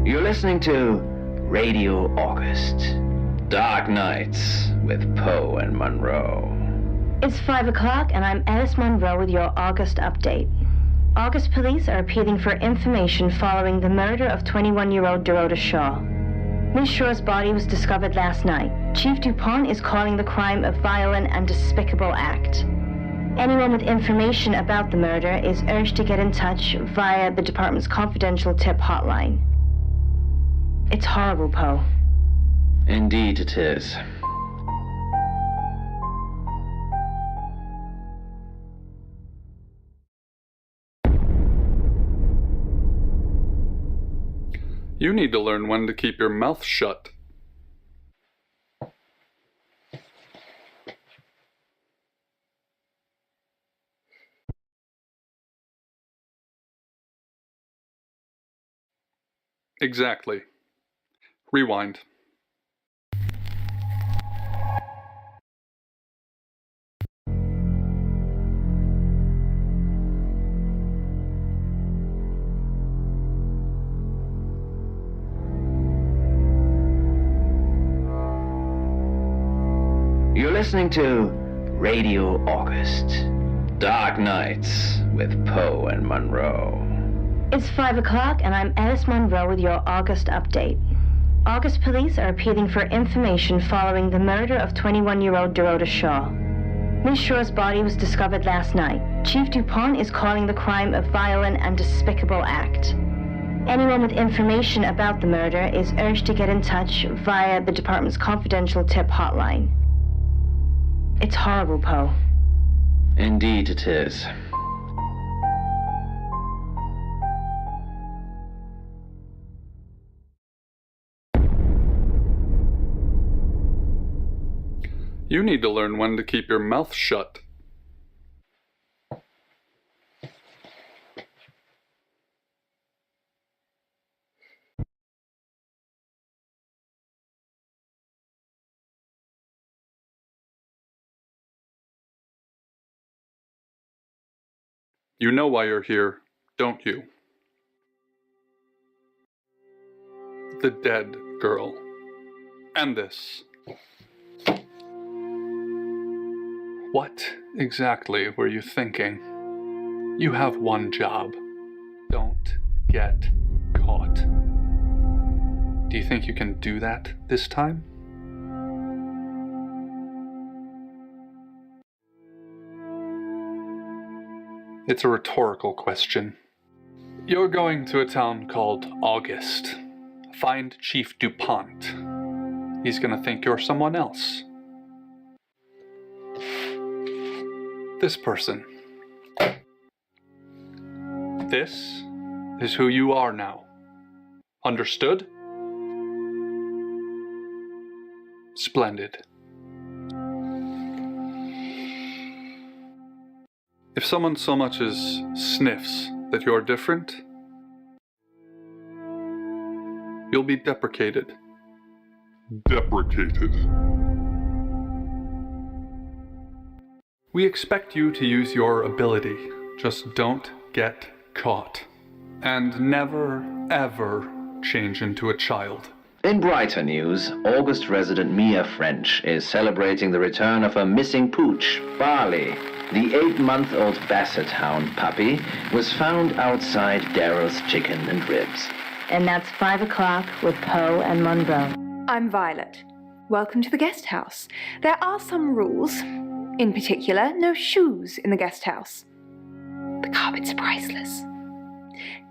You're listening to Radio August. Dark Nights with Poe and Monroe. It's 5 o'clock and I'm Alice Monroe with your August update. August police are appealing for information following the murder of 21-year-old Dorota Shaw. Miss Shaw's body was discovered last night. Chief DuPont is calling the crime a violent and despicable act. Anyone with information about the murder is urged to get in touch via the department's confidential tip hotline. It's horrible, Poe. Indeed it is. You need to learn when to keep your mouth shut. Exactly. Rewind. You're listening to Radio August. Dark Nights with Poe and Monroe. It's 5 o'clock and I'm Alice Monroe with your August update. August police are appealing for information following the murder of 21-year-old Dorota Shaw. Miss Shaw's body was discovered last night. Chief DuPont is calling the crime a violent and despicable act. Anyone with information about the murder is urged to get in touch via the department's confidential tip hotline. It's horrible, Poe. Indeed it is. You need to learn when to keep your mouth shut. You know why you're here, don't you? The dead girl. And this. What exactly were you thinking? You have one job. Don't get caught. Do you think you can do that this time? It's a rhetorical question. You're going to a town called August. Find Chief DuPont. He's gonna think you're someone else. This person. This is who you are now. Understood? Splendid. If someone so much as sniffs that you're different, you'll be deprecated. Deprecated. We expect you to use your ability. Just don't get caught. And never, ever change into a child. In brighter news, August resident Mia French is celebrating the return of her missing pooch, Barley. The 8-month-old Basset Hound puppy was found outside Daryl's Chicken and Ribs. And that's 5 o'clock with Poe and Monroe. I'm Violet. Welcome to the guest house. There are some rules. In particular, no shoes in the guest house. The carpets are priceless.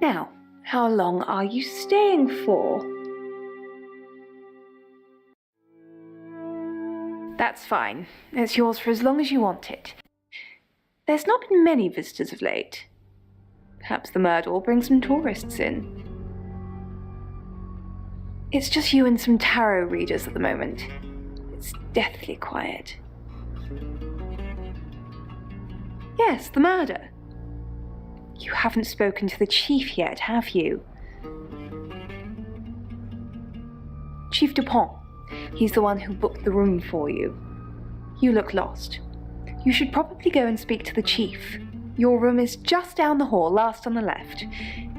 Now, how long are you staying for? That's fine. It's yours for as long as you want it. There's not been many visitors of late. Perhaps the murder will bring some tourists in. It's just you and some tarot readers at the moment. It's deathly quiet. Yes, the murder. You haven't spoken to the chief yet, have you? Chief DuPont. He's the one who booked the room for you. You look lost. You should probably go and speak to the chief. Your room is just down the hall, last on the left.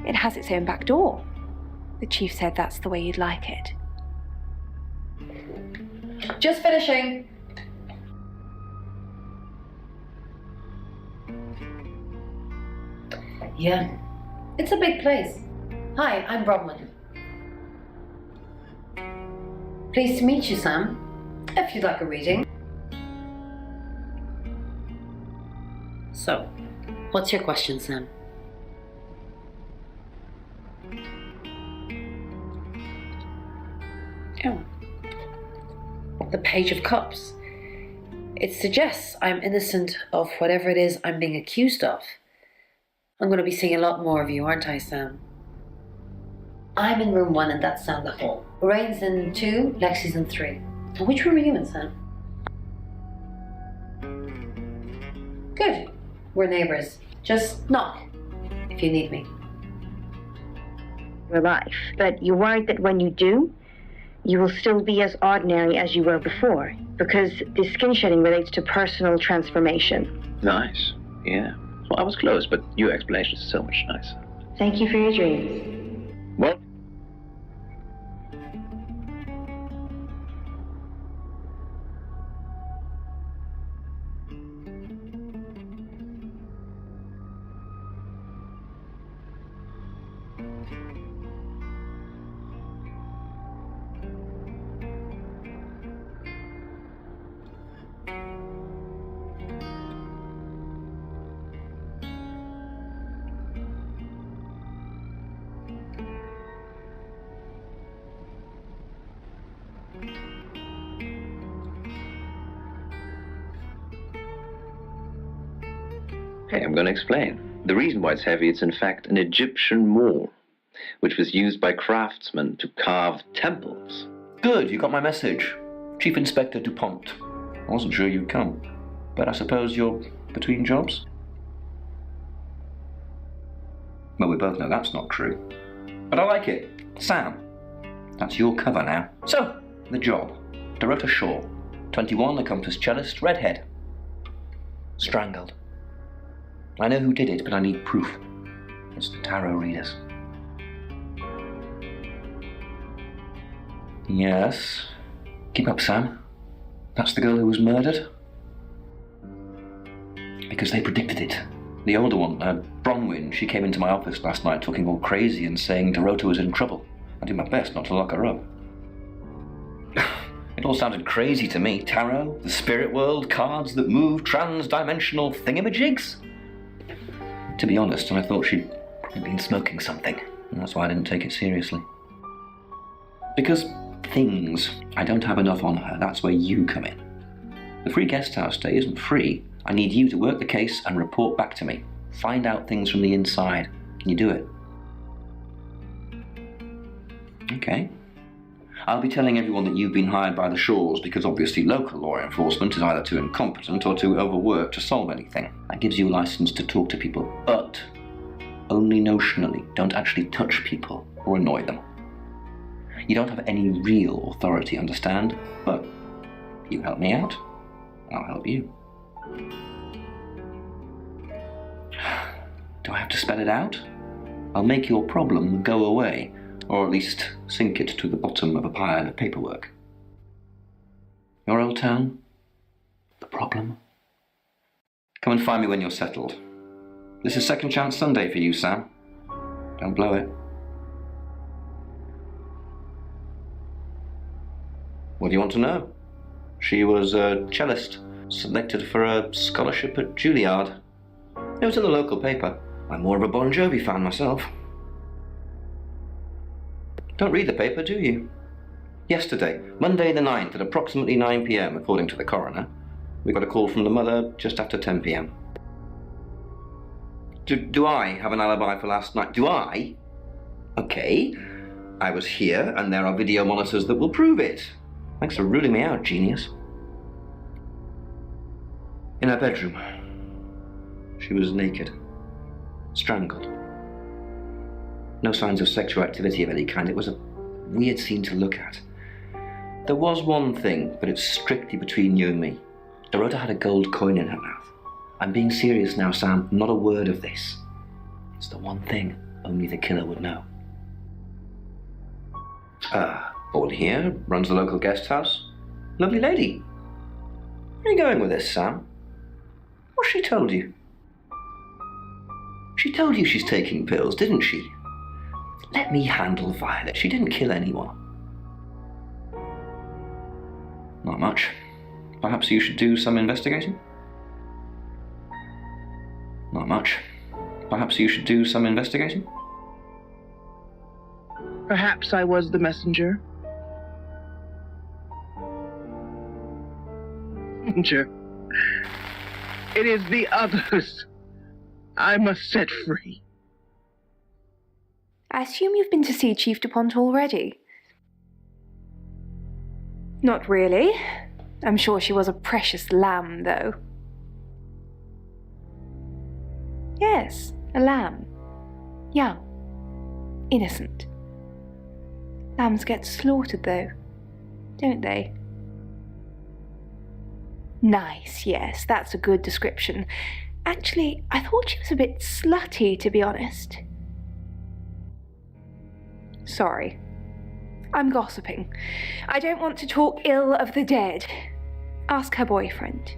It has its own back door. The chief said that's the way you'd like it. Just finishing. Yeah, it's a big place. Hi, I'm Bronwyn. Pleased to meet you, Sam. If you'd like a reading. So, what's your question, Sam? Oh. The Page of Cups. It suggests I'm innocent of whatever it is I'm being accused of. I'm going to be seeing a lot more of you, aren't I, Sam? I'm in room 1 and that's down the hall. Lorraine's in 2, Lexi's in 3. And which room are you in, Sam? Good. We're neighbours. Just knock if you need me. Your life, but you're worried that when you do, you will still be as ordinary as you were before, because the skin shedding relates to personal transformation. Nice. Yeah. Well, I was close, but your explanation is so much nicer. Thank you for your dreams. Well, hey, I'm going to explain. The reason why it's heavy, it's in fact an Egyptian maul, which was used by craftsmen to carve temples. Good, you got my message. Chief Inspector DuPont. I wasn't sure you'd come, but I suppose you're between jobs? Well, we both know that's not true. But I like it. Sam, that's your cover now. So, the job. Dorota Shaw, 21, accomplished cellist, redhead. Strangled. I know who did it, but I need proof. It's the tarot readers. Yes. Keep up, Sam. That's the girl who was murdered? Because they predicted it. The older one, Bronwyn, she came into my office last night talking all crazy and saying Dorota was in trouble. I did my best not to lock her up. It all sounded crazy to me. Tarot, the spirit world, cards that move, trans-dimensional thingamajigs. To be honest, I thought she'd probably been smoking something, and that's why I didn't take it seriously. Because things, I don't have enough on her, that's where you come in. The free guest house stay isn't free. I need you to work the case and report back to me. Find out things from the inside. Can you do it? Okay. I'll be telling everyone that you've been hired by the Shaws because obviously local law enforcement is either too incompetent or too overworked to solve anything. That gives you a license to talk to people, but only notionally. Don't actually touch people or annoy them. You don't have any real authority, understand? But you help me out, I'll help you. Do I have to spell it out? I'll make your problem go away. Or at least sink it to the bottom of a pile of paperwork. Your old town? The problem? Come and find me when you're settled. This is Second Chance Sunday for you, Sam. Don't blow it. What do you want to know? She was a cellist, selected for a scholarship at Juilliard. It was in the local paper. I'm more of a Bon Jovi fan myself. Don't read the paper, do you? Yesterday, Monday the 9th at approximately 9 p.m, according to the coroner, we got a call from the mother just after 10 p.m. Do I have an alibi for last night? Do I? Okay. I was here, and there are video monitors that will prove it. Thanks for ruling me out, genius. In her bedroom, she was naked, strangled. No signs of sexual activity of any kind. It was a weird scene to look at. There was one thing, but it's strictly between you and me. Dorota had a gold coin in her mouth. I'm being serious now, Sam. Not a word of this. It's the one thing only the killer would know. Born here, runs the local guest house. Lovely lady. Where are you going with this, Sam? What's she told you? She told you she's taking pills, didn't she? Let me handle Violet. She didn't kill anyone. Not much. Perhaps you should do some investigating? Not much. Perhaps you should do some investigating? Perhaps I was the messenger. It is the others I must set free. I assume you've been to see Chief DuPont already? Not really. I'm sure she was a precious lamb, though. Yes, a lamb. Young. Innocent. Lambs get slaughtered, though, don't they? Nice, yes, that's a good description. Actually, I thought she was a bit slutty, to be honest. Sorry. I'm gossiping. I don't want to talk ill of the dead. Ask her boyfriend.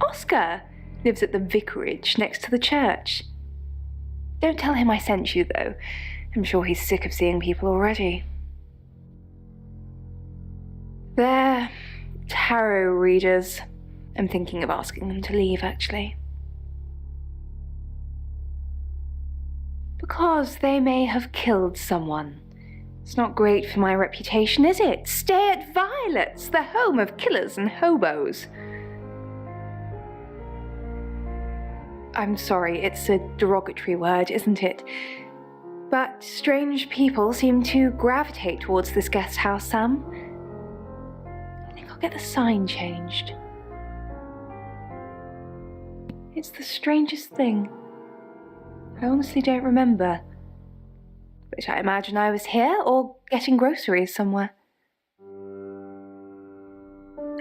Oscar lives at the vicarage next to the church. Don't tell him I sent you, though. I'm sure he's sick of seeing people already. They're tarot readers. I'm thinking of asking them to leave, actually. Because they may have killed someone. It's not great for my reputation, is it? Stay at Violet's, the home of killers and hobos. I'm sorry, it's a derogatory word, isn't it? But strange people seem to gravitate towards this guest house, Sam. I think I'll get the sign changed. It's the strangest thing. I honestly don't remember. But I imagine I was here or getting groceries somewhere.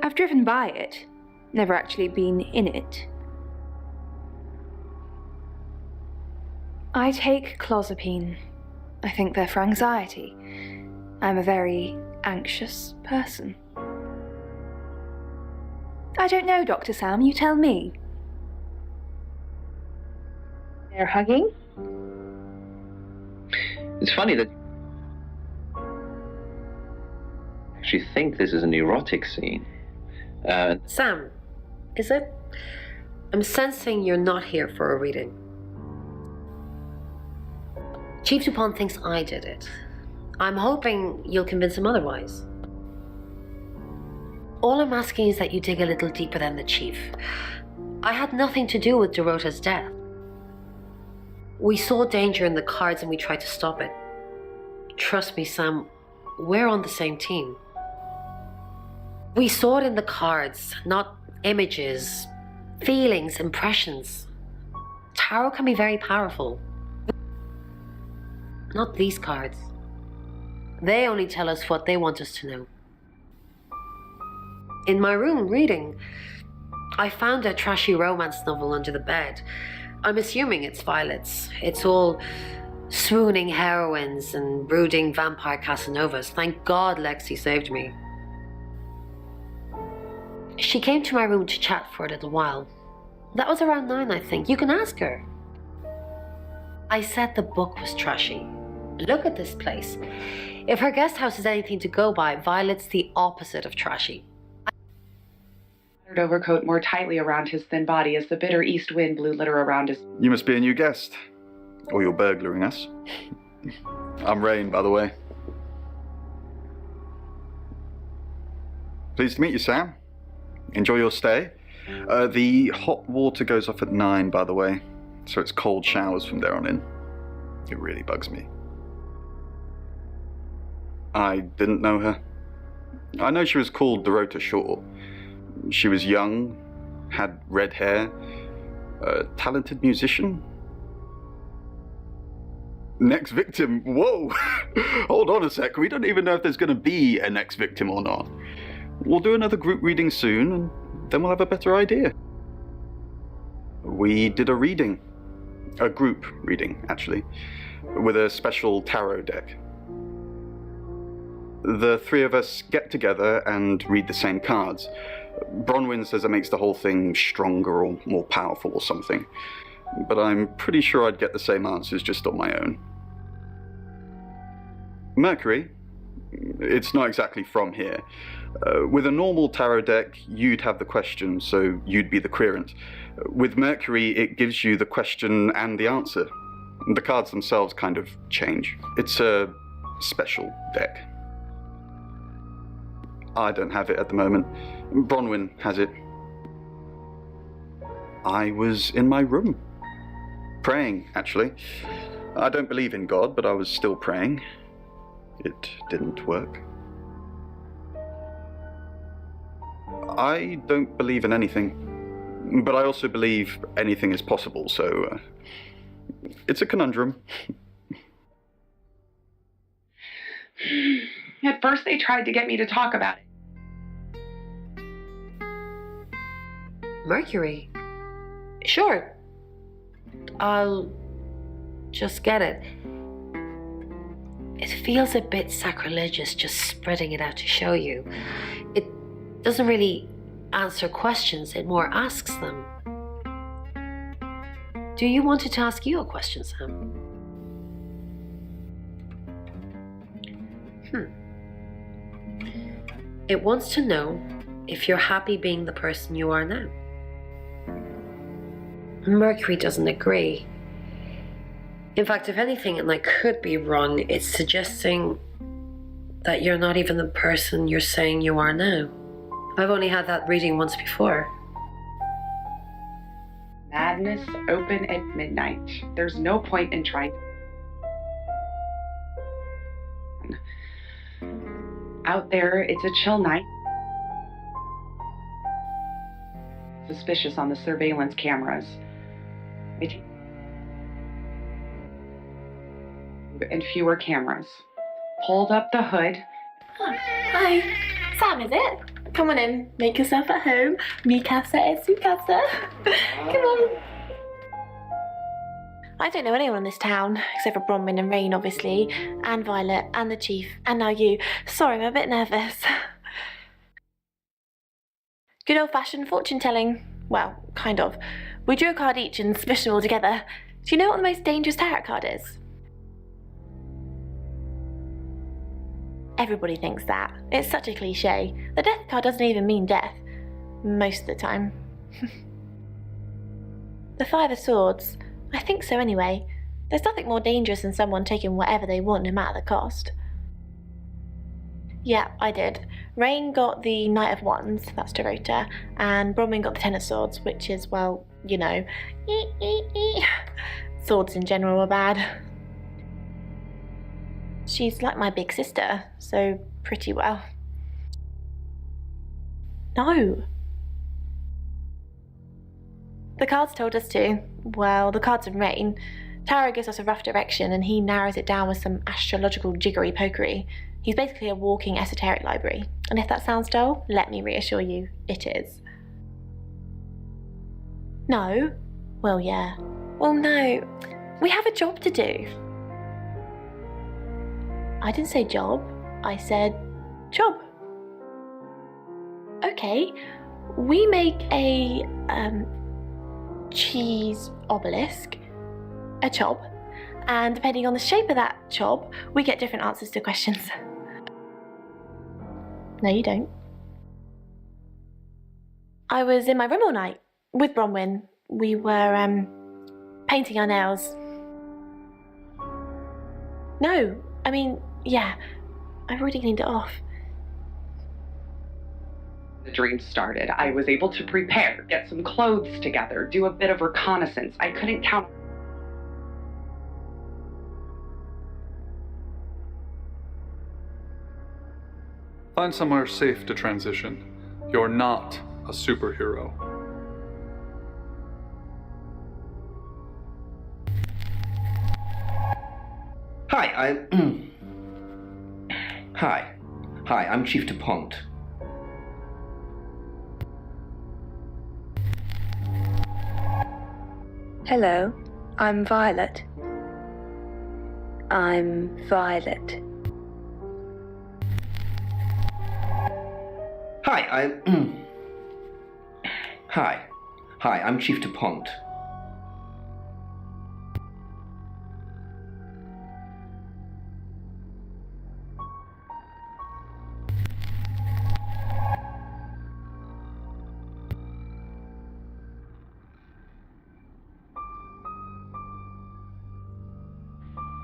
I've driven by it, never actually been in it. I take clozapine. I think they're for anxiety. I'm a very anxious person. I don't know, Dr. Sam, you tell me. They're hugging? It's funny that I actually think this is an erotic scene. Sam, is it? I'm sensing you're not here for a reading. Chief DuPont thinks I did it. I'm hoping you'll convince him otherwise. All I'm asking is that you dig a little deeper than the Chief. I had nothing to do with Dorota's death. We saw danger in the cards and we tried to stop it. Trust me, Sam, we're on the same team. We saw it in the cards, not images, feelings, impressions. Tarot can be very powerful. Not these cards. They only tell us what they want us to know. In my room reading, I found a trashy romance novel under the bed. I'm assuming it's Violet's. It's all swooning heroines and brooding vampire Casanovas. Thank God Lexi saved me. She came to my room to chat for a little while. That was around 9, I think. You can ask her. I said the book was trashy. Look at this place. If her guest house is anything to go by, Violet's the opposite of trashy. Overcoat more tightly around his thin body as the bitter east wind blew litter around his... You must be a new guest. Or you're burglaring us. I'm Rain, by the way. Pleased to meet you, Sam. Enjoy your stay. The hot water goes off at 9, by the way, so it's cold showers from there on in. It really bugs me. I didn't know her. I know she was called Dorota Shaw. She was young, had red hair, a talented musician. Next victim? Whoa! Hold on a sec, we don't even know if there's going to be a next victim or not. We'll do another group reading soon, and then we'll have a better idea. We did a reading. A group reading, actually, with a special tarot deck. The three of us get together and read the same cards. Bronwyn says it makes the whole thing stronger or more powerful or something, but I'm pretty sure I'd get the same answers just on my own. Mercury, it's not exactly from here. With a normal tarot deck, you'd have the question, so you'd be the querent. With Mercury, it gives you the question and the answer. The cards themselves kind of change. It's a special deck. I don't have it at the moment. Bronwyn has it. I was in my room. Praying, actually. I don't believe in God, but I was still praying. It didn't work. I don't believe in anything, but I also believe anything is possible, so it's a conundrum. At first they tried to get me to talk about it. Mercury? Sure. I'll just get it. It feels a bit sacrilegious just spreading it out to show you. It doesn't really answer questions, it more asks them. Do you want it to ask you a question, Sam? It wants to know if you're happy being the person you are now. Mercury doesn't agree. In fact, if anything, and I could be wrong, it's suggesting that you're not even the person you're saying you are now. I've only had that reading once before. Madness open at midnight. There's no point in trying. Out there, it's a chill night. Suspicious on the surveillance cameras. And fewer cameras. Pulled up the hood. Oh, hi. Sam, is it? Come on in. Make yourself at home. Mi casa es su casa. Come on. I don't know anyone in this town, except for Bronwyn and Rain, obviously, and Violet, and the Chief, and now you. Sorry, I'm a bit nervous. Good old-fashioned fortune-telling. Well, kind of. We drew a card each and smushed them all together. Do you know what the most dangerous tarot card is? Everybody thinks that. It's such a cliche. The death card doesn't even mean death. Most of the time. The Five of Swords. I think so anyway. There's nothing more dangerous than someone taking whatever they want no matter the cost. Yeah, I did. Rain got the Knight of Wands, that's Dorota, and Bronwyn got the Ten of Swords, which is, well, you know, swords in general are bad. She's like my big sister, so pretty well. No. The cards told us to. Well, the cards in Rain. Tarot gives us a rough direction and he narrows it down with some astrological jiggery-pokery. He's basically a walking esoteric library. And if that sounds dull, let me reassure you, it is. No? Well, yeah. Well, no. We have a job to do. I didn't say job. I said job. Okay. We make a, cheese obelisk, a chob, and depending on the shape of that chob, we get different answers to questions. No, you don't. I was in my room all night with Bronwyn. We were painting our nails. No, I mean, yeah, I've already cleaned it off. The dream started. I was able to prepare, get some clothes together, do a bit of reconnaissance. I couldn't count. Find somewhere safe to transition. You're not a superhero. Hi, Hi, I'm Chief DuPont. Hello, I'm Violet. I'm Violet. Hi, Hi, I'm Chief DuPont.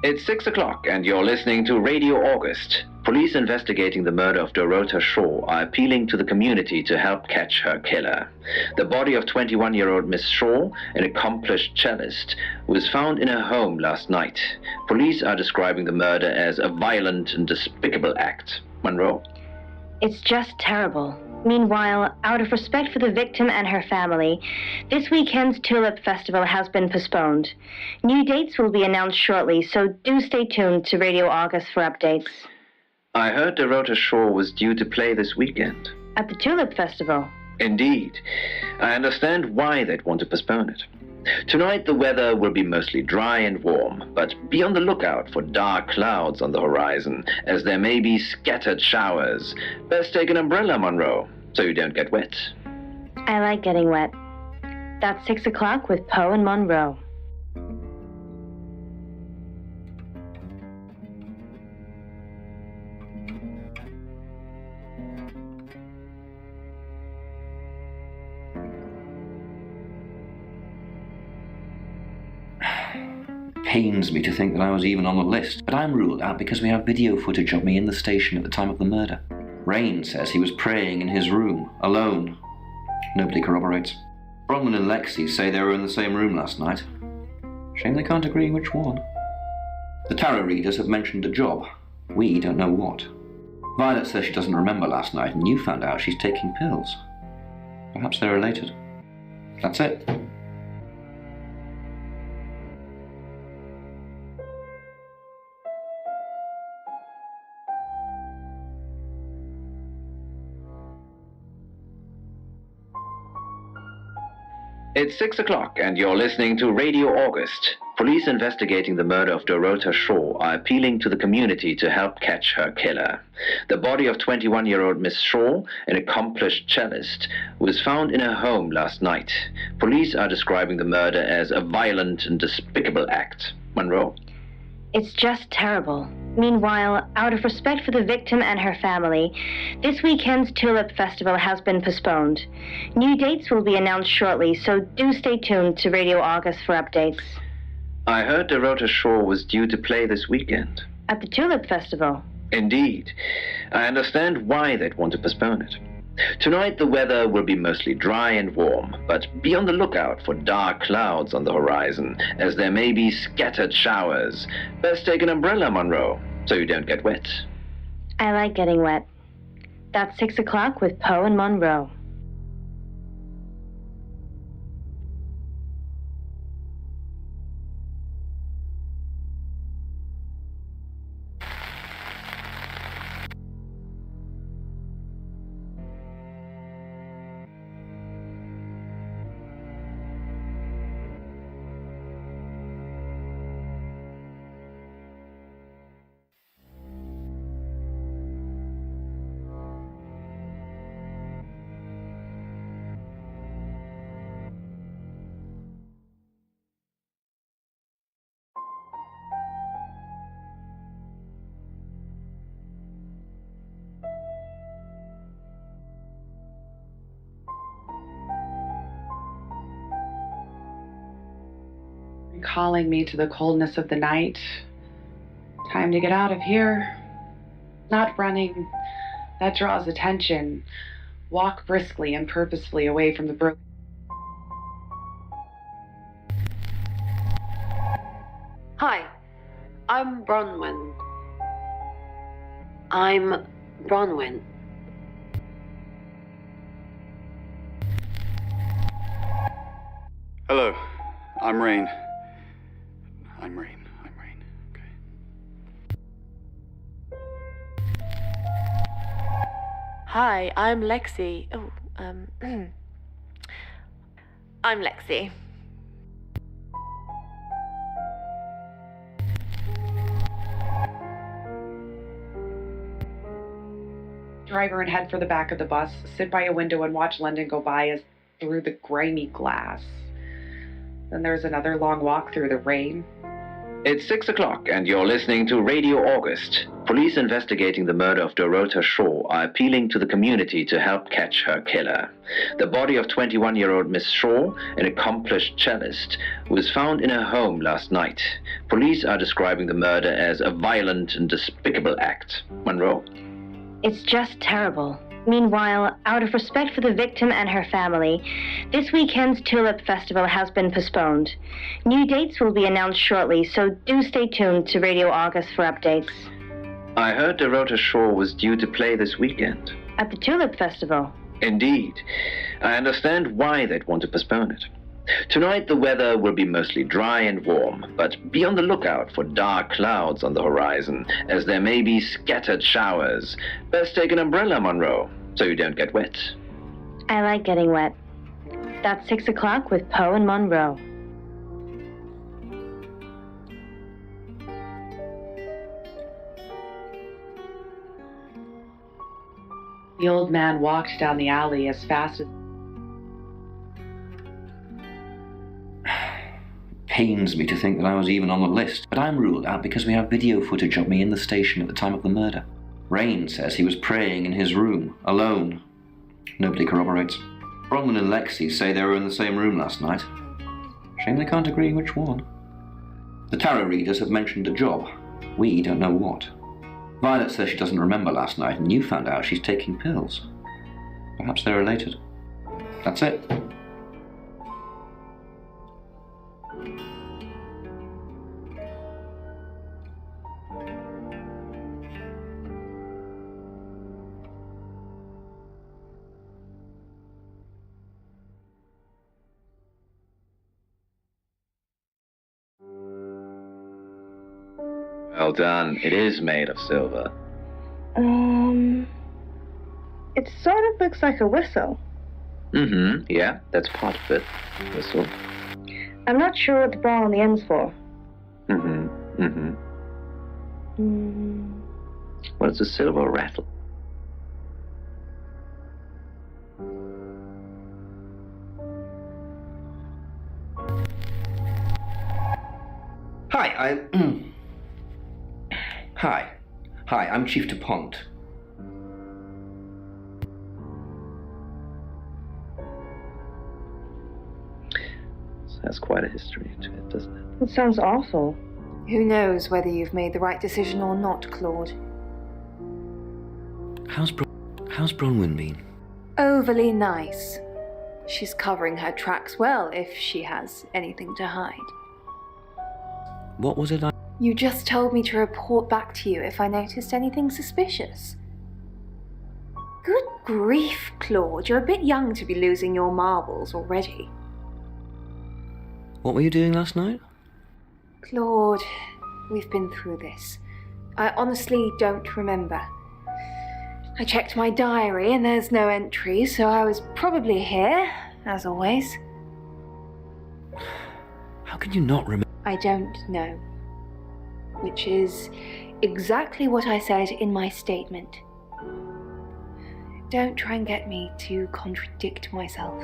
It's 6 o'clock and you're listening to Radio August. Police investigating the murder of Dorota Shaw are appealing to the community to help catch her killer. The body of 21-year-old Miss Shaw, an accomplished cellist, was found in her home last night. Police are describing the murder as a violent and despicable act. Monroe. It's just terrible. Meanwhile, out of respect for the victim and her family, this weekend's Tulip Festival has been postponed. New dates will be announced shortly, so do stay tuned to Radio August for updates. I heard Dorota Shaw was due to play this weekend. At the Tulip Festival? Indeed. I understand why they'd want to postpone it. Tonight the weather will be mostly dry and warm, but be on the lookout for dark clouds on the horizon, as there may be scattered showers. Best take an umbrella, Monroe, so you don't get wet. I like getting wet. That's 6 o'clock with Poe and Monroe. Pains me to think that I was even on the list, but I'm ruled out because we have video footage of me in the station at the time of the murder. Rain says he was praying in his room, alone. Nobody corroborates. Bronwyn and Lexi say they were in the same room last night. Shame they can't agree which one. The tarot readers have mentioned a job. We don't know what. Violet says she doesn't remember last night, and you found out she's taking pills. Perhaps they're related. That's it. It's 6 o'clock and you're listening to Radio August. Police investigating the murder of Dorota Shaw are appealing to the community to help catch her killer. The body of 21-year-old Miss Shaw, an accomplished cellist, was found in her home last night. Police are describing the murder as a violent and despicable act. Monroe. It's just terrible. Meanwhile, out of respect for the victim and her family, this weekend's Tulip Festival has been postponed. New dates will be announced shortly, so do stay tuned to Radio August for updates. I heard Dorota Shaw was due to play this weekend. At the Tulip Festival? Indeed. I understand why they'd want to postpone it. Tonight the weather will be mostly dry and warm, but be on the lookout for dark clouds on the horizon, as there may be scattered showers. Best take an umbrella, Monroe, so you don't get wet. I like getting wet. That's 6 o'clock with Poe and Monroe. Calling me to the coldness of the night. Time to get out of here. Not running. That draws attention. Walk briskly and purposefully away from the broken. Hi, I'm Bronwyn. I'm Bronwyn. Hello, I'm Rain. Hi, I'm Lexi. I'm Lexi. driver and head for the back of the bus, sit by a window and watch London go by as through the grimy glass. Then there's another long walk through the rain. It's 6 o'clock and you're listening to Radio August. Police investigating the murder of Dorota Shaw are appealing to the community to help catch her killer. The body of 21-year-old Miss Shaw, an accomplished cellist, was found in her home last night. Police are describing the murder as a violent and despicable act. Monroe. It's just terrible. Meanwhile, out of respect for the victim and her family, this weekend's Tulip Festival has been postponed. New dates will be announced shortly, so do stay tuned to Radio August for updates. I heard Dorota Shaw was due to play this weekend. At the Tulip Festival? Indeed. I understand why they'd want to postpone it. Tonight the weather will be mostly dry and warm, but be on the lookout for dark clouds on the horizon, as there may be scattered showers. Best take an umbrella, Monroe, so you don't get wet. I like getting wet. That's 6 o'clock with Poe and Monroe. The old man walked down the alley as fast as... Pains me to think that I was even on the list, but I'm ruled out because we have video footage of me in the station at the time of the murder. Rain says he was praying in his room, alone. Nobody corroborates. Bronwyn and Lexi say they were in the same room last night. Shame they can't agree which one. The tarot readers have mentioned a job. We don't know what. Violet says she doesn't remember last night, and you found out she's taking pills. Perhaps they're related. That's it. Well done. It is made of silver. It sort of looks like a whistle. Mm-hmm. Yeah, that's part of it. Whistle. I'm not sure what the ball on the end's for. Mm-hmm. Well, it's a silver rattle. Hi, Hi, I'm Chief DuPont. This has quite a history to it, doesn't it? It sounds awful. Who knows whether you've made the right decision or not, Claude? How's Bronwyn been? Overly nice. She's covering her tracks well if she has anything to hide. What was it like? You just told me to report back to you if I noticed anything suspicious. Good grief, Claude. You're a bit young to be losing your marbles already. What were you doing last night? Claude, we've been through this. I honestly don't remember. I checked my diary and there's no entry, so I was probably here, as always. How can you not remember? I don't know. Which is exactly what I said in my statement. Don't try and get me to contradict myself.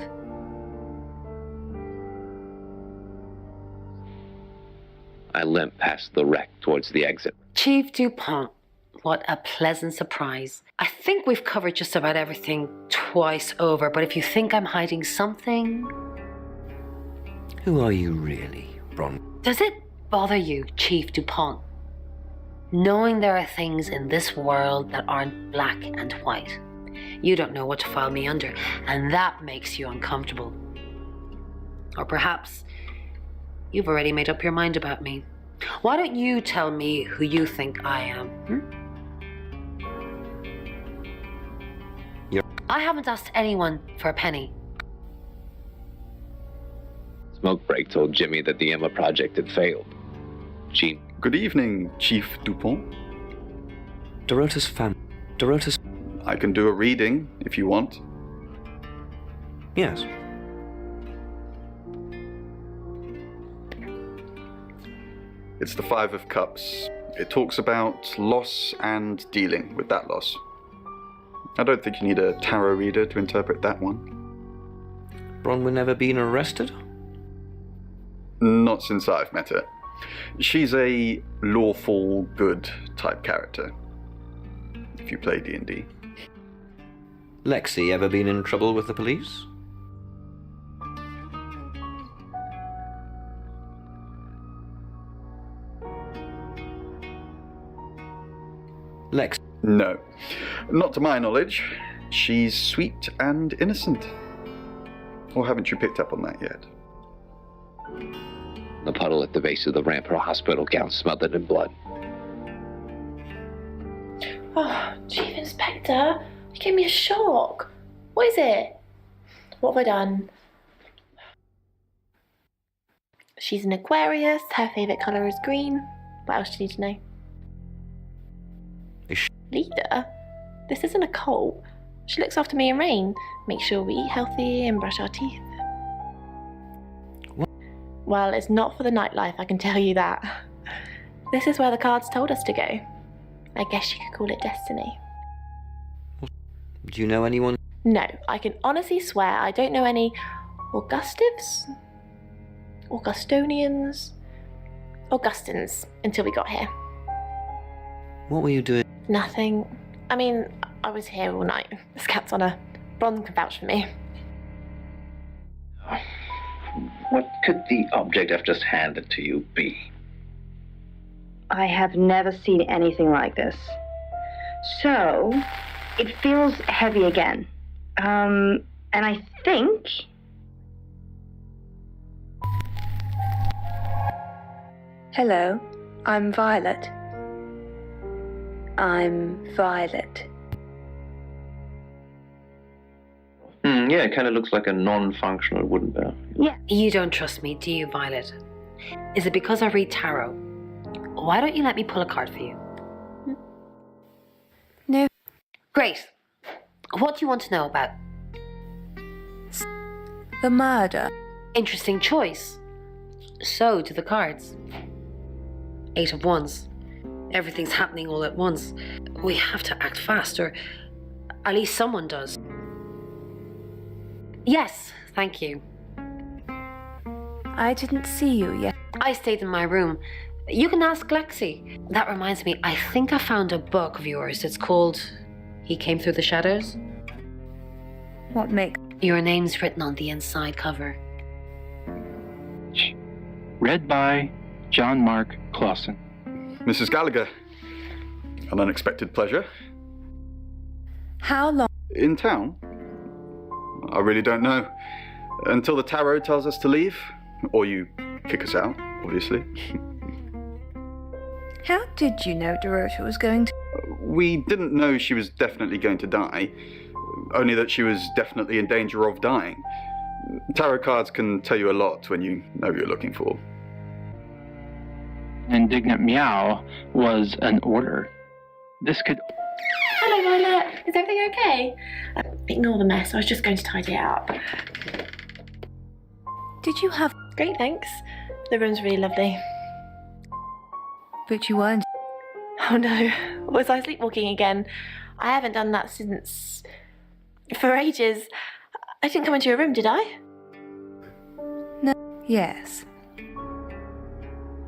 I limp past the wreck towards the exit. Chief DuPont, what a pleasant surprise. I think we've covered just about everything twice over, but if you think I'm hiding something... Who are you really, Bron? Does it bother you, Chief DuPont, knowing there are things in this world that aren't black and white? You don't know what to file me under, and that makes you uncomfortable. Or perhaps you've already made up your mind about me. Why don't you tell me who you think I am? I haven't asked anyone for a penny. Smoke Break told Jimmy that the Emma project had failed. Gene. Good evening, Chief DuPont. Dorota's I can do a reading, if you want. Yes. It's the Five of Cups. It talks about loss and dealing with that loss. I don't think you need a tarot reader to interpret that one. Bronwyn never been arrested? Not since I've met her. She's a lawful good type character, if you play D&D. Lexi ever been in trouble with the police? Lex. No, not to my knowledge. She's sweet and innocent. Or haven't you picked up on that yet? The puddle at the base of the ramp, her hospital gown smothered in blood. Oh, Chief Inspector, you gave me a shock. What is it? What have I done? She's an Aquarius, her favourite colour is green. What else do you need to know? Leader? This isn't a cult. She looks after me and Rain, makes sure we eat healthy and brush our teeth. What? Well, it's not for the nightlife, I can tell you that. This is where the cards told us to go. I guess you could call it destiny. Do you know anyone? No, I can honestly swear I don't know any Augustives? Augustonians? Augustins until we got here. What were you doing? Nothing. I mean, I was here all night. The scat's on her. Bron can vouch for me. What could the object I've just handed to you be? I have never seen anything like this. So, it feels heavy again. And I think... Hello, I'm Violet. I'm Violet. Yeah, it kind of looks like a non-functional wooden bell. Yeah. You don't trust me, do you, Violet? Is it because I read tarot? Why don't you let me pull a card for you? No. Great. What do you want to know about? The murder. Interesting choice. So do the cards. 8 of Wands. Everything's happening all at once. We have to act fast, or at least someone does. Yes, thank you. I didn't see you yet. I stayed in my room. You can ask Lexi. That reminds me, I think I found a book of yours. It's called He Came Through the Shadows. What makes... Your name's written on the inside cover. Read by John Mark Clausen. Mrs. Gallagher, an unexpected pleasure. How long? In town? I really don't know. Until the tarot tells us to leave, or you kick us out, obviously. How did you know Dorota was going to... We didn't know she was definitely going to die, only that she was definitely in danger of dying. Tarot cards can tell you a lot when you know what you're looking for. An indignant meow was an order. This could... Hello, Violet. Is everything okay? Ignore the mess. I was just going to tidy it up. Did you have... Great, thanks. The room's really lovely. But you weren't... Oh no. Was I sleepwalking again? I haven't done that since... For ages. I didn't come into your room, did I? No. Yes.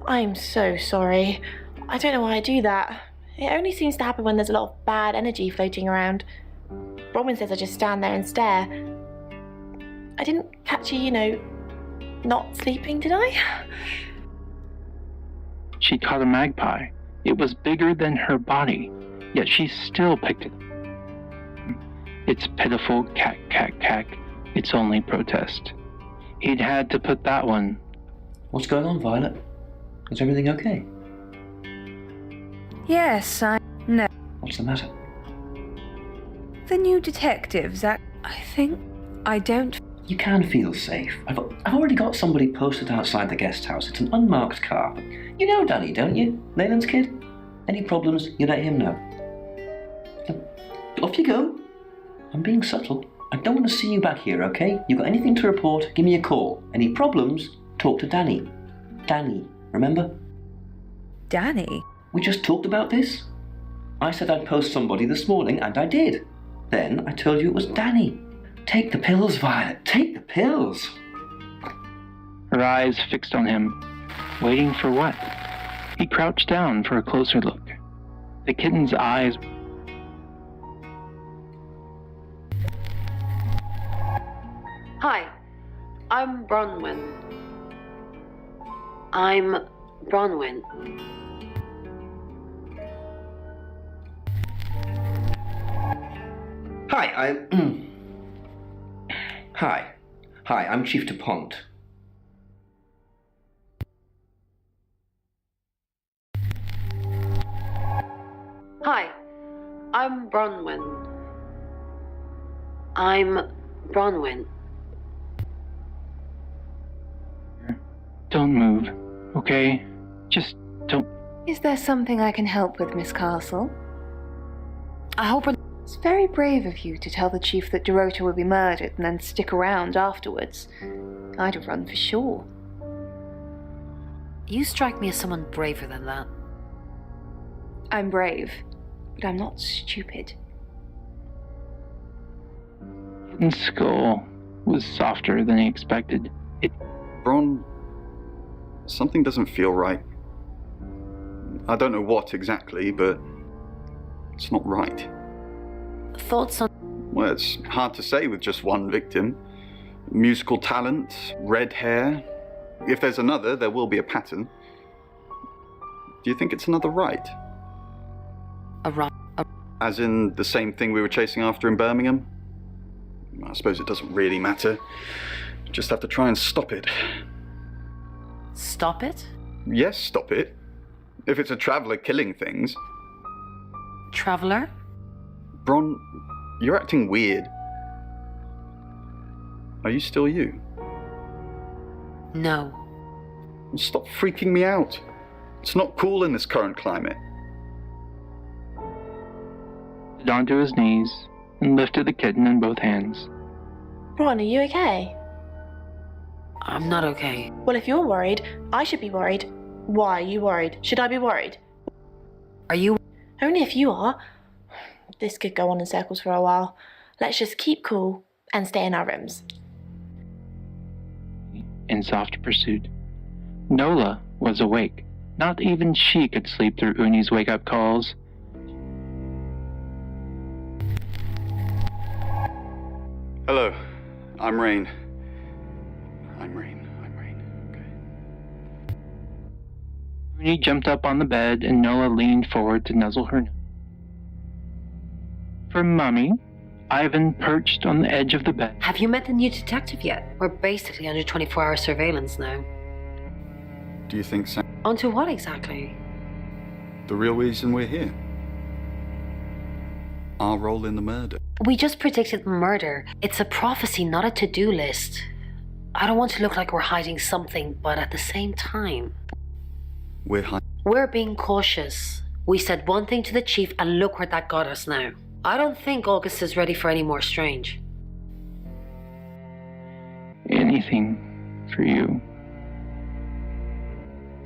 I'm so sorry. I don't know why I do that. It only seems to happen when there's a lot of bad energy floating around. Bronwyn says I just stand there and stare. I didn't catch you, not sleeping, did I? She caught a magpie. It was bigger than her body, yet she still picked it. It's pitiful, cack, cack, cack. It's only protest. He'd had to put that one. What's going on, Violet? Is everything okay? Yes, No. What's the matter? The new detectives, I think... I don't... You can feel safe. I've already got somebody posted outside the guest house. It's an unmarked car. You know Danny, don't you? Leyland's kid? Any problems, you let him know. Off you go. I'm being subtle. I don't want to see you back here, okay? You got anything to report, give me a call. Any problems, talk to Danny. Danny, remember? Danny? We just talked about this. I said I'd post somebody this morning, and I did. Then I told you it was Danny. Take the pills, Violet. Take the pills. Her eyes fixed on him, waiting for what? He crouched down for a closer look. The kitten's eyes... Hi, I'm Bronwyn. I'm Bronwyn. Hi, Hi, I'm Chief DuPont. Hi, I'm Bronwyn. I'm Bronwyn. Don't move, okay? Just don't... Is there something I can help with, Miss Castle? I hope it's very brave of you to tell the chief that Dorota will be murdered and then stick around afterwards. I'd have run for sure. You strike me as someone braver than that. I'm brave, but I'm not stupid. Kitten's skull was softer than he expected. Bron, something doesn't feel right. I don't know what exactly, but it's not right. Thoughts on... Well, it's hard to say with just one victim. Musical talent, red hair. If there's another, there will be a pattern. Do you think it's another right? As in the same thing we were chasing after in Birmingham? I suppose it doesn't really matter. Just have to try and stop it. Stop it? Yes, stop it. If it's a traveller killing things. Traveller? Bron, you're acting weird. Are you still you? No. Stop freaking me out. It's not cool in this current climate. He got onto his knees and lifted the kitten in both hands. Ron, are you okay? I'm not okay. Well, if you're worried, I should be worried. Why are you worried? Should I be worried? Are you... Only if you are. This could go on in circles for a while. Let's just keep cool and stay in our rooms. In soft pursuit. Nola was awake. Not even she could sleep through Uni's wake-up calls. Hello, I'm Rain. I'm Rain. Okay. Uni jumped up on the bed and Nola leaned forward to nuzzle her nose. For Mummy, Ivan perched on the edge of the bed. Have you met the new detective yet? We're basically under 24-hour surveillance now. Do you think Sam... Onto what exactly? The real reason we're here? Our role in the murder. We just predicted murder. It's a prophecy, not a to-do list. I don't want to look like we're hiding something, but at the same time... We're being cautious. We said one thing to the chief and look where that got us now. I don't think August is ready for any more strange. Anything for you.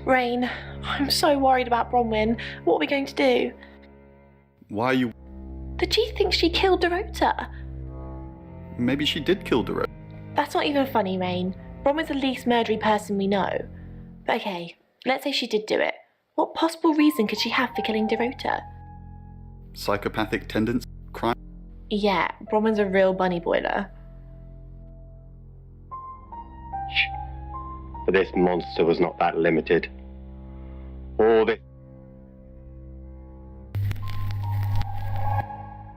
Rain, I'm so worried about Bronwyn. What are we going to do? Why are you... The chief thinks she killed Dorota. Maybe she did kill Dorota. That's not even funny, Rain. Bronwyn's the least murdery person we know. But okay, let's say she did do it. What possible reason could she have for killing Dorota? Psychopathic tendency? Crime? Yeah, Bronwyn's a real bunny boiler. But this monster was not that limited. All this...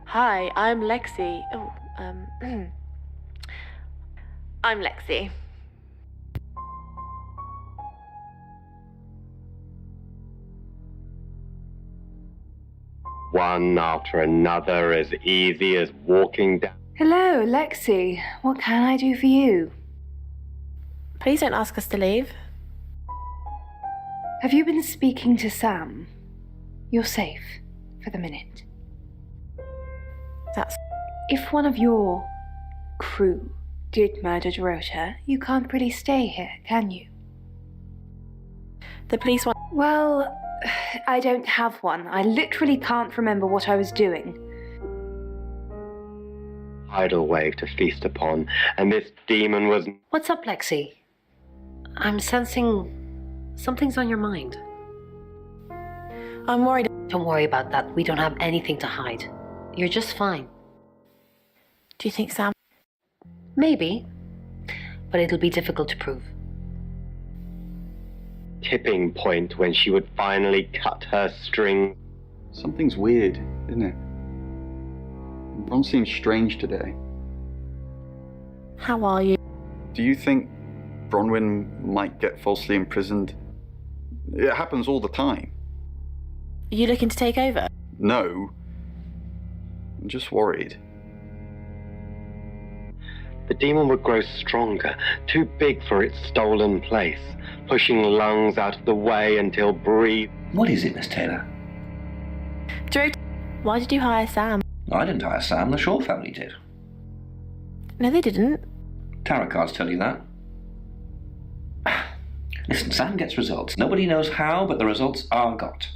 Hi, I'm Lexi. Oh, I'm Lexi. One after another, as easy as walking down... Hello, Lexi. What can I do for you? Please don't ask us to leave. Have you been speaking to Sam? You're safe for the minute. That's... If one of your crew did murder Dorota, you can't really stay here, can you? The police want... Well, I don't have one. I literally can't remember what I was doing. tidal wave to feast upon, and this demon was... What's up, Lexi? I'm sensing something's on your mind. I'm worried. Don't worry about that. We don't have anything to hide. You're just fine. Do you think Sam? Maybe, but it'll be difficult to prove. tipping point when she would finally cut her string. Something's weird, isn't it? Ron seems strange today. How are you? Do you think Bronwyn might get falsely imprisoned? It happens all the time. Are you looking to take over? No. I'm just worried. The demon would grow stronger, too big for its stolen place, pushing lungs out of the way until breathe. What is it, Miss Taylor? Drew, why did you hire Sam? I didn't hire Sam, the Shaw family did. No, they didn't. Tarot cards tell you that. Listen, Sam gets results. Nobody knows how, but the results are got.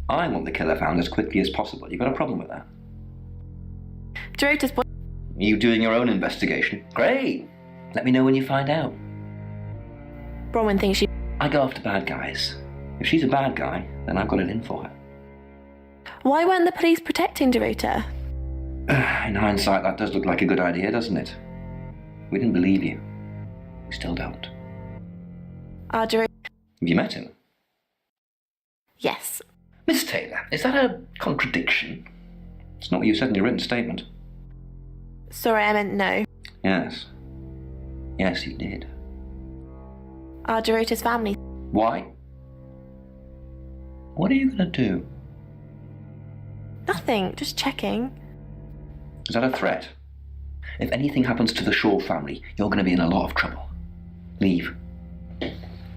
I want the killer found as quickly as possible. You got a problem with that? Drew, just... Are you doing your own investigation? Great! Let me know when you find out. Bronwyn thinks she... I go after bad guys. If she's a bad guy, then I've got it in for her. Why weren't the police protecting Dorota? In hindsight, that does look like a good idea, doesn't it? We didn't believe you. We still don't. Drew... Have you met him? Yes. Miss Taylor, is that a contradiction? It's not what you said in your written statement. Sorry, I meant no. Yes. Yes, you did. Dorota's family... Why? What are you going to do? Nothing, just checking. Is that a threat? If anything happens to the Shaw family, you're going to be in a lot of trouble. Leave.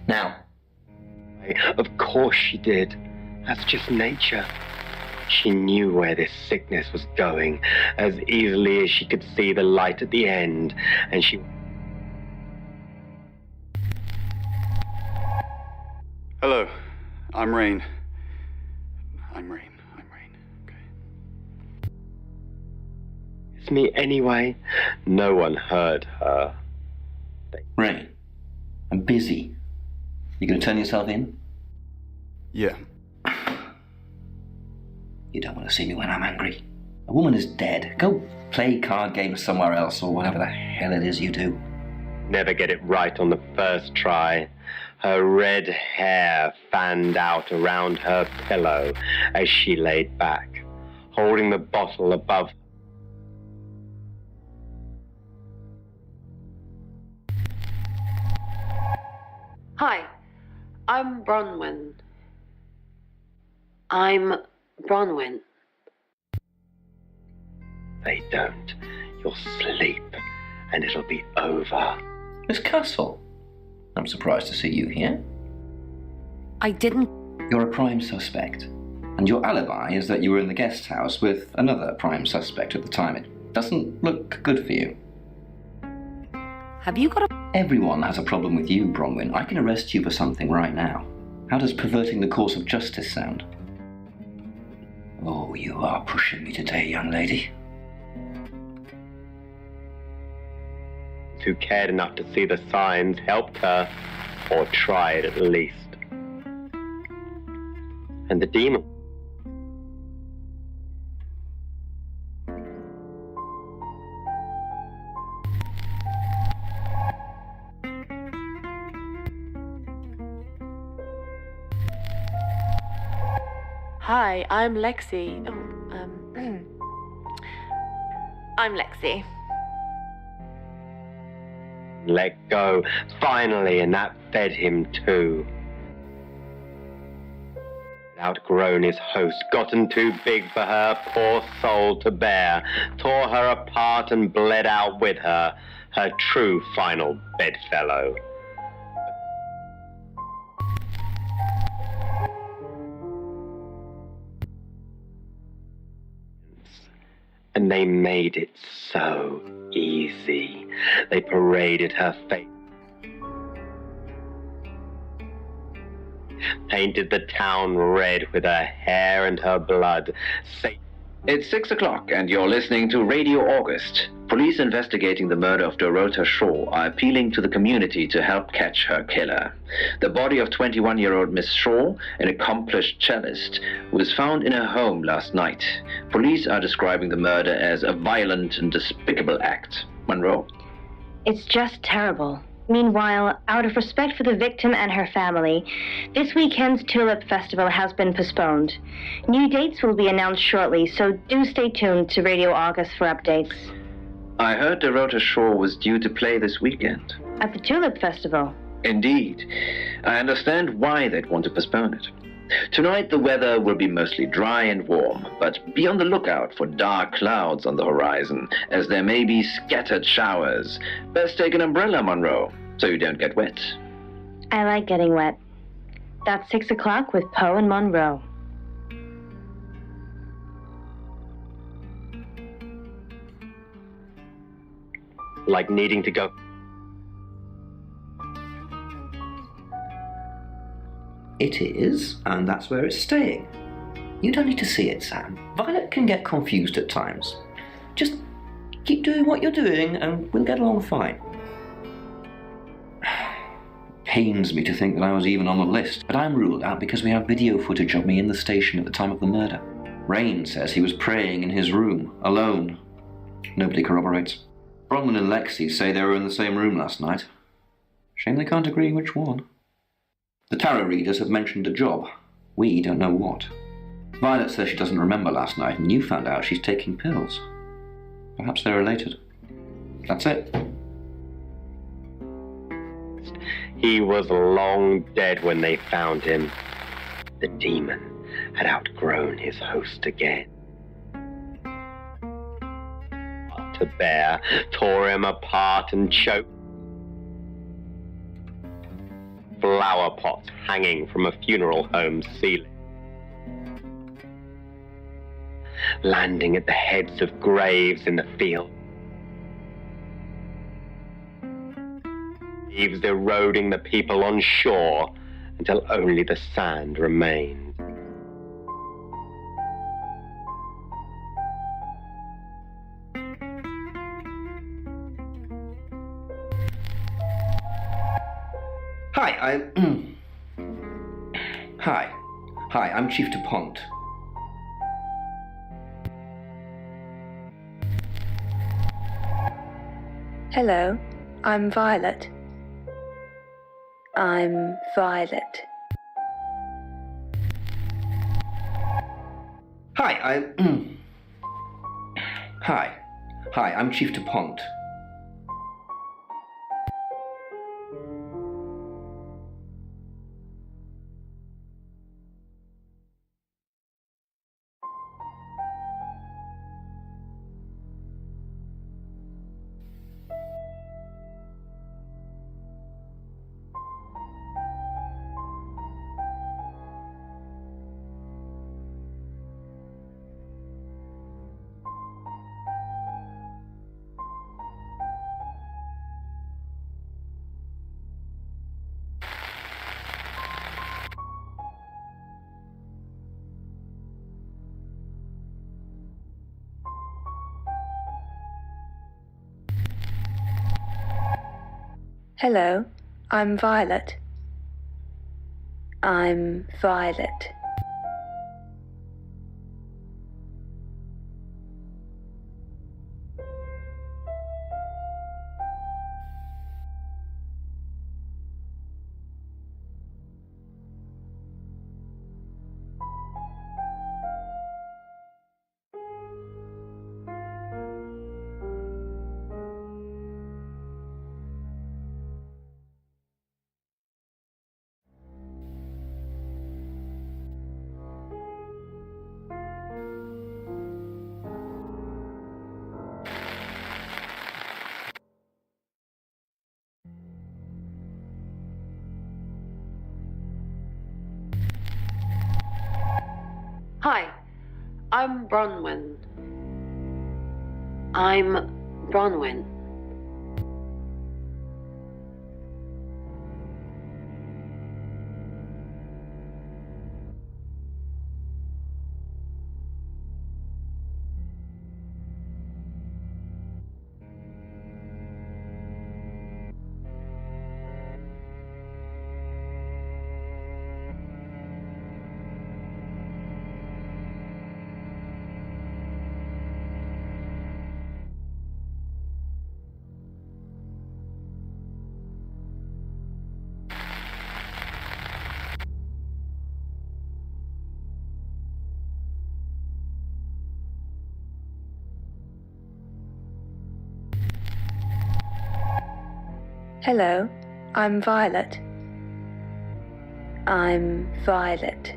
Now. Of course she did. That's just nature. She knew where this sickness was going as easily as she could see the light at the end, and she... Hello, I'm Rain. I'm Rain. Okay. It's me anyway. No one heard her. Rain, I'm busy. You going to turn yourself in? Yeah. You don't want to see me when I'm angry. A woman is dead. Go play card games somewhere else or whatever the hell it is you do. Never get it right on the first try. Her red hair fanned out around her pillow as she laid back, holding the bottle above. Hi, I'm Bronwyn. I'm Bronwyn. They don't. You'll sleep, and it'll be over. Miss Castle, I'm surprised to see you here. I didn't... You're a prime suspect, and your alibi is that you were in the guest house with another prime suspect at the time. It doesn't look good for you. Have you got a... Everyone has a problem with you, Bronwyn. I can arrest you for something right now. How does perverting the course of justice sound? Oh, you are pushing me today, young lady. Who cared enough to see the signs helped her, or tried at least. And the demon. Hi, I'm Lexi. I'm Lexi. Let go, finally, and that fed him too. Outgrown his host, gotten too big for her poor soul to bear, tore her apart and bled out with her, her true final bedfellow. And they made it so easy. They paraded her face, painted the town red with her hair and her blood, It's 6 o'clock and you're listening to Radio August. Police investigating the murder of Dorota Shaw are appealing to the community to help catch her killer. The body of 21-year-old Miss Shaw, an accomplished cellist, was found in her home last night. Police are describing the murder as a violent and despicable act. Monroe? It's just terrible. Meanwhile, out of respect for the victim and her family, this weekend's Tulip Festival has been postponed. New dates will be announced shortly, so do stay tuned to Radio August for updates. I heard Dorota Shaw was due to play this weekend. At the Tulip Festival? Indeed. I understand why they'd want to postpone it. Tonight the weather will be mostly dry and warm, but be on the lookout for dark clouds on the horizon, as there may be scattered showers. Best take an umbrella, Monroe, so you don't get wet. I like getting wet. That's 6 o'clock with Poe and Monroe. Like needing to go. It is, and that's where it's staying. You don't need to see it, Sam. Violet can get confused at times. Just keep doing what you're doing and we'll get along fine. Pains me to think that I was even on the list, but I'm ruled out because we have video footage of me in the station at the time of the murder. Rain says he was praying in his room, alone. Nobody corroborates. Bronwyn and Lexi say they were in the same room last night. Shame they can't agree which one. The tarot readers have mentioned a job. We don't know what. Violet says she doesn't remember last night, and you found out she's taking pills. Perhaps they're related. That's it. He was long dead when they found him. The demon had outgrown his host again. What to bear, tore him apart and choked. Flower pots hanging from a funeral home ceiling. Landing at the heads of graves in the field. Leaves eroding the people on shore until only the sand remained. Hi, I'm Chief DuPont. Hello, I'm Violet. I'm Violet. Hi, I'm Chief DuPont. Hello, I'm Violet. I'm Violet. Hi, I'm Bronwyn. I'm Bronwyn. Hello, I'm Violet. I'm Violet.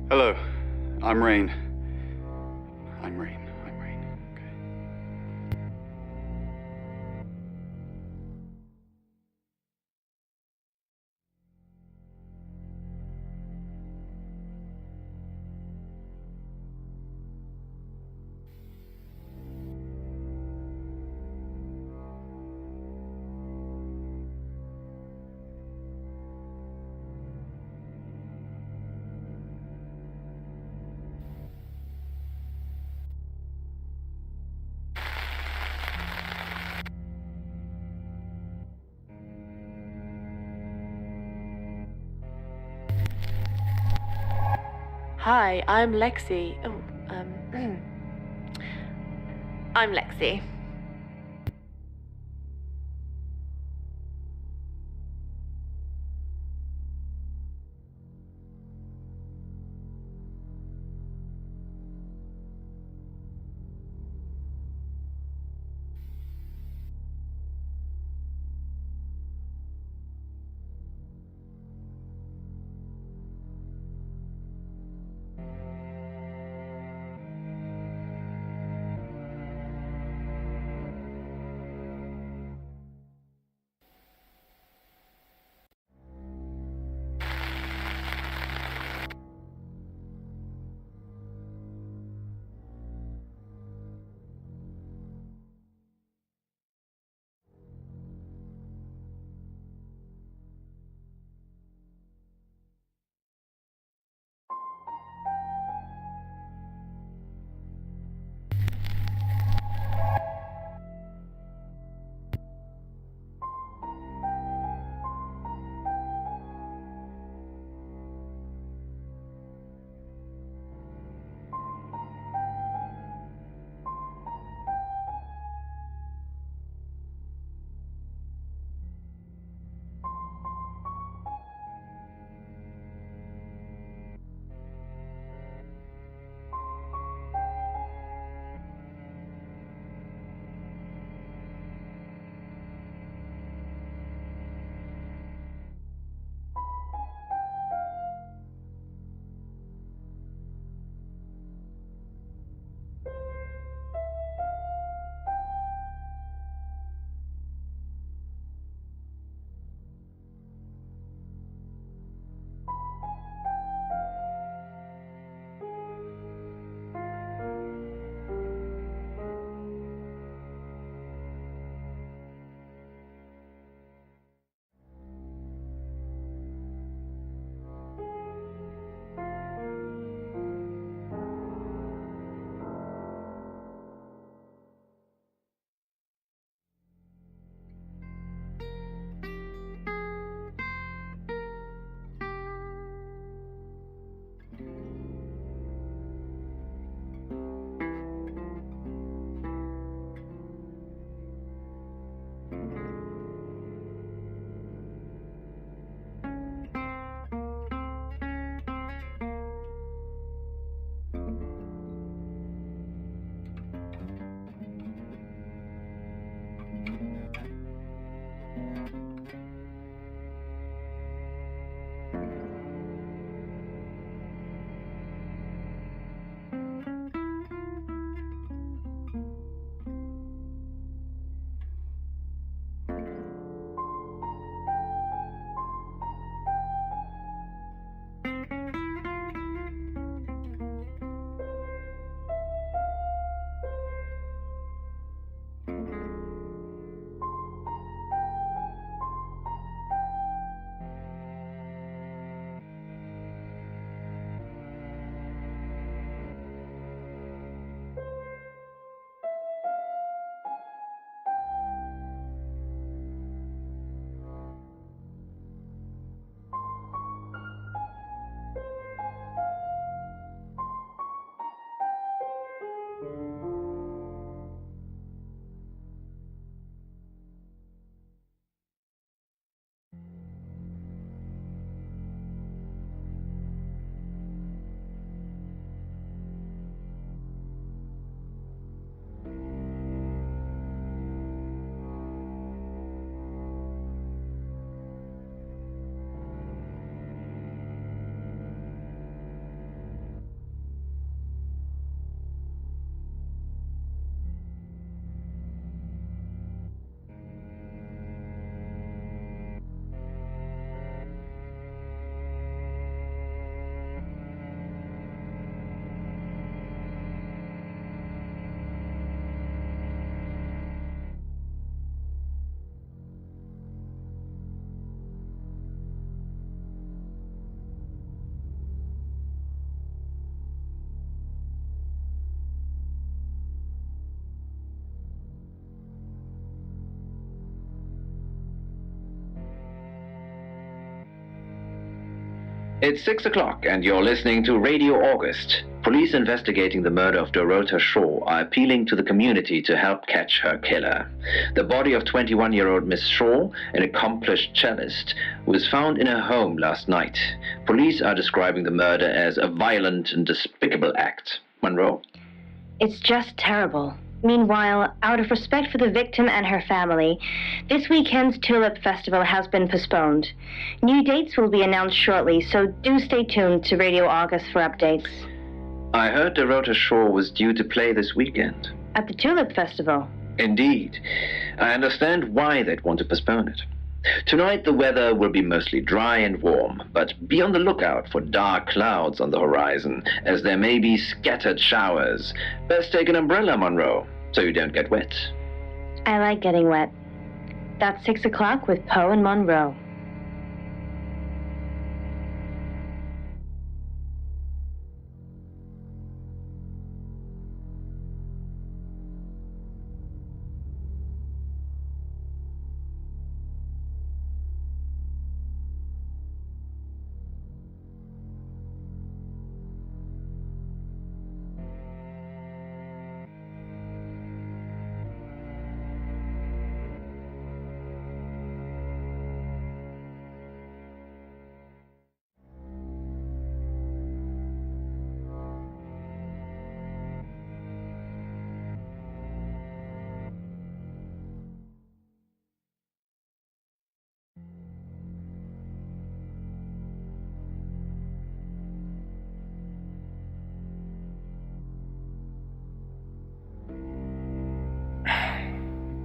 Hello, I'm Rain. I'm Rain. I'm Rain. Okay. Hi, I'm Lexi. I'm Lexi. It's 6 o'clock and you're listening to Radio August. Police investigating the murder of Dorota Shaw are appealing to the community to help catch her killer. The body of 21-year-old Miss Shaw, an accomplished cellist, was found in her home last night. Police are describing the murder as a violent and despicable act. Monroe? It's just terrible. Meanwhile, out of respect for the victim and her family, this weekend's Tulip Festival has been postponed. New dates will be announced shortly, so do stay tuned to Radio August for updates. I heard Dorota Shaw was due to play this weekend. At the Tulip Festival? Indeed. I understand why they'd want to postpone it. Tonight the weather will be mostly dry and warm, but be on the lookout for dark clouds on the horizon, as there may be scattered showers. Best take an umbrella, Monroe, so you don't get wet. I like getting wet. That's 6 o'clock with Poe and Monroe.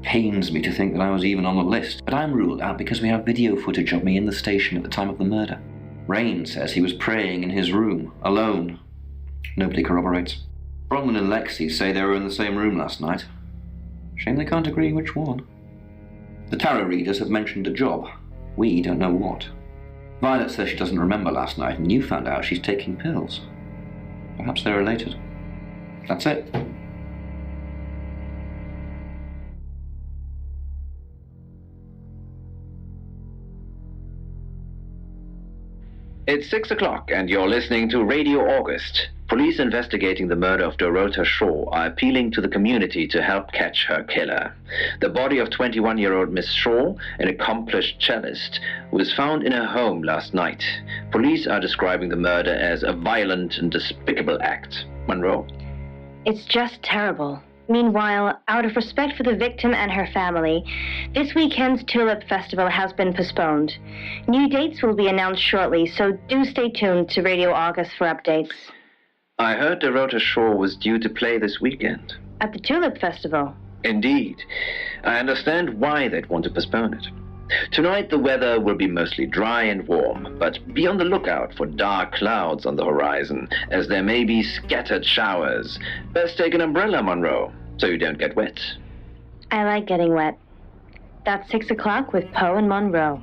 Pains me to think that I was even on the list, but I'm ruled out because we have video footage of me in the station at the time of the murder. Rain says he was praying in his room, alone. Nobody corroborates. Bronwyn and Lexi say they were in the same room last night. Shame they can't agree which one. The tarot readers have mentioned a job. We don't know what. Violet says she doesn't remember last night, and you found out she's taking pills. Perhaps they're related. That's it. It's 6 o'clock and you're listening to Radio August. Police investigating the murder of Dorota Shaw are appealing to the community to help catch her killer. The body of 21-year-old Miss Shaw, an accomplished cellist, was found in her home last night. Police are describing the murder as a violent and despicable act. Monroe? It's just terrible. Meanwhile, out of respect for the victim and her family, this weekend's Tulip Festival has been postponed. New dates will be announced shortly, so do stay tuned to Radio August for updates. I heard Dorota Shaw was due to play this weekend. At the Tulip Festival? Indeed. I understand why they'd want to postpone it. Tonight the weather will be mostly dry and warm, but be on the lookout for dark clouds on the horizon, as there may be scattered showers. Best take an umbrella, Monroe, so you don't get wet. I like getting wet. That's 6 o'clock with Poe and Monroe.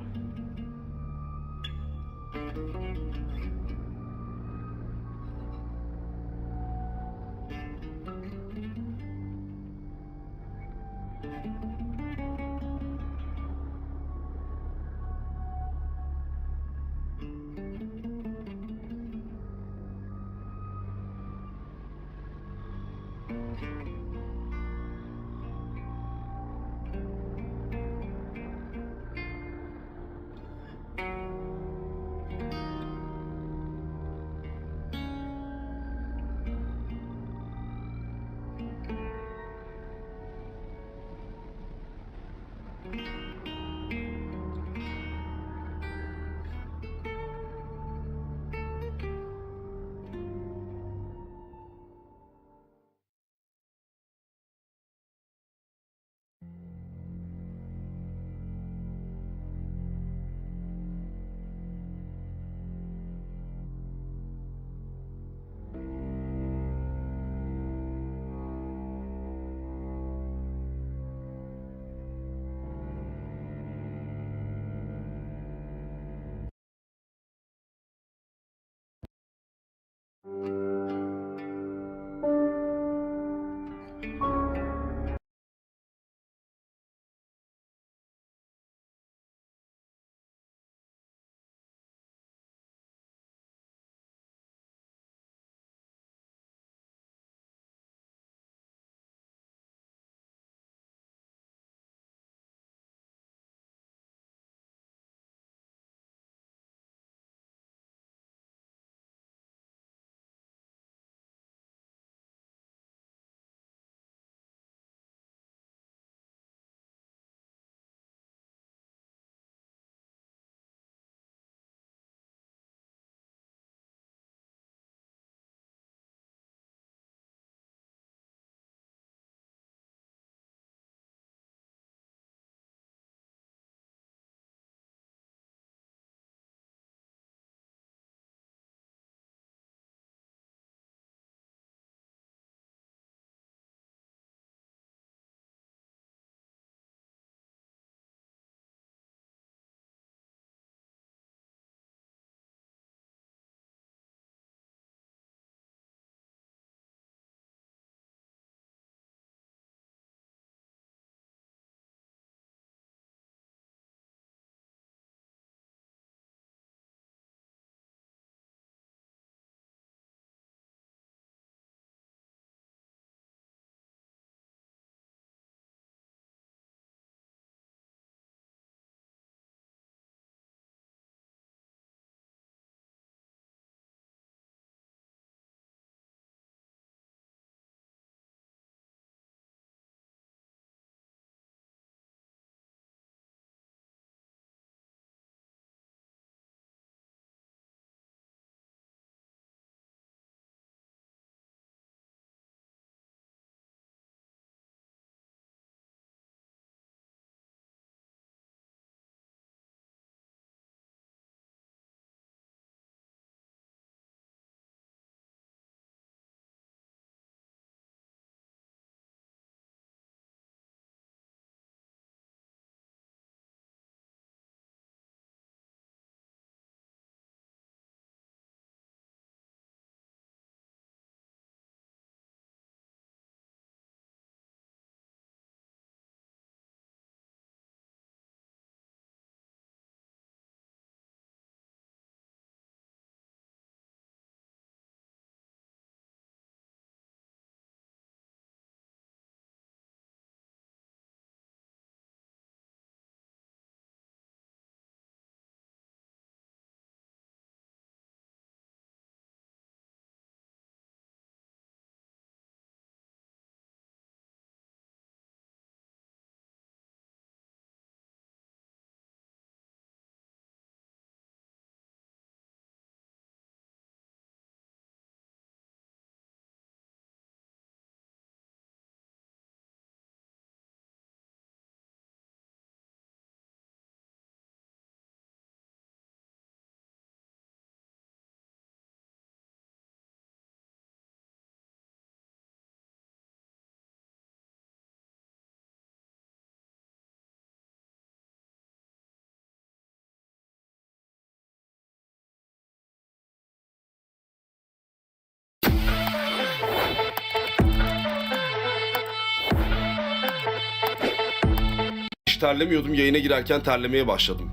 hiç terlemiyordum. Yayına girerken terlemeye başladım.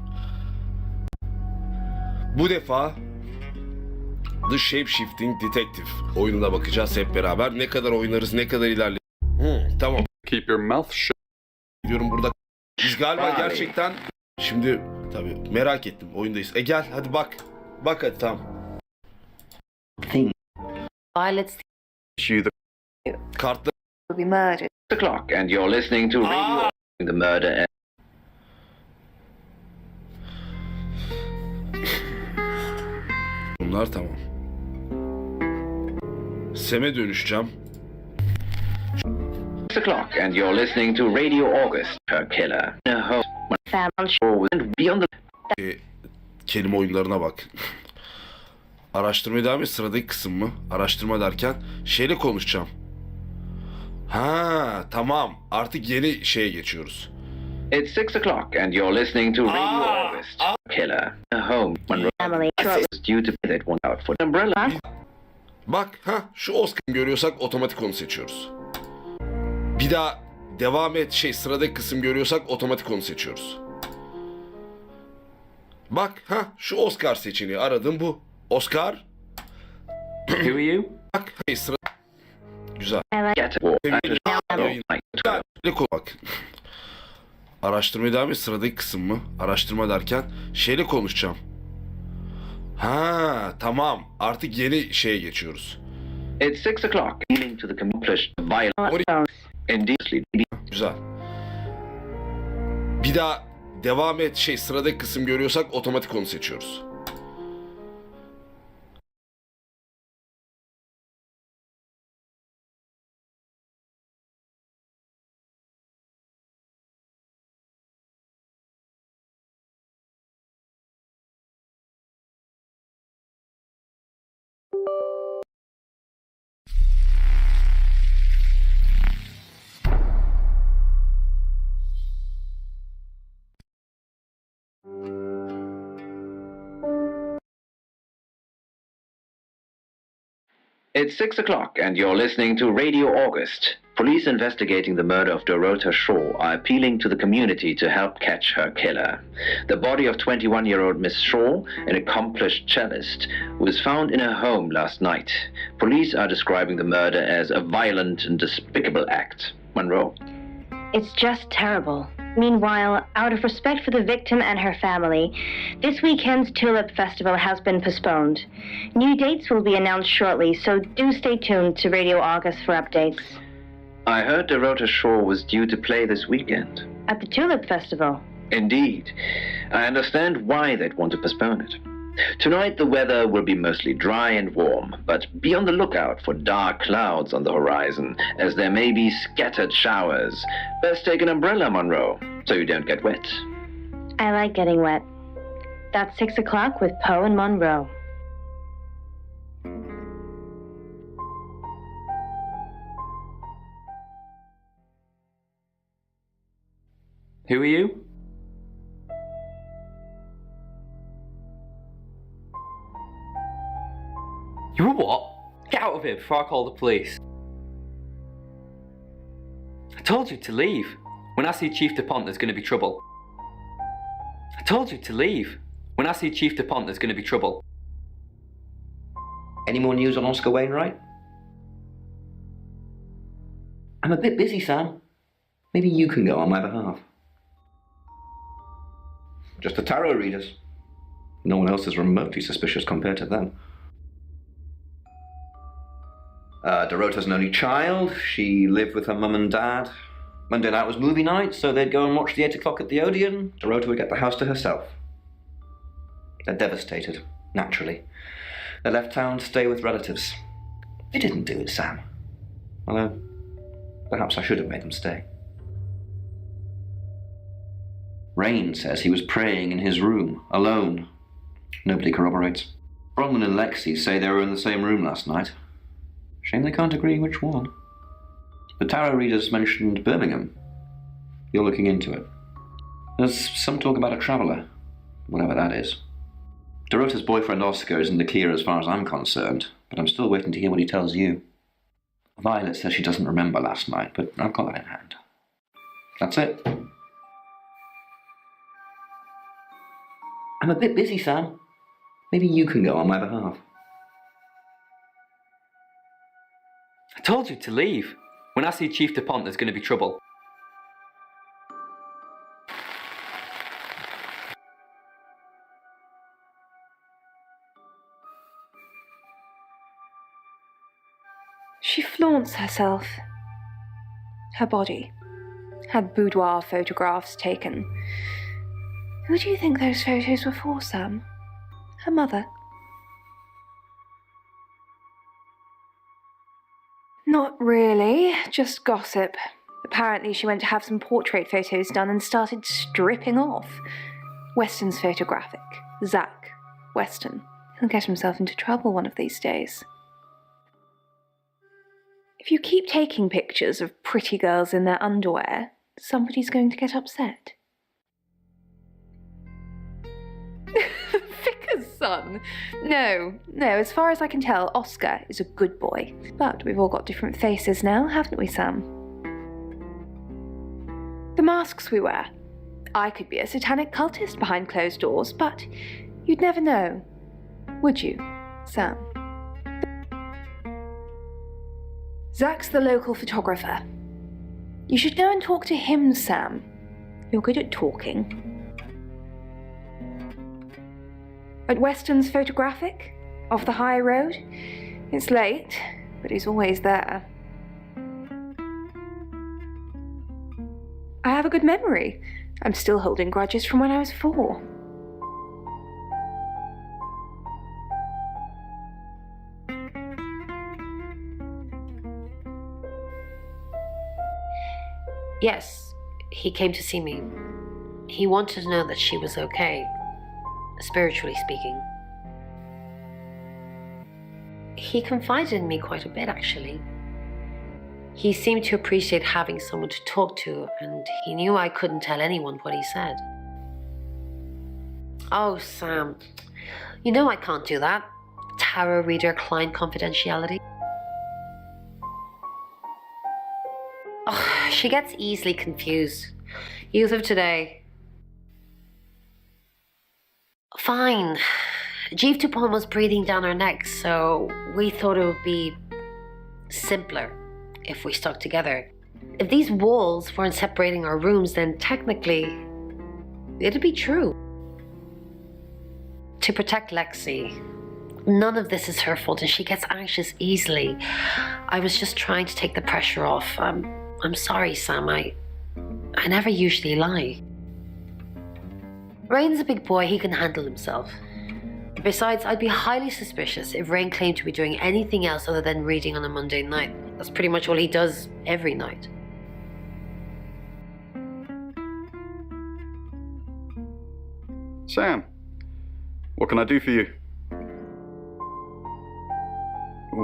Bu defa The Shapeshifting Detective oyununa bakacağız hep beraber. Ne kadar oynarız, ne kadar ilerleriz. Tamam. Keep your mouth shut. Diyorum burada. Biz galiba gerçekten... Şimdi tabii merak ettim. Oyundayız. Gel hadi bak. Bak hadi tamam. Violet's Kartlar... Will be murdered. The clock, and you're listening to radio the murder. Bunlar tamam. Sem'e dönüşeceğim. 6 o'clock, and you're listening to Radio August, her killer. And beyond the... Kelime oyunlarına bak. Araştırmaya devam et. Sıradaki kısım mı? Araştırma derken şeyle konuşacağım. Ha tamam. Artık yeni şeye geçiyoruz. It's 6 o'clock, and you're listening to Radio August, killer. Home, Monroe was due to that one out for umbrella. Bak şu Oscar'ı görüyorsak otomatik onu seçiyoruz. Bir daha devam et sıradaki kısım görüyorsak otomatik onu seçiyoruz. Bak şu Oscar seçeneği aradım bu. Oscar. Who are you? Bak sıra. Güzel. Bak. Araştırmaya devam et. Sıradaki kısım mı? Araştırma derken şeyle konuşacağım. Ha tamam. Artık yeni şeye geçiyoruz. It's 6 o'clock, leading to the accomplished violence. Güzel. Bir daha devam et sıradaki kısım görüyorsak otomatik onu seçiyoruz. It's 6 o'clock, and you're listening to Radio August. Police investigating the murder of Dorota Shaw are appealing to the community to help catch her killer. The body of 21-year-old Miss Shaw, an accomplished cellist, was found in her home last night. Police are describing the murder as a violent and despicable act. Monroe. It's just terrible. Meanwhile, out of respect for the victim and her family, this weekend's Tulip Festival has been postponed. New dates will be announced shortly, so do stay tuned to Radio August for updates. I heard Dorota Shaw was due to play this weekend. At the Tulip Festival? Indeed. I understand why they'd want to postpone it. Tonight the weather will be mostly dry and warm, but be on the lookout for dark clouds on the horizon, as there may be scattered showers. Best take an umbrella, Monroe, so you don't get wet. I like getting wet. That's 6 o'clock with Poe and Monroe. Who are you? You were what? Get out of here before I call the police. I told you to leave. When I see Chief DuPont, there's going to be trouble. I told you to leave. When I see Chief DuPont, there's going to be trouble. Any more news on Oscar Wainwright? I'm a bit busy, Sam. Maybe you can go on my behalf. Just the tarot readers. No one else is remotely suspicious compared to them. Dorota's an only child. She lived with her mum and dad. Monday night was movie night, so they'd go and watch the 8 o'clock at the Odeon. Dorota would get the house to herself. They're devastated, naturally. They left town to stay with relatives. They didn't do it, Sam. Although, perhaps I should have made them stay. Rain says he was praying in his room, alone. Nobody corroborates. Bronwyn and Lexi say they were in the same room last night. Shame they can't agree which one. The tarot readers mentioned Birmingham. You're looking into it. There's some talk about a traveller, whatever that is. Dorota's boyfriend Oscar is in the clear as far as I'm concerned, but I'm still waiting to hear what he tells you. Violet says she doesn't remember last night, but I've got that in hand. That's it. I'm a bit busy, Sam. Maybe you can go on my behalf. I told you to leave. When I see Chief DuPont, there's going to be trouble. She flaunts herself. Her body. Had boudoir photographs taken. Who do you think those photos were for, Sam? Her mother? Not really, just gossip. Apparently she went to have some portrait photos done and started stripping off. Weston's photographic. Zach Weston. He'll get himself into trouble one of these days. If you keep taking pictures of pretty girls in their underwear, somebody's going to get upset. Vicar's son? No, as far as I can tell, Oscar is a good boy. But we've all got different faces now, haven't we, Sam? The masks we wear. I could be a satanic cultist behind closed doors, but you'd never know. Would you, Sam? Zach's the local photographer. You should go and talk to him, Sam. You're good at talking. At Weston's photographic, off the high road. It's late, but he's always there. I have a good memory. I'm still holding grudges from when I was 4. Yes, he came to see me. He wanted to know that she was okay, spiritually speaking. He confided in me quite a bit, actually. He seemed to appreciate having someone to talk to, and he knew I couldn't tell anyone what he said. Oh, Sam, you know I can't do that. Tarot reader client confidentiality. Oh, she gets easily confused. Youth of today. Fine. Chief DuPont was breathing down her neck, so we thought it would be simpler if we stuck together. If these walls weren't separating our rooms, then technically it'd be true. To protect Lexi. None of this is her fault, and she gets anxious easily. I was just trying to take the pressure off. I'm sorry, Sam. I never usually lie. Rain's a big boy, he can handle himself. Besides, I'd be highly suspicious if Rain claimed to be doing anything else other than reading on a Monday night. That's pretty much all he does every night. Sam, what can I do for you?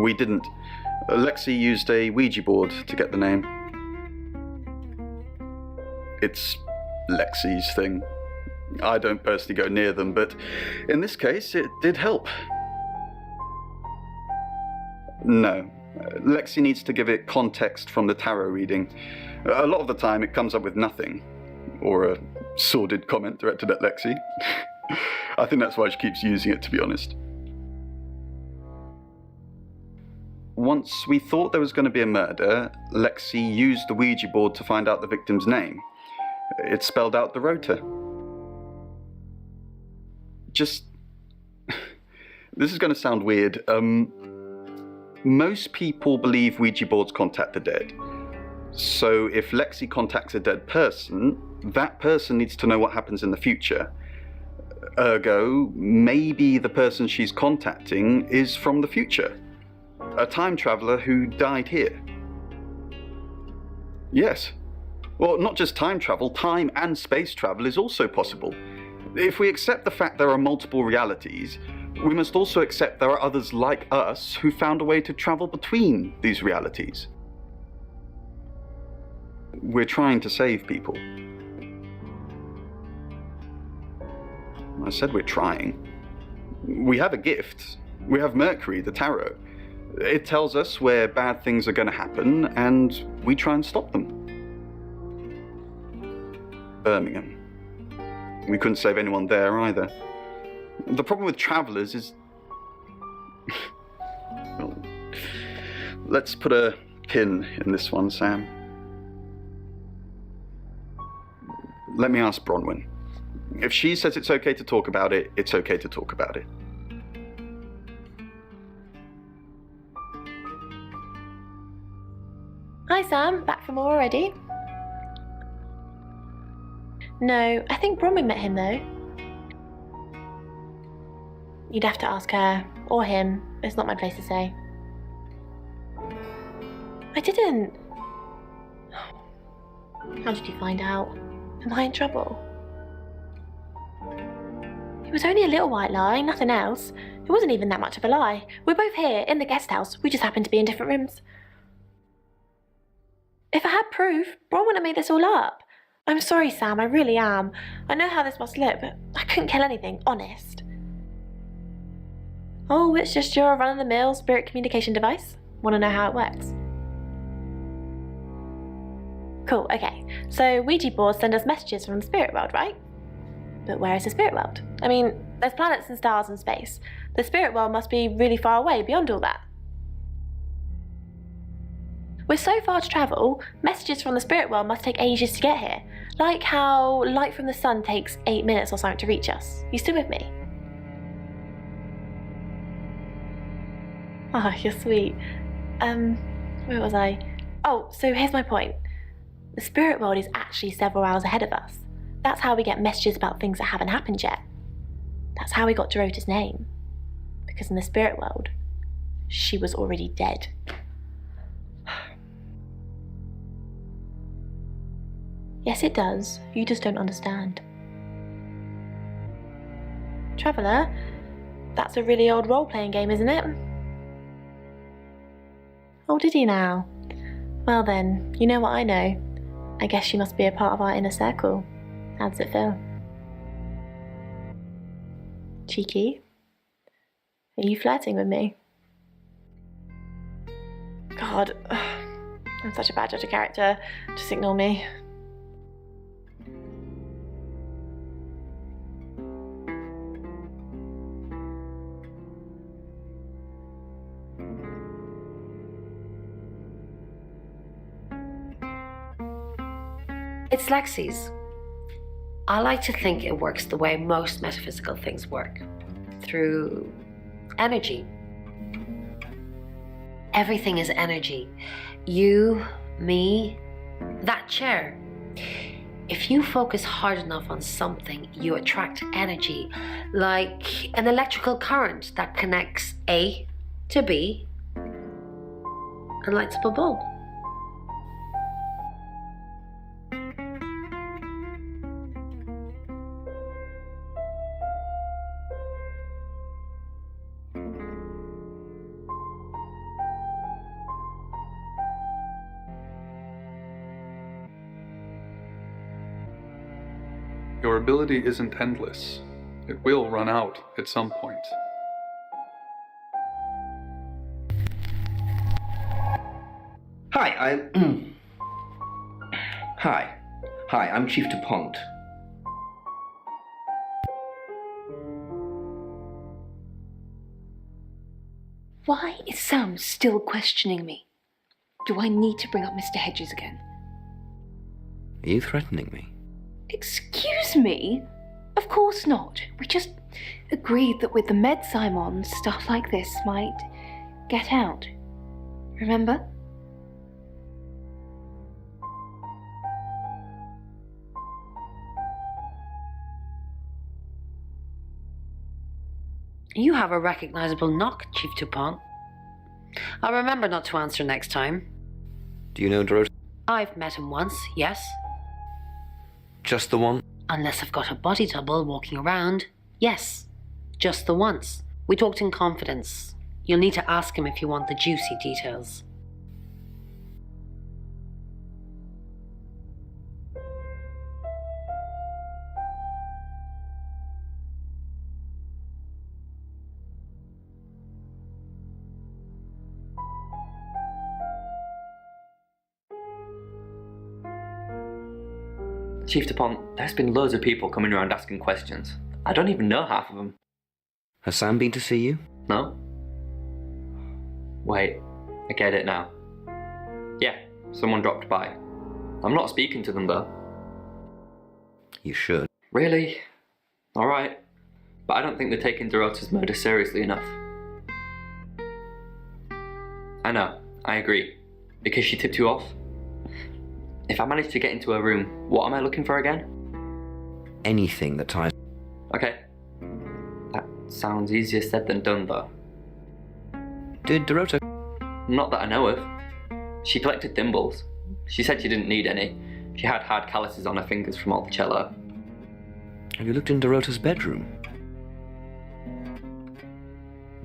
We didn't. Lexi used a Ouija board to get the name. It's Lexi's thing. I don't personally go near them, but in this case, it did help. No. Lexi needs to give it context from the tarot reading. A lot of the time, it comes up with nothing. Or a sordid comment directed at Lexi. I think that's why she keeps using it, to be honest. Once we thought there was going to be a murder, Lexi used the Ouija board to find out the victim's name. It spelled out the rota. Just... this is going to sound weird. Most people believe Ouija boards contact the dead. So if Lexi contacts a dead person, that person needs to know what happens in the future. Ergo, maybe the person she's contacting is from the future. A time traveler who died here. Yes. Well, not just time travel, time and space travel is also possible. If we accept the fact there are multiple realities, we must also accept there are others like us who found a way to travel between these realities. We're trying to save people. I said we're trying. We have a gift. We have Mercury, the tarot. It tells us where bad things are going to happen, and we try and stop them. Birmingham. We couldn't save anyone there either. The problem with travelers is... Well, let's put a pin in this one, Sam. Let me ask Bronwyn. If she says it's okay to talk about it, it's okay to talk about it. Hi Sam, back from war already? No, I think Bronwyn met him though. You'd have to ask her, or him. It's not my place to say. I didn't. How did you find out? Am I in trouble? It was only a little white lie, nothing else. It wasn't even that much of a lie. We're both here, in the guest house. We just happened to be in different rooms. If I had proof, Bron wouldn't have made this all up. I'm sorry, Sam, I really am. I know how this must look, but I couldn't kill anything, honest. Oh, it's just your run-of-the-mill spirit communication device? Want to know how it works? Cool, okay. So Ouija boards send us messages from the spirit world, right? But where is the spirit world? I mean, there's planets and stars in space. The spirit world must be really far away beyond all that. We're so far to travel, messages from the spirit world must take ages to get here. Like how light from the sun takes 8 minutes or something to reach us. You still with me? Oh, you're sweet. Where was I? Oh, so here's my point. The spirit world is actually several hours ahead of us. That's how we get messages about things that haven't happened yet. That's how we got Dorota's name. Because in the spirit world, she was already dead. Yes, it does. You just don't understand. Traveller, that's a really old role-playing game, isn't it? Oh, did he now? Well then, you know what I know. I guess you must be a part of our inner circle. How does it feel? Cheeky? Are you flirting with me? God, I'm such a bad judge of character. Just ignore me. It's Lexi's. I like to think it works the way most metaphysical things work. Through energy. Everything is energy. You, me, that chair. If you focus hard enough on something, you attract energy, like an electrical current that connects A to B and lights up a bulb. Your ability isn't endless. It will run out at some point. Hi, Hi, I'm Chief DuPont. Why is Sam still questioning me? Do I need to bring up Mr. Hedges again? Are you threatening me? Excuse me? Of course not. We just agreed that with the meds I'm on, stuff like this might get out. Remember? You have a recognizable knock, Chief DuPont. I'll remember not to answer next time. Do you know Dorota? I've met him once, yes. Just the one? Unless I've got a body double walking around, yes. Just the once. We talked in confidence. You'll need to ask him if you want the juicy details. Chief DuPont, there's been loads of people coming around asking questions. I don't even know half of them. Has Sam been to see you? No? Wait, I get it now. Yeah, someone dropped by. I'm not speaking to them though. You should. Really? Alright. But I don't think they're taking Dorota's murder seriously enough. I know, I agree. Because she tipped you off? If I manage to get into her room, what am I looking for again? Anything that ties... Okay. That sounds easier said than done though. Did Dorota... Not that I know of. She collected thimbles. She said she didn't need any. She had hard calluses on her fingers from all the cello. Have you looked in Dorota's bedroom?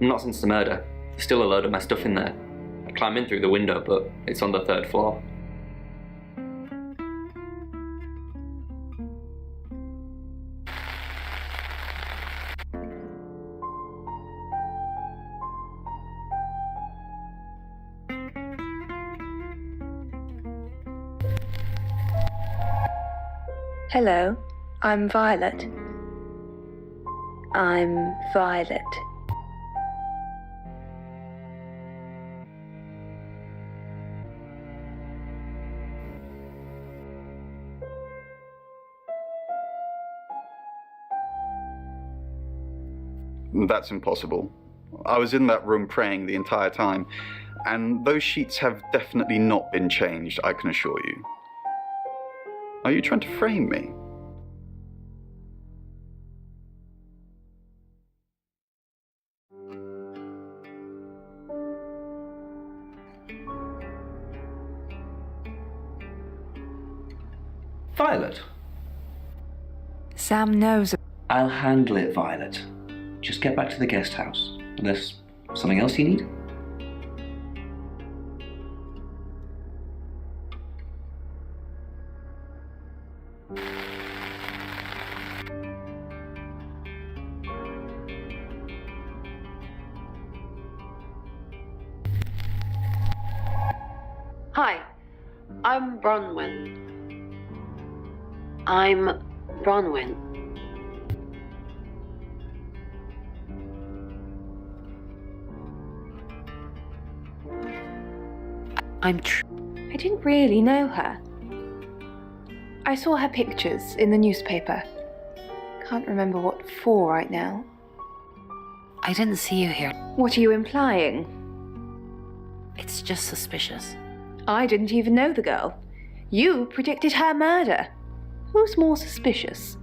Not since the murder. There's still a load of my stuff in there. I'd climb in through the window, but it's on the 3rd floor. Hello, I'm Violet. I'm Violet. That's impossible. I was in that room praying the entire time, and those sheets have definitely not been changed, I can assure you. Are you trying to frame me? Violet. Sam knows. I'll handle it, Violet. Just get back to the guest house. Unless something else you need? Hi, I'm Bronwyn. I'm Bronwyn. I didn't really know her. I saw her pictures in the newspaper. Can't remember what for right now. I didn't see you here. What are you implying? It's just suspicious. I didn't even know the girl. You predicted her murder. Who's more suspicious?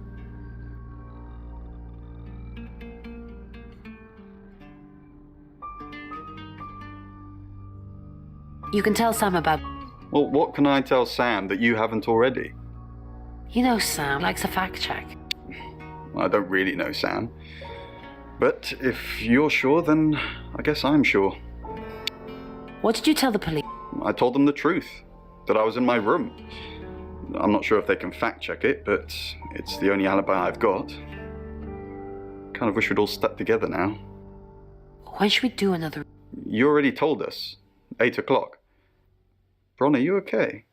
You can tell Sam about... Well, what can I tell Sam that you haven't already? You know Sam likes a fact check. I don't really know Sam. But if you're sure, then I guess I'm sure. What did you tell the police? I told them the truth, that I was in my room. I'm not sure if they can fact check it, but it's the only alibi I've got. Kind of wish we'd all stuck together now. When should we do another? You already told us. 8 o'clock. Bron, are you okay?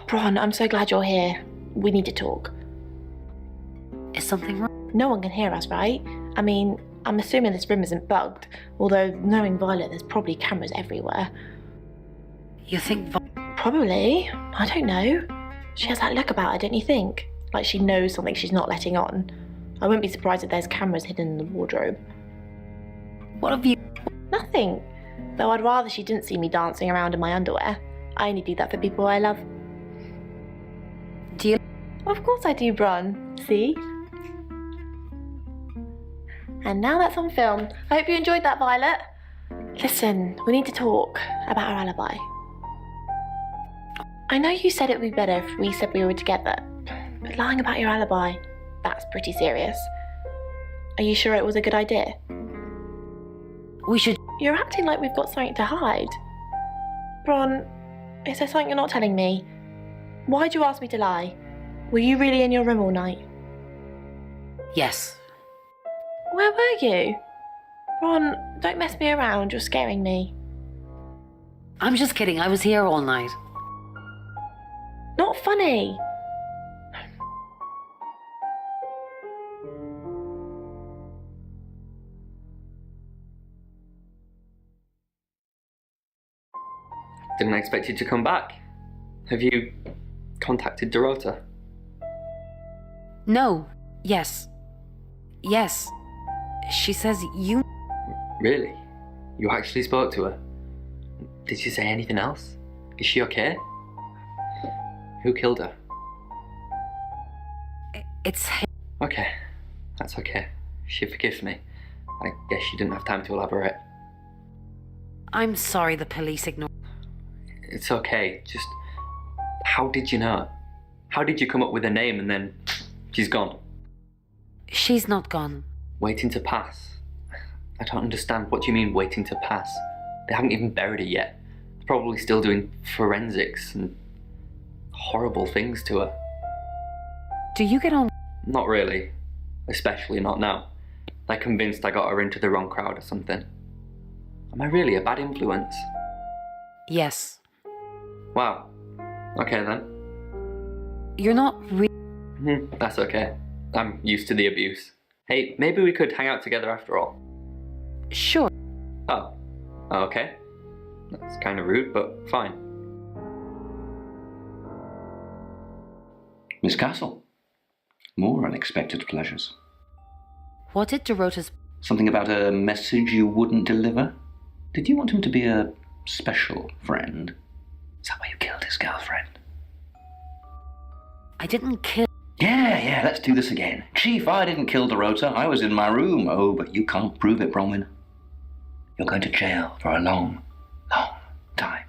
Bron, I'm so glad you're here. We need to talk. Is something wrong? No one can hear us, right? I mean, I'm assuming this room isn't bugged, although knowing Violet, there's probably cameras everywhere. You think Probably. I don't know. She has that look about her, don't you think? Like she knows something she's not letting on. I wouldn't be surprised if there's cameras hidden in the wardrobe. What have you... Nothing. Though I'd rather she didn't see me dancing around in my underwear. I only do that for people I love. Do you... Of course I do, Bron. See? And now that's on film. I hope you enjoyed that, Violet. Listen, we need to talk about our alibi. I know you said it would be better if we said we were together, but lying about your alibi, that's pretty serious. Are you sure it was a good idea? We should... You're acting like we've got something to hide. Bron, is there something you're not telling me? Why'd you ask me to lie? Were you really in your room all night? Yes. Where were you? Bron, don't mess me around, you're scaring me. I'm just kidding, I was here all night. Not funny. Didn't expect you to come back. Have you contacted Dorota? No. Yes. Yes. She says you... Really? You actually spoke to her? Did she say anything else? Is she okay? Who killed her? It's... Okay, that's okay. She forgives me. I guess she didn't have time to elaborate. I'm sorry the police ignored... It's okay, just... How did you know? How did you come up with a name and then... she's gone? She's not gone. Waiting to pass? I don't understand. What do you mean, waiting to pass? They haven't even buried her yet. They're probably still doing forensics and horrible things to her. Do you get on? Not really. Especially not now. They're convinced I got her into the wrong crowd or something. Am I really a bad influence? Yes. Wow. Okay then. You're not That's okay. I'm used to the abuse. Hey, maybe we could hang out together after all. Sure. Oh. Okay. That's kind of rude, but fine. Miss Castle. More unexpected pleasures. What did Dorota's... Something about a message you wouldn't deliver? Did you want him to be a special friend? Is that why you killed his girlfriend? I didn't kill... Yeah, let's do this again. Chief, I didn't kill Dorota. I was in my room. Oh, but you can't prove it, Bronwyn. You're going to jail for a long, long time.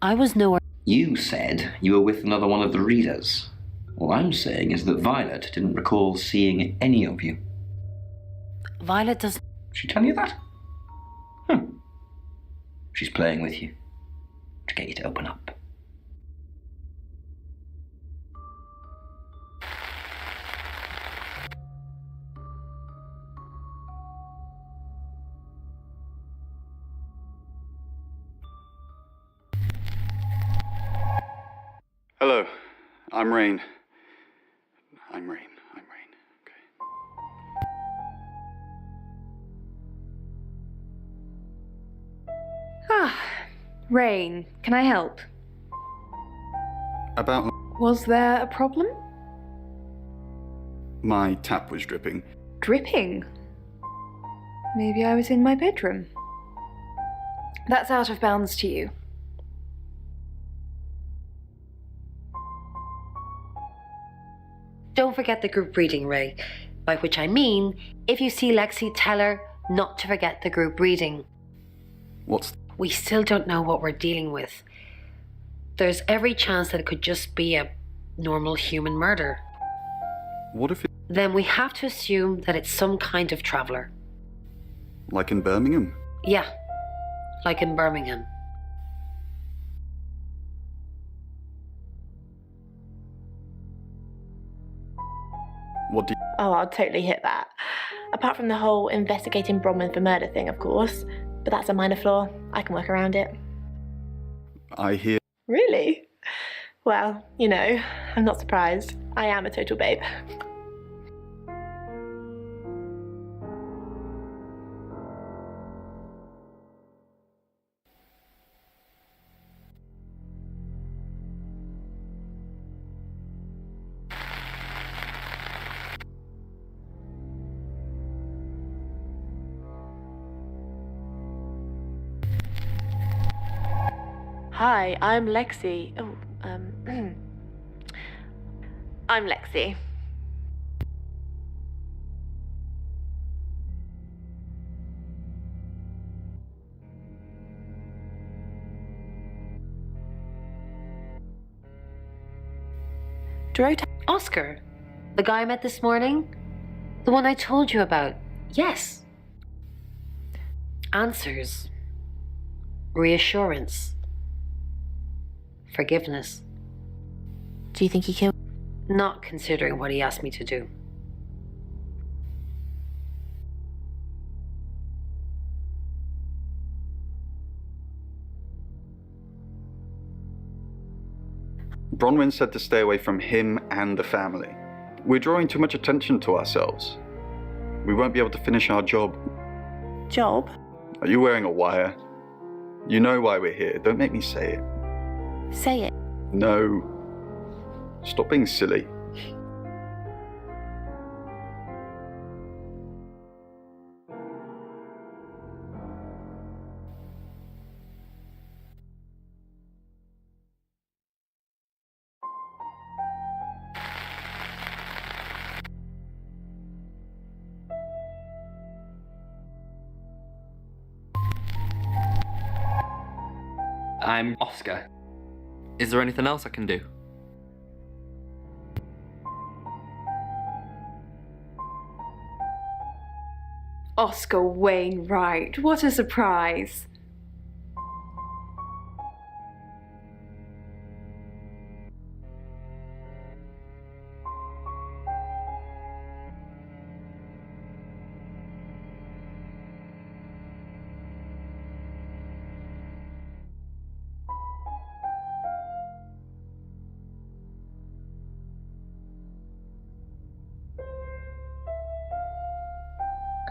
I was nowhere... You said you were with another one of the readers. All I'm saying is that Violet didn't recall seeing any of you. Violet does... Did she tell you that? She's playing with you to get you to open up. Hello, I'm Rain. I'm Rain. Okay. Ah, Rain, can I help? About Was there a problem? my tap was dripping. Dripping? Maybe I was in my bedroom. That's out of bounds to you. Don't forget the group reading, Ray. By which I mean, if you see Lexi, tell her not to forget the group reading. We still don't know what we're dealing with. There's every chance that it could just be a normal human murder. What if it... Then we have to assume that it's some kind of traveller. Like in Birmingham? Yeah, like in Birmingham. What do you... Oh, I'll totally hit that. Apart from the whole investigating Bronwyn for murder thing, of course. But that's a minor flaw. I can work around it. I hear... Really? Well, you know, I'm not surprised. I am a total babe. Hi, I'm Lexi. Oh, I'm Lexi. Dorota. Oscar. The guy I met this morning? The one I told you about. Yes. Answers. Reassurance. Forgiveness. Do you think he killed? Not considering what he asked me to do. Bronwyn said to stay away from him and the family. We're drawing too much attention to ourselves. We won't be able to finish our job. Job? Are you wearing a wire? You know why we're here. Don't make me say it. Say it. No. Stop being silly. I'm Oscar. Is there anything else I can do? Oscar Wainwright, what a surprise.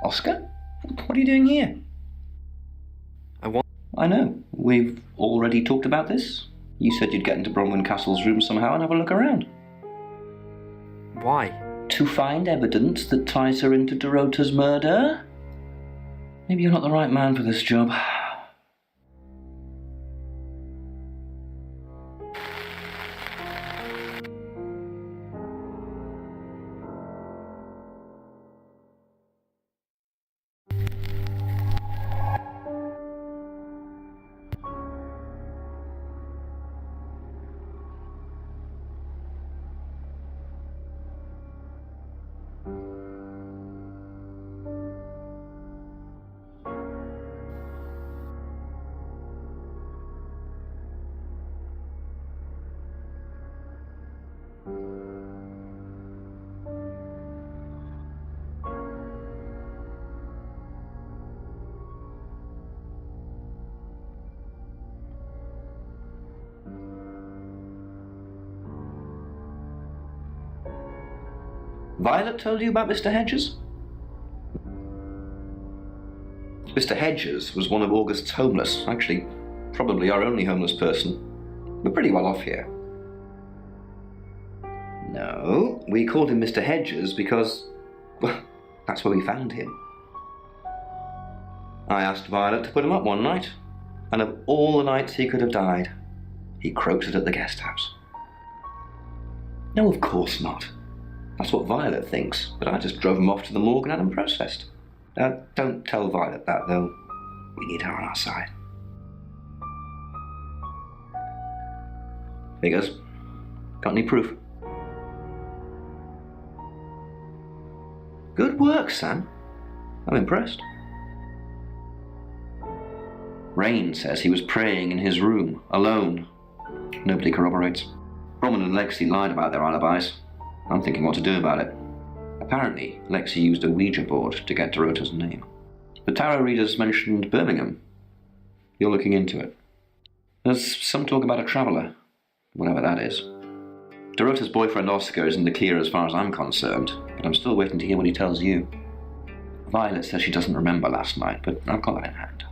Oscar? What are you doing here? I know. We've already talked about this. You said you'd get into Bronwyn Castle's room somehow and have a look around. Why? To find evidence that ties her into Dorota's murder? Maybe you're not the right man for this job. Violet told you about Mr. Hedges? Mr. Hedges was one of August's homeless, actually, probably our only homeless person. We're pretty well off here. No, we called him Mr. Hedges because, well, that's where we found him. I asked Violet to put him up one night, and of all the nights he could have died, he croaked at the guest house. No, of course not. That's what Violet thinks, but I just drove him off to the morgue and had him processed. Don't tell Violet that, though. We need her on our side. Figures. Got any proof? Good work, Sam. I'm impressed. Rain says he was praying in his room, alone. Nobody corroborates. Roman and Lexi lied about their alibis. I'm thinking what to do about it. Apparently, Lexi used a Ouija board to get Dorota's name. The tarot readers mentioned Birmingham. You're looking into it. There's some talk about a traveller, whatever that is. Dorota's boyfriend Oscar is in the clear as far as I'm concerned, but I'm still waiting to hear what he tells you. Violet says she doesn't remember last night, but I've got that in hand.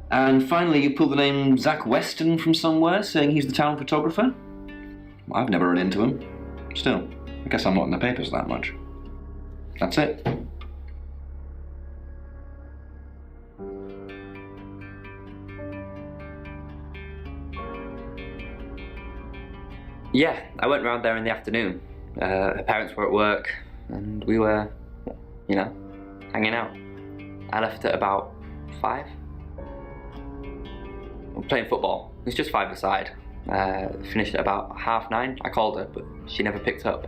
And finally, you pulled the name Zach Weston from somewhere, saying he's the town photographer? I've never run into him. Still, I guess I'm not in the papers that much. That's it. Yeah, I went round there in the afternoon. Her parents were at work, and we were, hanging out. I left at about 5. We were playing football. It was just 5-a-side. Finished at about 9:30. I called her, but she never picked up.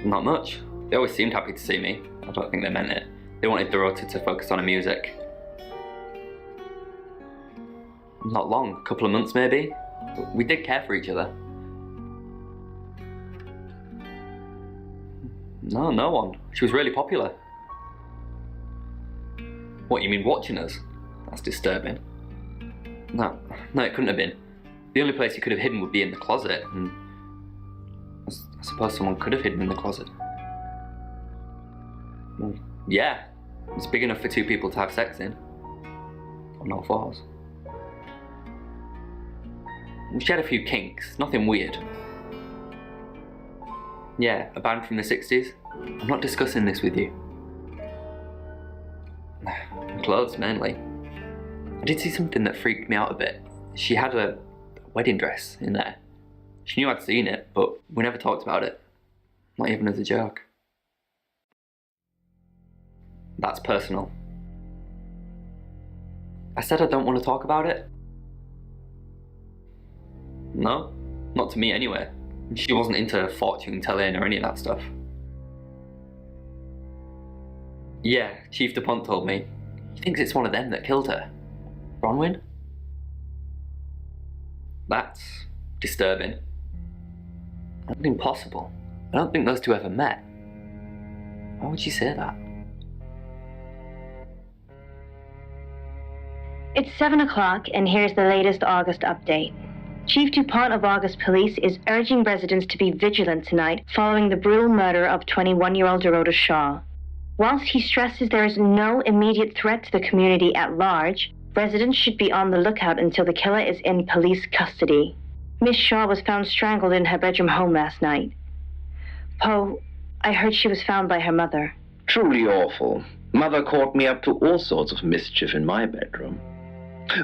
Not much. They always seemed happy to see me. I don't think they meant it. They wanted Dorota to focus on her music. Not long, a couple of months maybe. But we did care for each other. No one. She was really popular. What, you mean watching us? That's disturbing. No, it couldn't have been. The only place he could have hidden would be in the closet, and I suppose someone could have hidden in the closet. Well, yeah, it's big enough for two people to have sex in. On all fours. She had a few kinks, nothing weird. Yeah, a band from the 60s. I'm not discussing this with you. Clothes, mainly. I did see something that freaked me out a bit. She had a wedding dress in there. She knew I'd seen it, but we never talked about it. Not even as a joke. That's personal. I said I don't want to talk about it. No, not to me anyway. She wasn't into fortune telling or any of that stuff. Yeah, Chief DuPont told me. He thinks it's one of them that killed her. Bronwyn? That's disturbing. That's impossible. I don't think those two ever met. Why would she say that? It's 7 o'clock, and here's the latest August update. Chief DuPont of August Police is urging residents to be vigilant tonight following the brutal murder of 21-year-old Dorota Shaw. Whilst he stresses there is no immediate threat to the community at large, residents should be on the lookout until the killer is in police custody. Miss Shaw was found strangled in her bedroom home last night. Poe, I heard she was found by her mother. Truly awful. Mother caught me up to all sorts of mischief in my bedroom.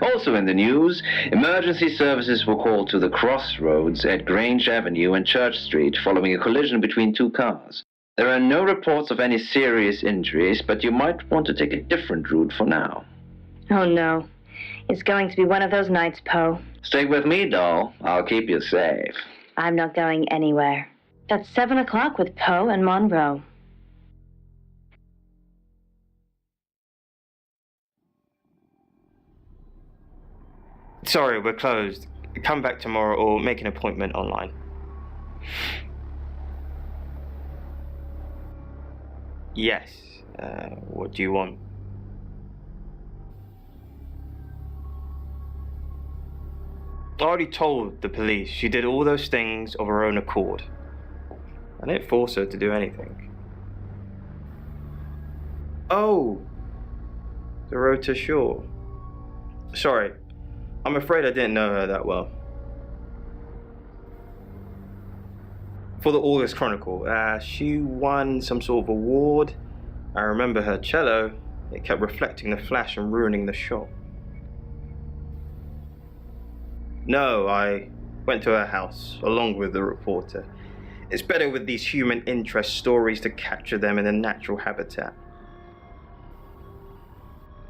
Also in the news, emergency services were called to the crossroads at Grange Avenue and Church Street following a collision between two cars. There are no reports of any serious injuries, but you might want to take a different route for now. Oh no. It's going to be one of those nights, Poe. Stick with me, doll. I'll keep you safe. I'm not going anywhere. That's 7 o'clock with Poe and Monroe. Sorry, we're closed. Come back tomorrow or make an appointment online. Yes. What do you want? I already told the police she did all those things of her own accord. I didn't force her to do anything. Oh! Dorota Shaw. Sorry. I'm afraid I didn't know her that well. For the August Chronicle, she won some sort of award. I remember her cello. It kept reflecting the flash and ruining the shot. No, I went to her house, along with the reporter. It's better with these human interest stories to capture them in a natural habitat.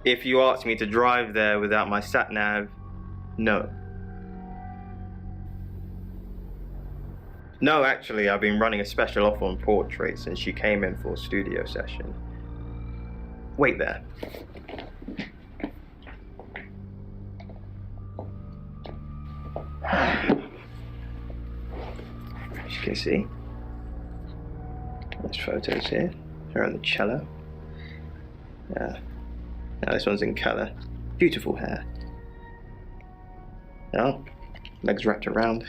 If you asked me to drive there without my sat-nav, no. No, actually, I've been running a special offer on portraits since she came in for a studio session. Wait there. As you can see, there's photos here. Her on the cello. Now this one's in colour. Beautiful hair. Now, legs wrapped around.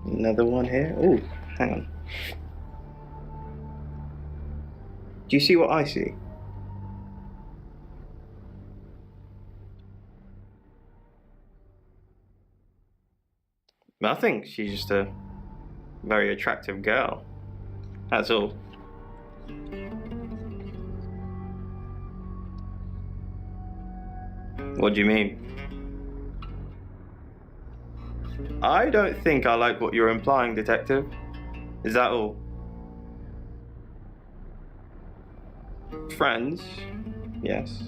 Another one here. Oh, hang on. Do you see what I see? Nothing. She's just a very attractive girl. That's all. What do you mean? I don't think I like what you're implying, Detective. Is that all? Friends? Yes.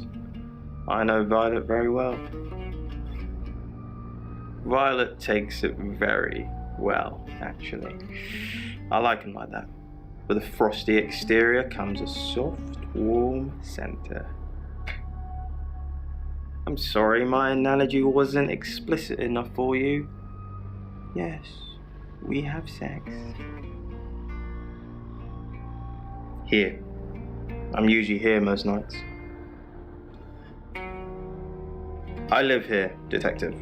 I know Violet very well. Violet takes it very well, actually. I like him like that. With a frosty exterior comes a soft, warm center. I'm sorry my analogy wasn't explicit enough for you. Yes, we have sex. Here. I'm usually here most nights. I live here, Detective.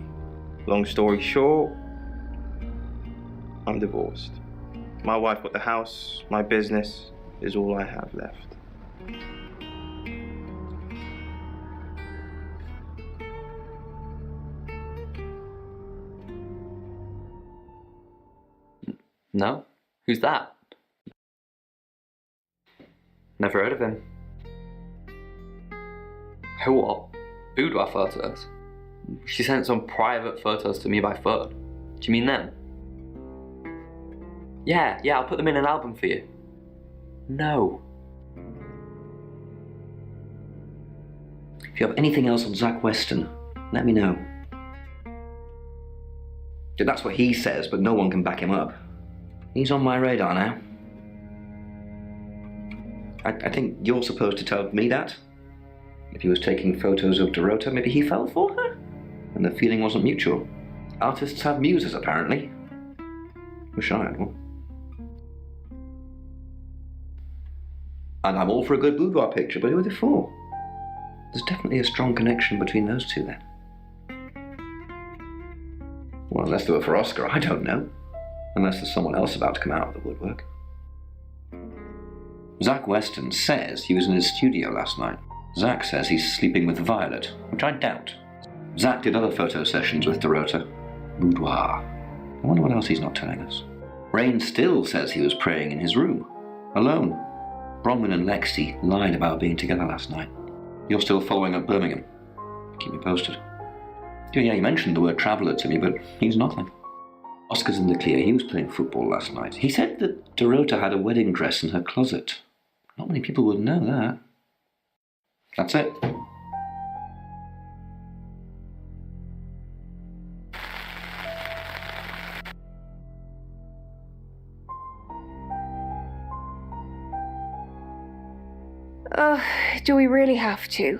Long story short, I'm divorced. My wife got the house, my business is all I have left. No? Who's that? Never heard of him. Who what? Boudoir photos? She sent some private photos to me by phone. Do you mean them? Yeah, I'll put them in an album for you. No. If you have anything else on Zach Weston, let me know. That's what he says, but no one can back him up. He's on my radar now. I think you're supposed to tell me that. If he was taking photos of Dorota, maybe he fell for her? And the feeling wasn't mutual. Artists have muses, apparently. Wish I had one. And I'm all for a good boudoir picture, but who are they for? There's definitely a strong connection between those two then. Well, unless they were for Oscar, I don't know. Unless there's someone else about to come out of the woodwork. Zach Weston says he was in his studio last night. Zach says he's sleeping with Violet, which I doubt. Zach did other photo sessions with Dorota. Boudoir. I wonder what else he's not telling us. Rain still says he was praying in his room, alone. Bronwyn and Lexi lied about being together last night. You're still following up Birmingham. Keep me posted. Yeah, you mentioned the word traveller to me, but he's nothing. Oscar's in the clear. He was playing football last night. He said that Dorota had a wedding dress in her closet. Not many people would know that. That's it. Do we really have to?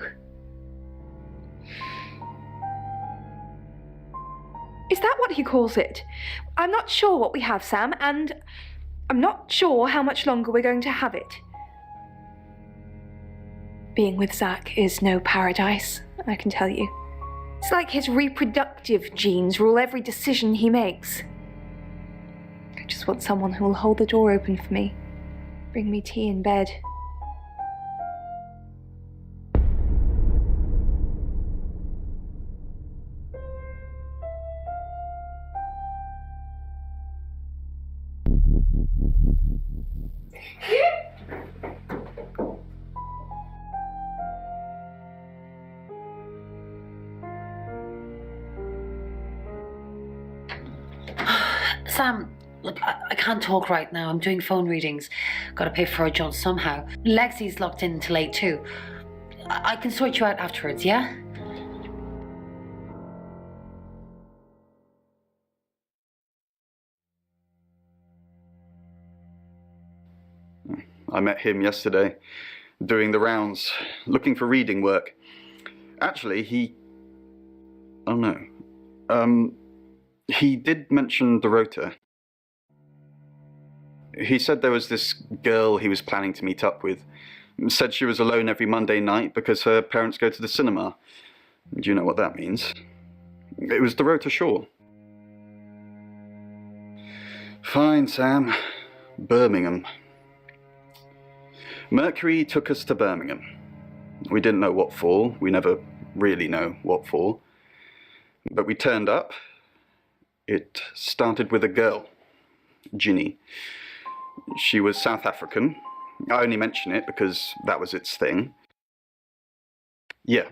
Is that what he calls it? I'm not sure what we have, Sam, and I'm not sure how much longer we're going to have it. Being with Zach is no paradise, I can tell you. It's like his reproductive genes rule every decision he makes. I just want someone who will hold the door open for me, bring me tea in bed. Sam, look, I can't talk right now. I'm doing phone readings. Gotta pay for a job somehow. Lexi's locked in till 8 too. I can sort you out afterwards, yeah? I met him yesterday, doing the rounds, looking for reading work. Actually, he did mention Dorota. He said there was this girl he was planning to meet up with. Said she was alone every Monday night because her parents go to the cinema. Do you know what that means? It was Dorota Shaw. Fine, Sam. Birmingham. Mercury took us to Birmingham. We didn't know what for. We never really know what for. But we turned up. It started with a girl, Ginny. She was South African. I only mention it because that was its thing. Yeah,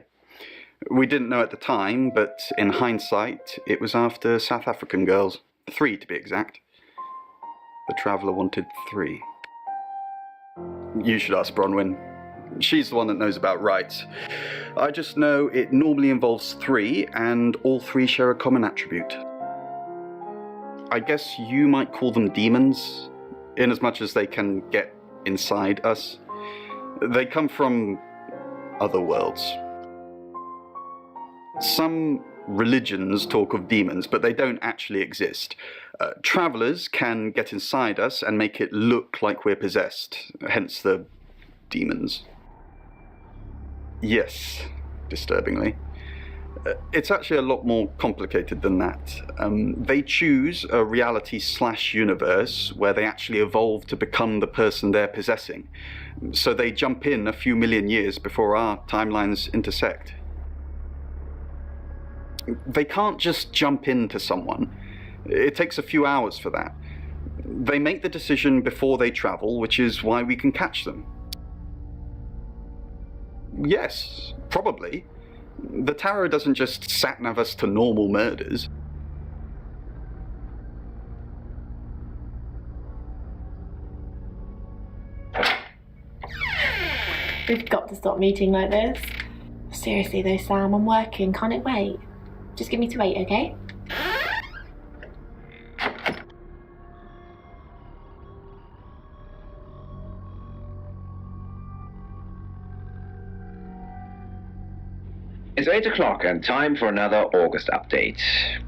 we didn't know at the time, but in hindsight, it was after South African girls. 3 to be exact. The Traveller wanted 3. You should ask Bronwyn. She's the one that knows about rights. I just know it normally involves 3, and all 3 share a common attribute. I guess you might call them demons, in as much as they can get inside us. They come from other worlds. Some religions talk of demons, but they don't actually exist. Travellers can get inside us and make it look like we're possessed, hence the demons. Yes, disturbingly. It's actually a lot more complicated than that. They choose a reality/universe where they actually evolve to become the person they're possessing. So they jump in a few million years before our timelines intersect. They can't just jump into someone. It takes a few hours for that. They make the decision before they travel, which is why we can catch them. Yes, probably. The tarot doesn't just sat-nav us to normal murders. We've got to stop meeting like this. Seriously though, Sam, I'm working. Can't it wait? Just give me to 8, okay? It's 8 o'clock and time for another August update.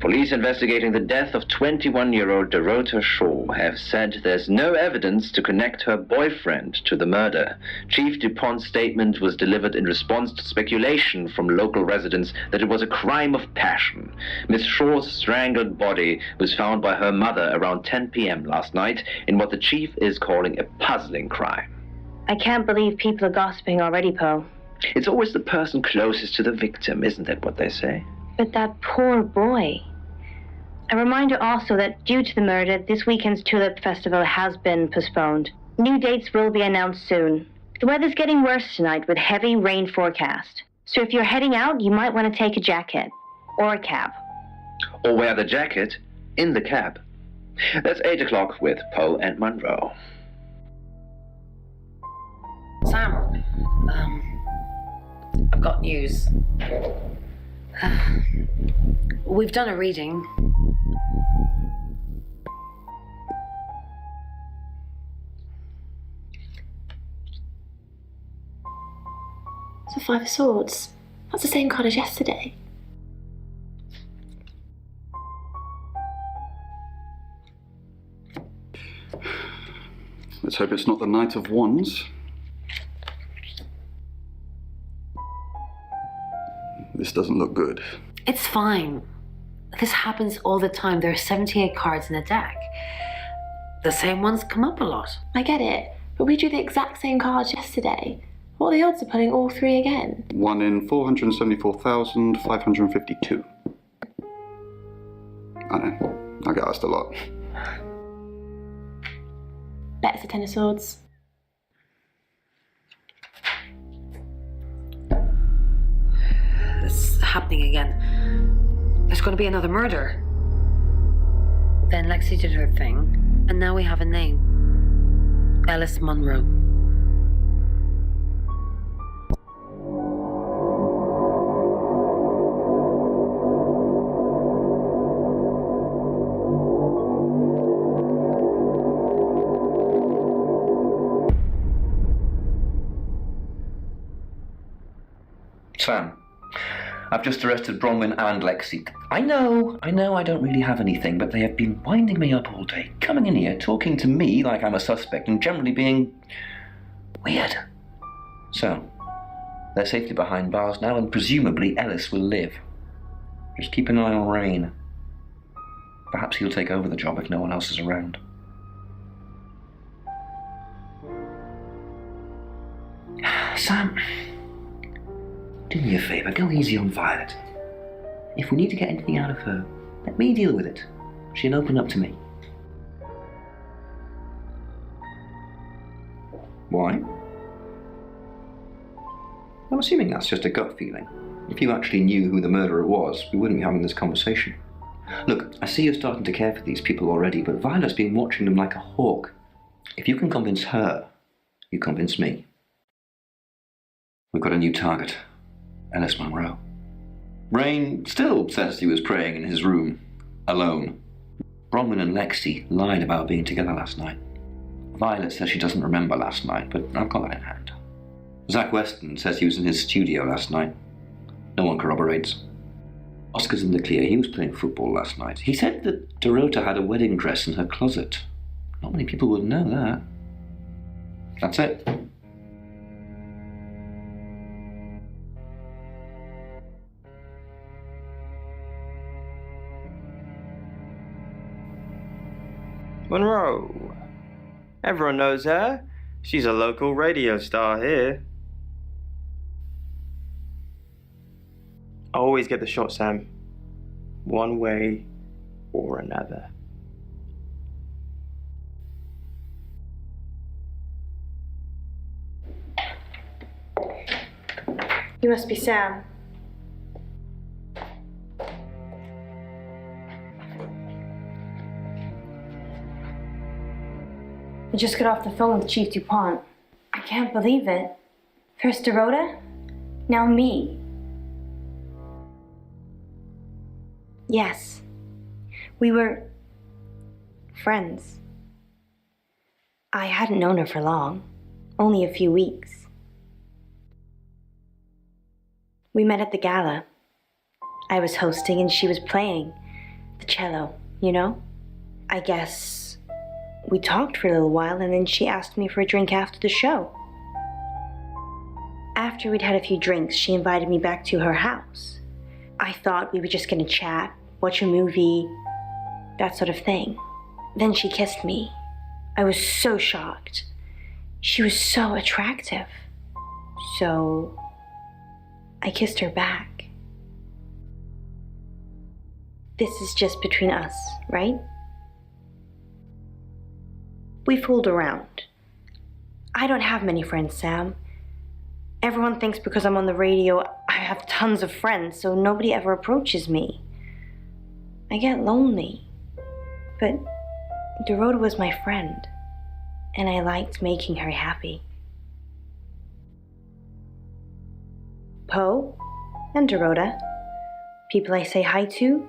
Police investigating the death of 21-year-old Dorota Shaw have said there's no evidence to connect her boyfriend to the murder. Chief DuPont's statement was delivered in response to speculation from local residents that it was a crime of passion. Miss Shaw's strangled body was found by her mother around 10 p.m. last night in what the chief is calling a puzzling crime. I can't believe people are gossiping already, Poe. It's always the person closest to the victim, isn't that what they say? But that poor boy. A reminder also that due to the murder, this weekend's Tulip Festival has been postponed. New dates will be announced soon. The weather's getting worse tonight with heavy rain forecast. So if you're heading out, you might want to take a jacket. Or a cab. Or wear the jacket in the cab. That's 8 o'clock with Poe and Monroe. Sam, I've got news. We've done a reading. It's a 5 of Swords. That's the same card as yesterday. Let's hope it's not the Knight of Wands. This doesn't look good. It's fine. This happens all the time. There are 78 cards in the deck. The same ones come up a lot. I get it, but we drew the exact same cards yesterday. What are the odds of pulling all 3 again? 1 in 474,552. I know. I get asked a lot. Bet it's a 10 of Swords. It's happening again. There's going to be another murder. Then Lexi did her thing, and now we have a name. Alice Munro. Sam, I've just arrested Bronwyn and Lexi. I know I don't really have anything, but they have been winding me up all day, coming in here, talking to me like I'm a suspect, and generally being weird. So, they're safely behind bars now, and presumably Ellis will live. Just keep an eye on Rain. Perhaps he'll take over the job if no one else is around. Sam, do me a favour, go easy on Violet. If we need to get anything out of her, let me deal with it. She'll open up to me. Why? I'm assuming that's just a gut feeling. If you actually knew who the murderer was, we wouldn't be having this conversation. Look, I see you're starting to care for these people already, but Violet's been watching them like a hawk. If you can convince her, you convince me. We've got a new target. Alice Munro. Rain still says he was praying in his room, alone. Bronwyn and Lexi lied about being together last night. Violet says she doesn't remember last night, but I've got that in hand. Zach Weston says he was in his studio last night. No one corroborates. Oscar's in the clear. He was playing football last night. He said that Dorota had a wedding dress in her closet. Not many people would know that. That's it. Monroe. Everyone knows her. She's a local radio star here. I always get the shot, Sam. One way or another. You must be Sam. I just got off the phone with Chief DuPont. I can't believe it. First Dorota, now me. Yes, we were friends. I hadn't known her for long, only a few weeks. We met at the gala. I was hosting and she was playing the cello, you know? I guess we talked for a little while and then she asked me for a drink after the show. After we'd had a few drinks, she invited me back to her house. I thought we were just gonna chat, watch a movie, that sort of thing. Then she kissed me. I was so shocked. She was so attractive. So I kissed her back. This is just between us, right? We fooled around. I don't have many friends, Sam. Everyone thinks because I'm on the radio, I have tons of friends, so nobody ever approaches me. I get lonely. But Dorota was my friend, and I liked making her happy. Poe and Dorota, people I say hi to.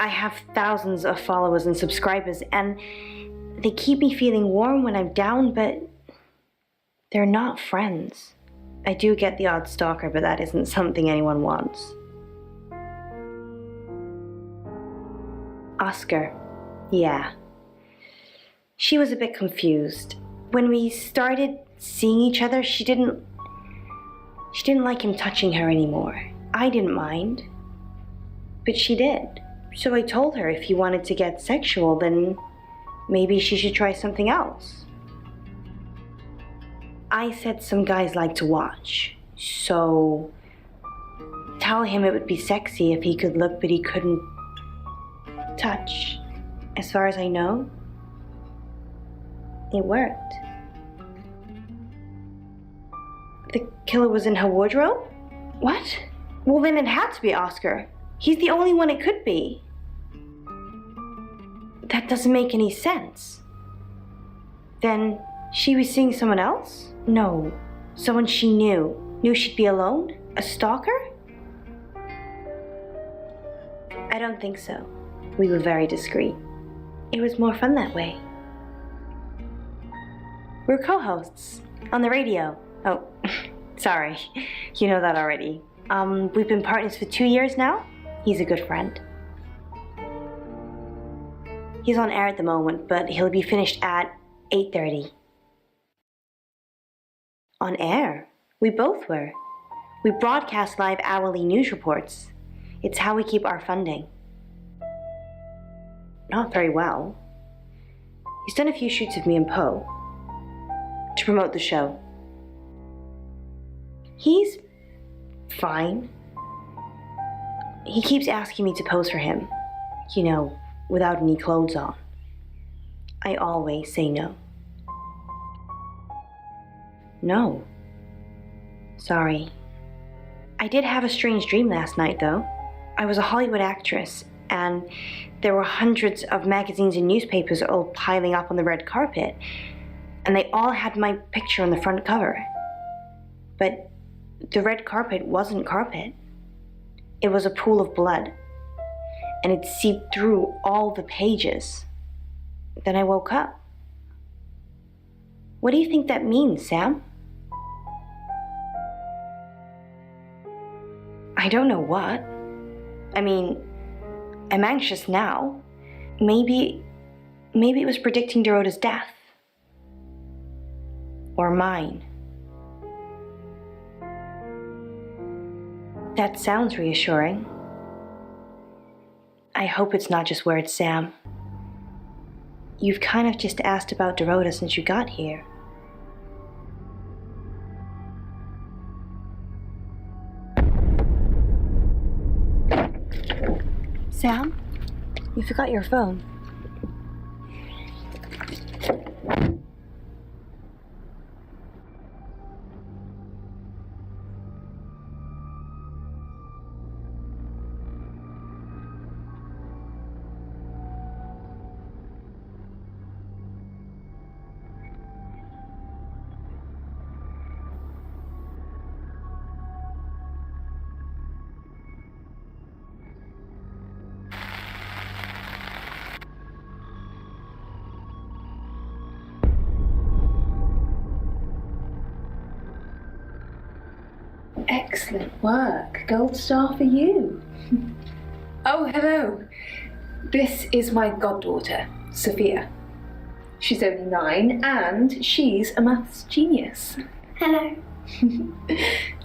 I have thousands of followers and subscribers, and they keep me feeling warm when I'm down, but they're not friends. I do get the odd stalker, but that isn't something anyone wants. Oscar, yeah. She was a bit confused. When we started seeing each other, she didn't like him touching her anymore. I didn't mind, but she did. So I told her if he wanted to get sexual, then maybe she should try something else. I said some guys like to watch, so tell him it would be sexy if he could look but he couldn't touch. As far as I know, it worked. The killer was in her wardrobe? What? Well, then it had to be Oscar. He's the only one it could be. That doesn't make any sense. Then she was seeing someone else? No. Someone she knew. Knew she'd be alone? A stalker? I don't think so. We were very discreet. It was more fun that way. We're co-hosts on the radio. Oh, sorry. You know that already. We've been partners for 2 years now. He's a good friend. He's on air at the moment, but he'll be finished at 8:30. On air? We both were. We broadcast live hourly news reports. It's how we keep our funding. Not very well. He's done a few shoots of me and Poe to promote the show. He's fine. He keeps asking me to pose for him, you know, without any clothes on. I always say no. No. Sorry. I did have a strange dream last night, though. I was a Hollywood actress, and there were hundreds of magazines and newspapers all piling up on the red carpet, and they all had my picture on the front cover. But the red carpet wasn't carpet. It was a pool of blood, and it seeped through all the pages. Then I woke up. What do you think that means, Sam? I don't know what. I mean, I'm anxious now. Maybe it was predicting Dorota's death. Or mine. That sounds reassuring. I hope it's not just where it's Sam. you've kind of just asked about Dorota since you got here. Sam, you forgot your phone. Excellent work. Gold star for you. Oh, hello. This is my goddaughter, Sophia. She's only 9 and she's a maths genius. Hello.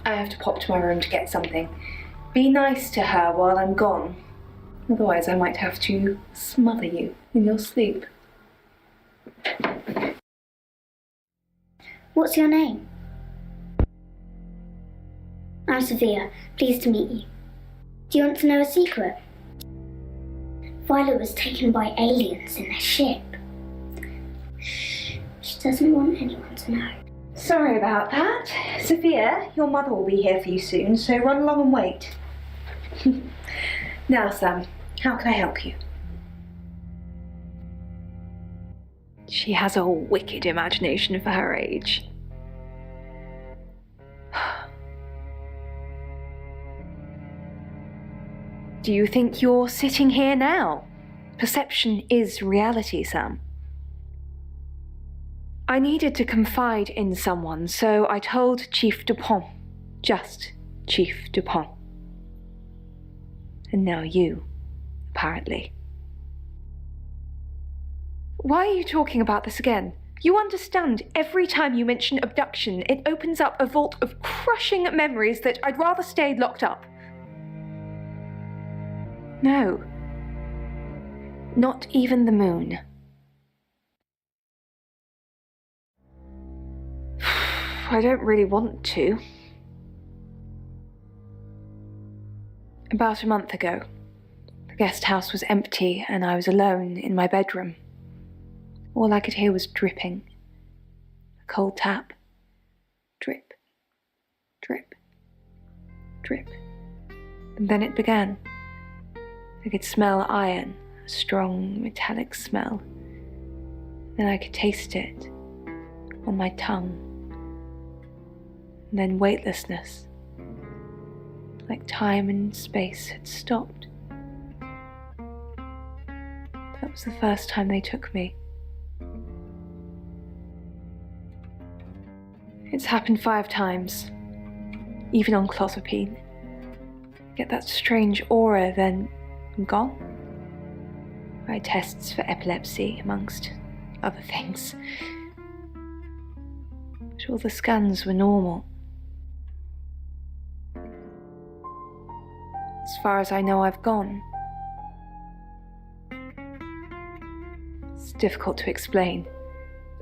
I have to pop to my room to get something. Be nice to her while I'm gone. Otherwise I might have to smother you in your sleep. What's your name? I'm Sophia. Pleased to meet you. Do you want to know a secret? Violet was taken by aliens in their ship. Shh. She doesn't want anyone to know. Sorry about that. Sophia, your mother will be here for you soon, so run along and wait. Now, Sam, how can I help you? She has a wicked imagination for her age. Do you think you're sitting here now? Perception is reality, Sam. I needed to confide in someone, so I told Chief Dupont. Just Chief Dupont. And now you, apparently. Why are you talking about this again? You understand, every time you mention abduction, it opens up a vault of crushing memories that I'd rather stay locked up. No. Not even the moon. I don't really want to. About a month ago, the guest house was empty and I was alone in my bedroom. All I could hear was dripping. A cold tap. Drip. Drip. Drip. And then it began. I could smell iron, a strong metallic smell. Then I could taste it on my tongue. And then weightlessness, like time and space had stopped. That was the first time they took me. It's happened 5 times, even on clozapine. Get that strange aura, then I'm gone. I had tests for epilepsy, amongst other things. But all the scans were normal. As far as I know, I've gone. It's difficult to explain.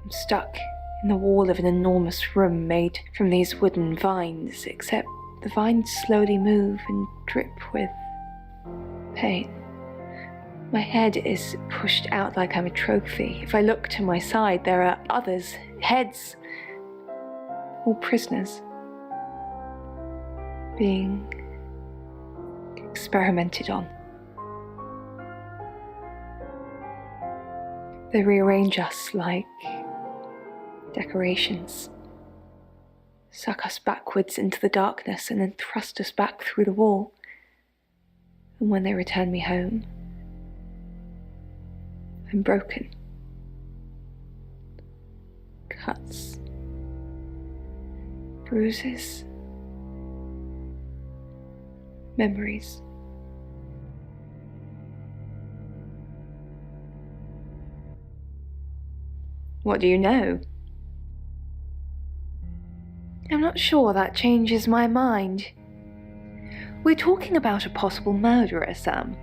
I'm stuck in the wall of an enormous room made from these wooden vines, except the vines slowly move and drip with pain. My head is pushed out like I'm a trophy. If I look to my side, there are others, heads, all prisoners, being experimented on. They rearrange us like decorations, suck us backwards into the darkness and then thrust us back through the wall. And when they return me home, I'm broken. Cuts, bruises, memories. What do you know? I'm not sure that changes my mind. We're talking about a possible murderer, Sam.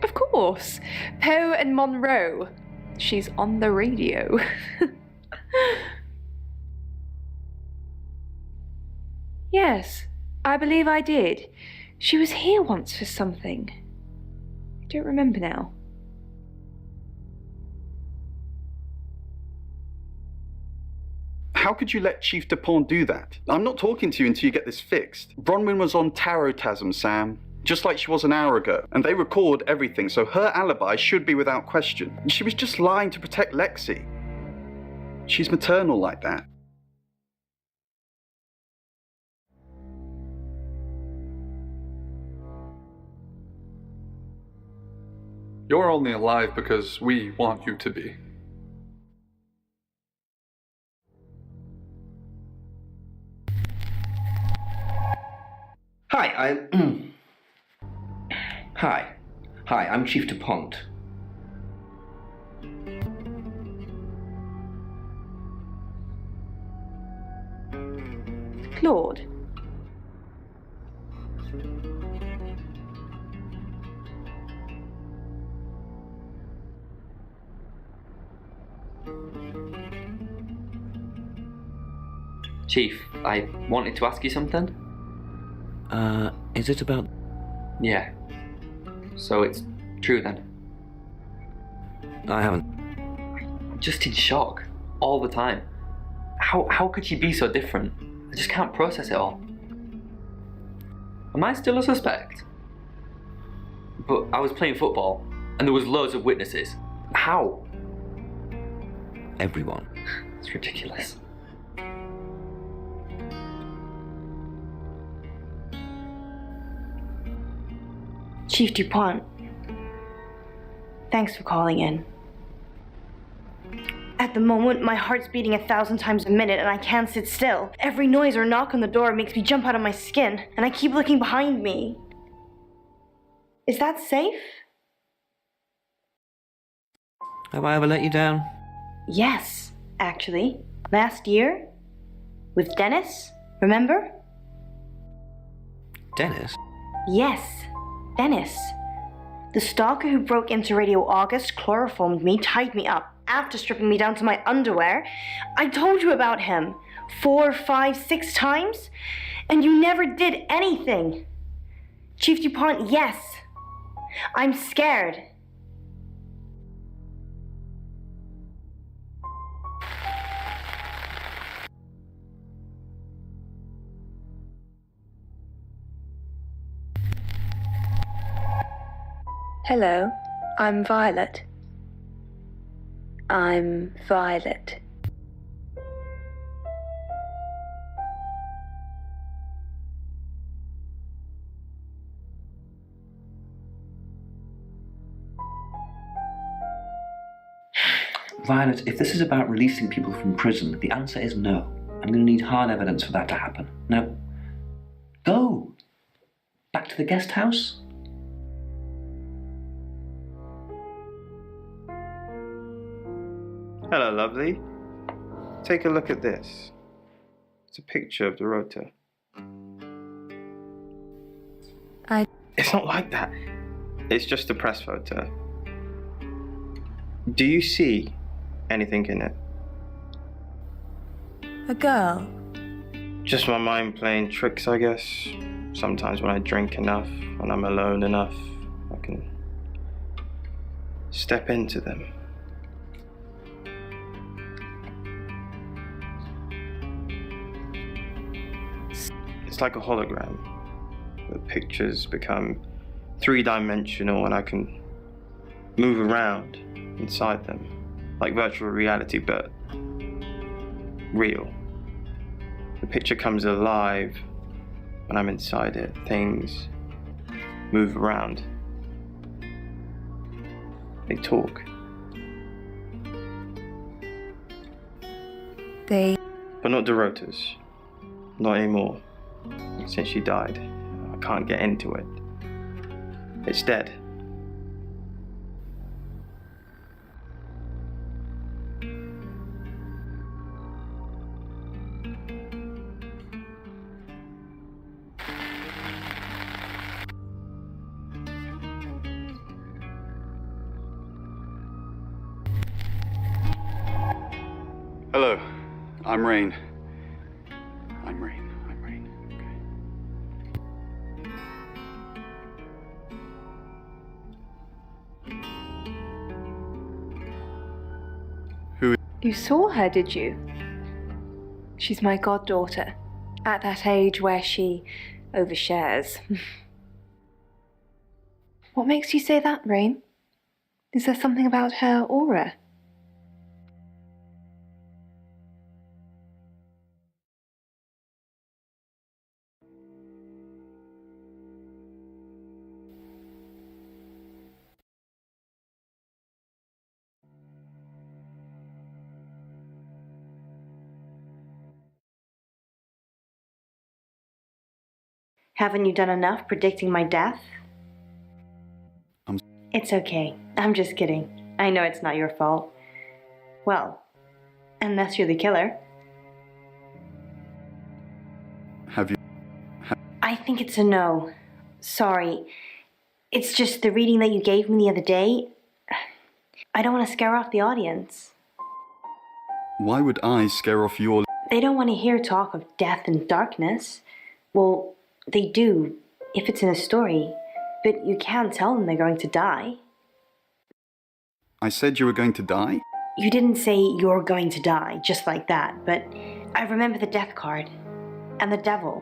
Of of course. Poe and Monroe. She's on the radio. Yes, I believe I did. She was here once for something. I don't remember now. How could you let Chief Dupont do that? I'm not talking to you until you get this fixed. Bronwyn was on Tarotasm, Sam. Just like she was an hour ago. And they record everything, so her alibi should be without question. She was just lying to protect Lexi. She's maternal like that. You're only alive because we want you to be. Hi, Hi, I'm Chief Dupont. Claude. Chief, I wanted to ask you something. Is it about... Yeah. So it's true then? I haven't... I'm just in shock. All the time. How could she be so different? I just can't process it all. Am I still a suspect? But I was playing football, and there was loads of witnesses. How? Everyone. It's ridiculous. Chief Dupont, thanks for calling in. At the moment, my heart's beating 1,000 times a minute and I can't sit still. Every noise or knock on the door makes me jump out of my skin, and I keep looking behind me. Is that safe? Have I ever let you down? Yes, actually. Last year? With Dennis, remember? Dennis? Yes, Dennis. The stalker who broke into Radio August chloroformed me, tied me up, after stripping me down to my underwear. I told you about him 4, 5, 6 times, and you never did anything. Chief Dupont, yes. I'm scared. Hello, I'm Violet. I'm Violet. Violet, if this is about releasing people from prison, the answer is no. I'm going to need hard evidence for that to happen. Now, go! Back to the guest house? Hello, lovely. Take a look at this. It's a picture of the rota. It's not like that. It's just a press photo. Do you see anything in it? A girl. Just my mind playing tricks, I guess. Sometimes when I drink enough, when I'm alone enough, I can step into them. It's like a hologram. The pictures become 3-dimensional and I can move around inside them. Like virtual reality, but real. The picture comes alive when I'm inside it. Things move around. They talk. But not Dorota's. Not anymore. Since she died, I can't get into it. It's dead. Hello, I'm Rain. I'm Rain. Okay. Who? You saw her, did you? She's my goddaughter, at that age where she overshares. What makes you say that, Rain? Is there something about her aura? Haven't you done enough predicting my death? It's okay. I'm just kidding. I know it's not your fault. Well, unless you're the killer. Have you? I think it's a no. Sorry. It's just the reading that you gave me the other day. I don't want to scare off the audience. Why would I scare off your... They don't want to hear talk of death and darkness. Well, they do, if it's in a story. But you can't tell them they're going to die. I said you were going to die? You didn't say you're going to die, just like that, but I remember the death card. And the devil.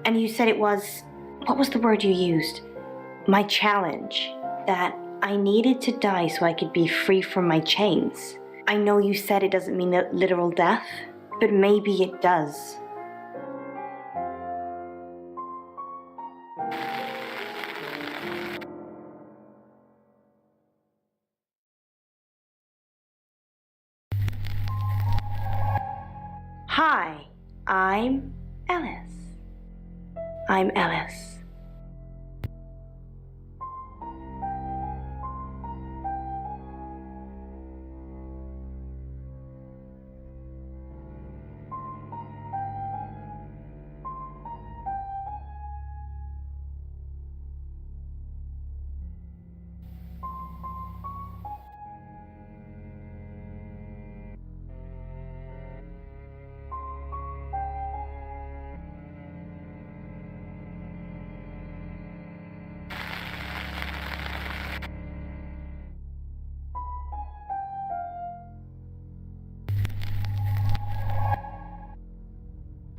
And you said it was... What was the word you used? My challenge. That I needed to die so I could be free from my chains. I know you said it doesn't mean literal death, but maybe it does. Hi, I'm Ellis. I'm Ellis.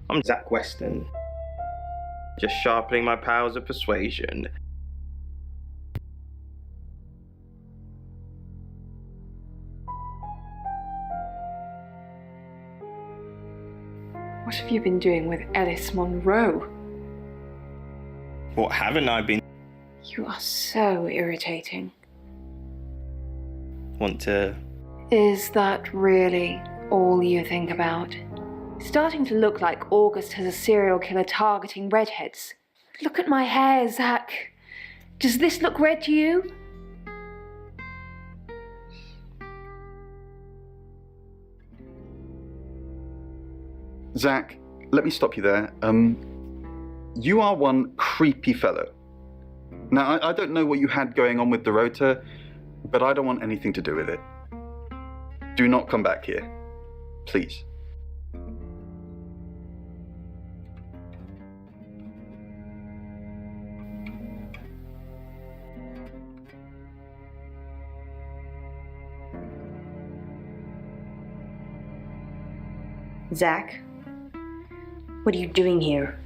I'm Zach Weston, just sharpening my powers of persuasion. What have you been doing with Ellis Monroe? What haven't I been? You are so irritating. Want to... Is that really all you think about? Starting to look like August has a serial killer targeting redheads. Look at my hair, Zach. Does this look red to you? Zach, let me stop you there. You are one creepy fellow. Now, I don't know what you had going on with Dorota, but I don't want anything to do with it. Do not come back here. Please. Zach, what are you doing here?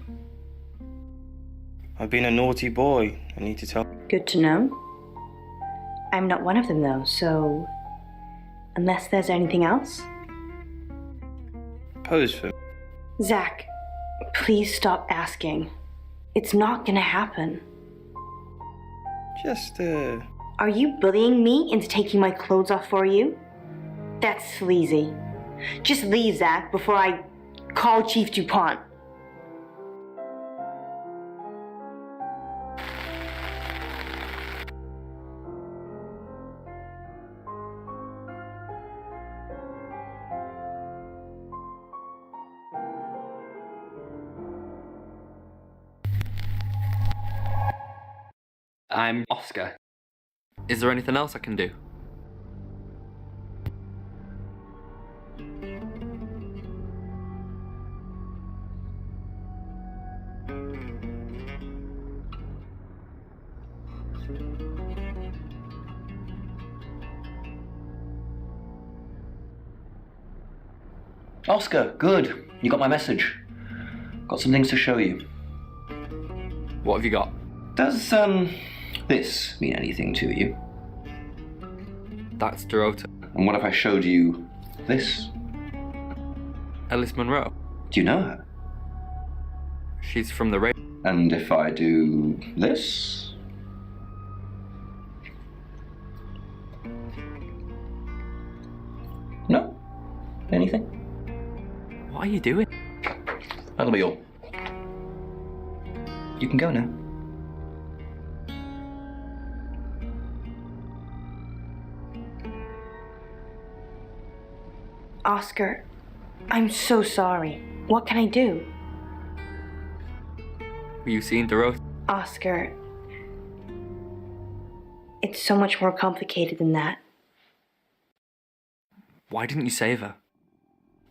I've been a naughty boy. I need to tell... Good to know. I'm not one of them though, so... Unless there's anything else? Pose for me. Zach, please stop asking. It's not gonna happen. Just, Are you bullying me into taking my clothes off for you? That's sleazy. Just leave, Zach, before I call Chief DuPont. I'm Oscar. Is there anything else I can do? Oscar, good. You got my message. Got some things to show you. What have you got? Does, this mean anything to you? That's Dorota. And what if I showed you this? Alice Munro. Do you know her? She's from the radio. And if I do this? No? Anything? What are you doing? That'll be all. You can go now. Oscar, I'm so sorry. What can I do? Were you seeing Dorota? Oscar, it's so much more complicated than that. Why didn't you save her?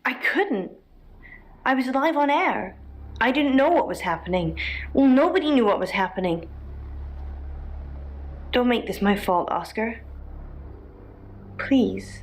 I couldn't. I was live on air. I didn't know what was happening. Well, nobody knew what was happening. Don't make this my fault, Oscar. Please.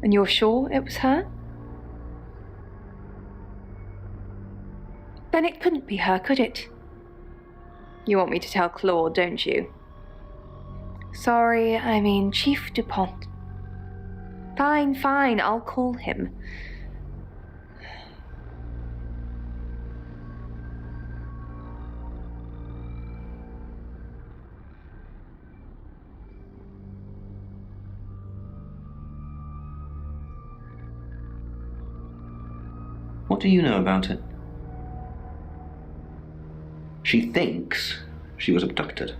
And you're sure it was her? Then it couldn't be her, could it? You want me to tell Claude, don't you? Sorry, I mean Chief DuPont. Fine, fine, I'll call him. What do you know about it? She thinks she was abducted.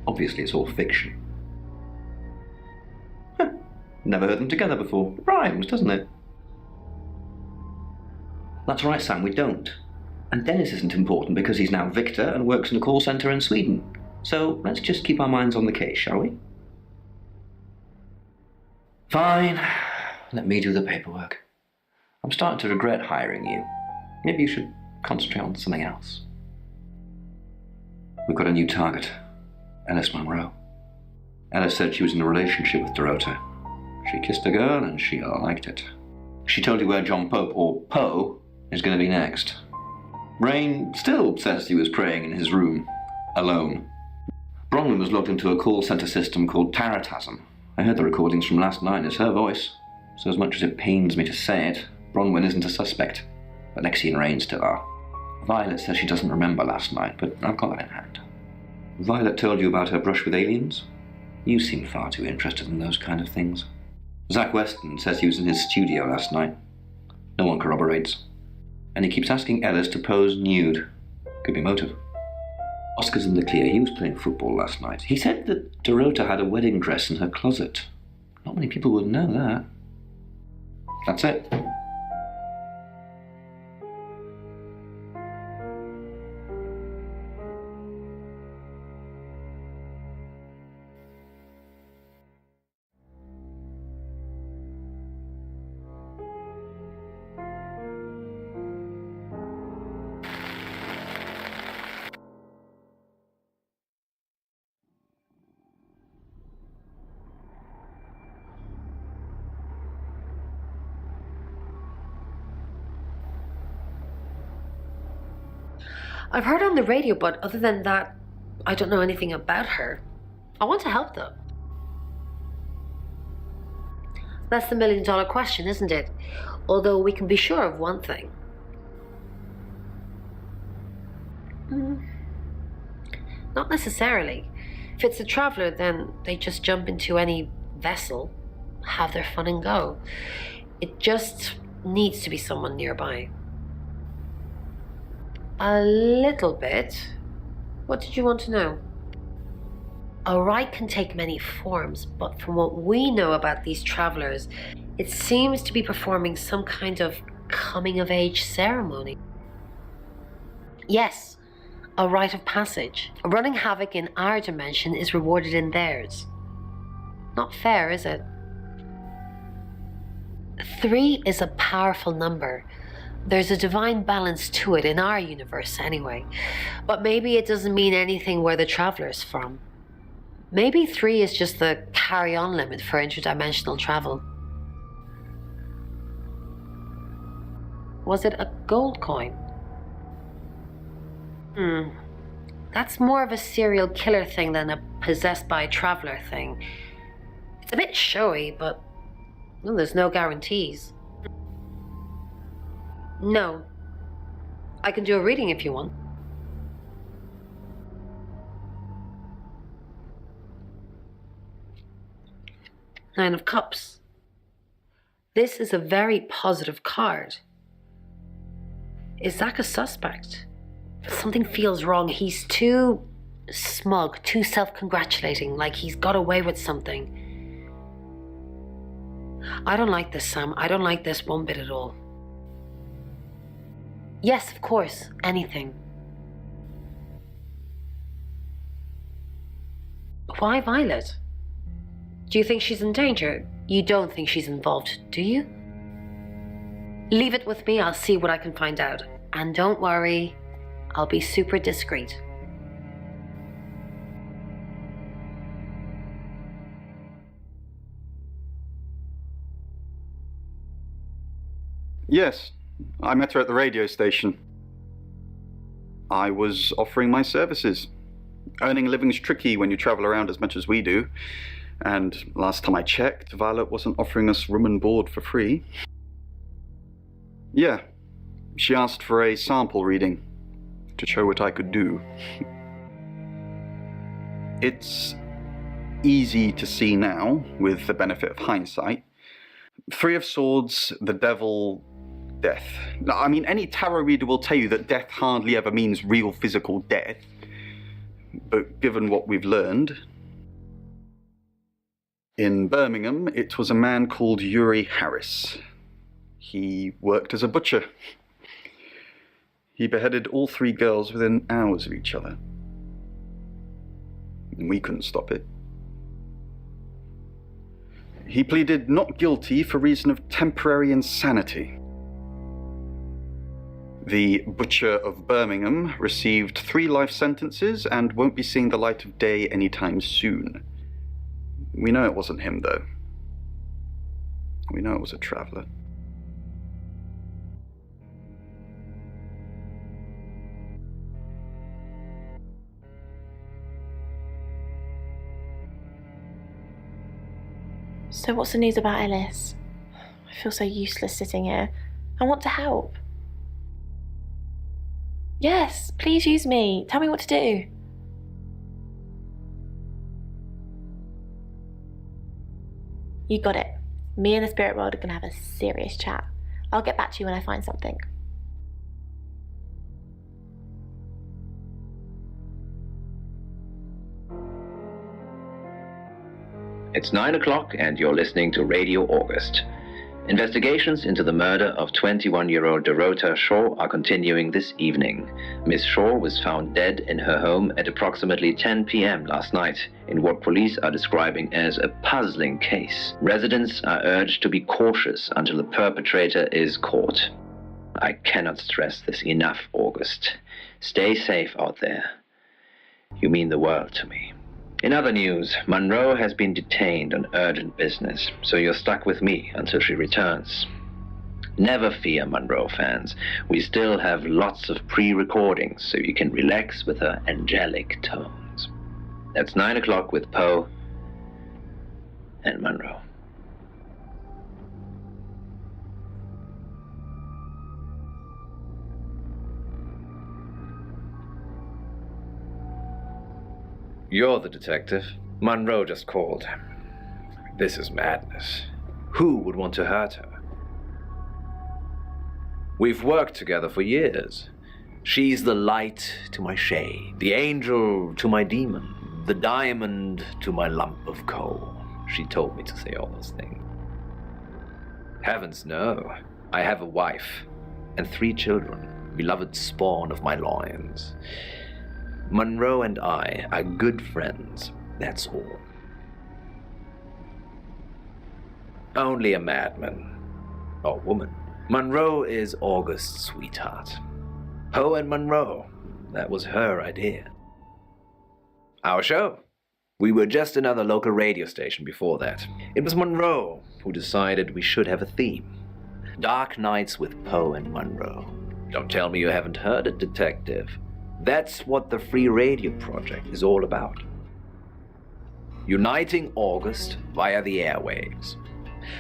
Obviously, it's all fiction. Huh. Never heard them together before. It rhymes, doesn't it? That's right, Sam, we don't. And Dennis isn't important because he's now Victor and works in a call centre in Sweden. So let's just keep our minds on the case, shall we? Fine. Let me do the paperwork. I'm starting to regret hiring you. Maybe you should concentrate on something else. We've got a new target. Alice Munro. Alice said she was in a relationship with Dorota. She kissed a girl and she liked it. She told you where John Pope, or Poe, is going to be next. Rain still says he was praying in his room, alone. Bronwyn was logged into a call centre system called Taratasm. I heard the recordings from last night. It's her voice. So as much as it pains me to say it, Bronwyn isn't a suspect. Alexei and Rain still are. Violet says she doesn't remember last night, but I've got that in hand. Violet told you about her brush with aliens? You seem far too interested in those kind of things. Zach Weston says he was in his studio last night. No one corroborates. And he keeps asking Ellis to pose nude. Could be motive. Oscar's in the clear. He was playing football last night. He said that Dorota had a wedding dress in her closet. Not many people would know that. That's it. I've heard on the radio, but other than that, I don't know anything about her. I want to help though. That's the million-dollar question, isn't it? Although we can be sure of one thing. Not necessarily. If it's a traveller, then they just jump into any vessel, have their fun and go. It just needs to be someone nearby. A little bit. What did you want to know? A rite can take many forms, but from what we know about these travelers, it seems to be performing some kind of coming-of-age ceremony. Yes, a rite of passage. Running havoc in our dimension is rewarded in theirs. Not fair, is it? 3 is a powerful number. There's a divine balance to it in our universe anyway. But maybe it doesn't mean anything where the traveler's from. Maybe 3 is just the carry-on limit for interdimensional travel. Was it a gold coin? That's more of a serial killer thing than a possessed by a traveler thing. It's a bit showy, but well, there's no guarantees. No. I can do a reading if you want. Nine of Cups. This is a very positive card. Is Zach a suspect? Something feels wrong. He's too smug, too self-congratulating, like he's got away with something. I don't like this, Sam. I don't like this one bit at all. Yes, of course. Anything. Why Violet? Do you think she's in danger? You don't think she's involved, do you? Leave it with me. I'll see what I can find out. And don't worry, I'll be super discreet. Yes, I met her at the radio station. I was offering my services. Earning a living's tricky when you travel around as much as we do. And last time I checked, Violet wasn't offering us room and board for free. Yeah, she asked for a sample reading to show what I could do. It's easy to see now, with the benefit of hindsight. 3 of Swords, the Devil, death. I mean, any tarot reader will tell you that death hardly ever means real physical death. But given what we've learned, in Birmingham, it was a man called Uri Harris. He worked as a butcher. He beheaded all 3 girls within hours of each other. And we couldn't stop it. He pleaded not guilty for reason of temporary insanity. The Butcher of Birmingham received 3 life sentences and won't be seeing the light of day anytime soon. We know it wasn't him, though. We know it was a traveler. So what's the news about Ellis? I feel so useless sitting here. I want to help. Yes, please use me. Tell me what to do. You got it. Me and the spirit world are going to have a serious chat. I'll get back to you when I find something. It's 9 o'clock and you're listening to Radio August. Investigations into the murder of 21-year-old Dorota Shaw are continuing this evening. Miss Shaw was found dead in her home at approximately 10 p.m. last night in what police are describing as a puzzling case. Residents are urged to be cautious until the perpetrator is caught. I cannot stress this enough, August. Stay safe out there. You mean the world to me. In other news, Monroe has been detained on urgent business, so you're stuck with me until she returns. Never fear, Monroe fans. We still have lots of pre-recordings, so you can relax with her angelic tones. That's 9 o'clock with Poe and Monroe. You're the detective. Monroe just called. This is madness. Who would want to hurt her? We've worked together for years. She's the light to my shade, the angel to my demon, the diamond to my lump of coal. She told me to say all those things. Heavens, no. I have a wife and 3 children, beloved spawn of my loins. Monroe and I are good friends, that's all. Only a madman. Or woman. Monroe is August's sweetheart. Poe and Monroe, that was her idea. Our show. We were just another local radio station before that. It was Monroe who decided we should have a theme. Dark Nights with Poe and Monroe. Don't tell me you haven't heard it, detective. That's what the Free Radio Project is all about. Uniting August via the airwaves.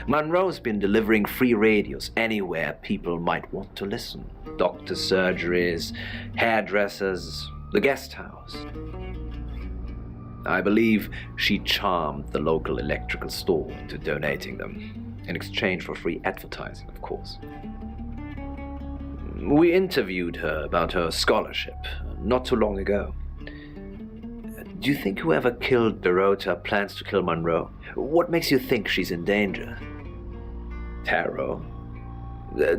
Monroe's been delivering free radios anywhere people might want to listen. Doctors' surgeries, hairdressers, the guest house. I believe she charmed the local electrical store into donating them, in exchange for free advertising, of course. We interviewed her about her scholarship not too long ago. Do you think whoever killed Dorota plans to kill Monroe? What makes you think she's in danger? Tarot.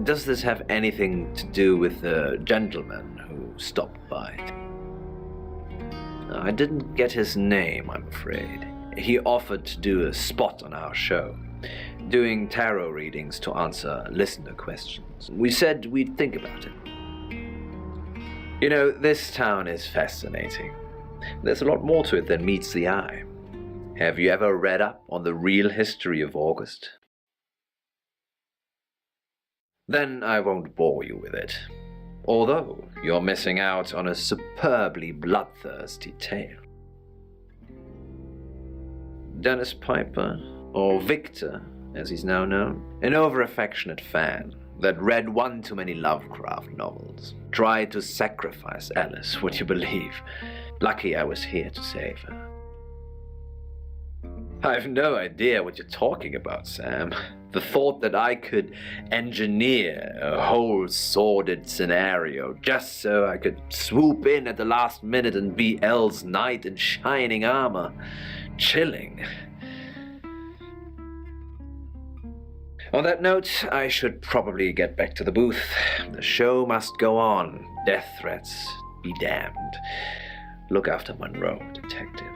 Does this have anything to do with the gentleman who stopped by? I didn't get his name, I'm afraid. He offered to do a spot on our show, doing tarot readings to answer listener questions. We said we'd think about it. You know, this town is fascinating. There's a lot more to it than meets the eye. Have you ever read up on the real history of August? Then I won't bore you with it. Although you're missing out on a superbly bloodthirsty tale. Dennis Piper, or Victor, as he's now known, an over-affectionate fan that read one too many Lovecraft novels, tried to sacrifice Alice, would you believe? Lucky I was here to save her. I've no idea what you're talking about, Sam. The thought that I could engineer a whole sordid scenario just so I could swoop in at the last minute and be Elle's knight in shining armor. Chilling. On that note, I should probably get back to the booth. The show must go on. Death threats be damned. Look after Monroe, detective.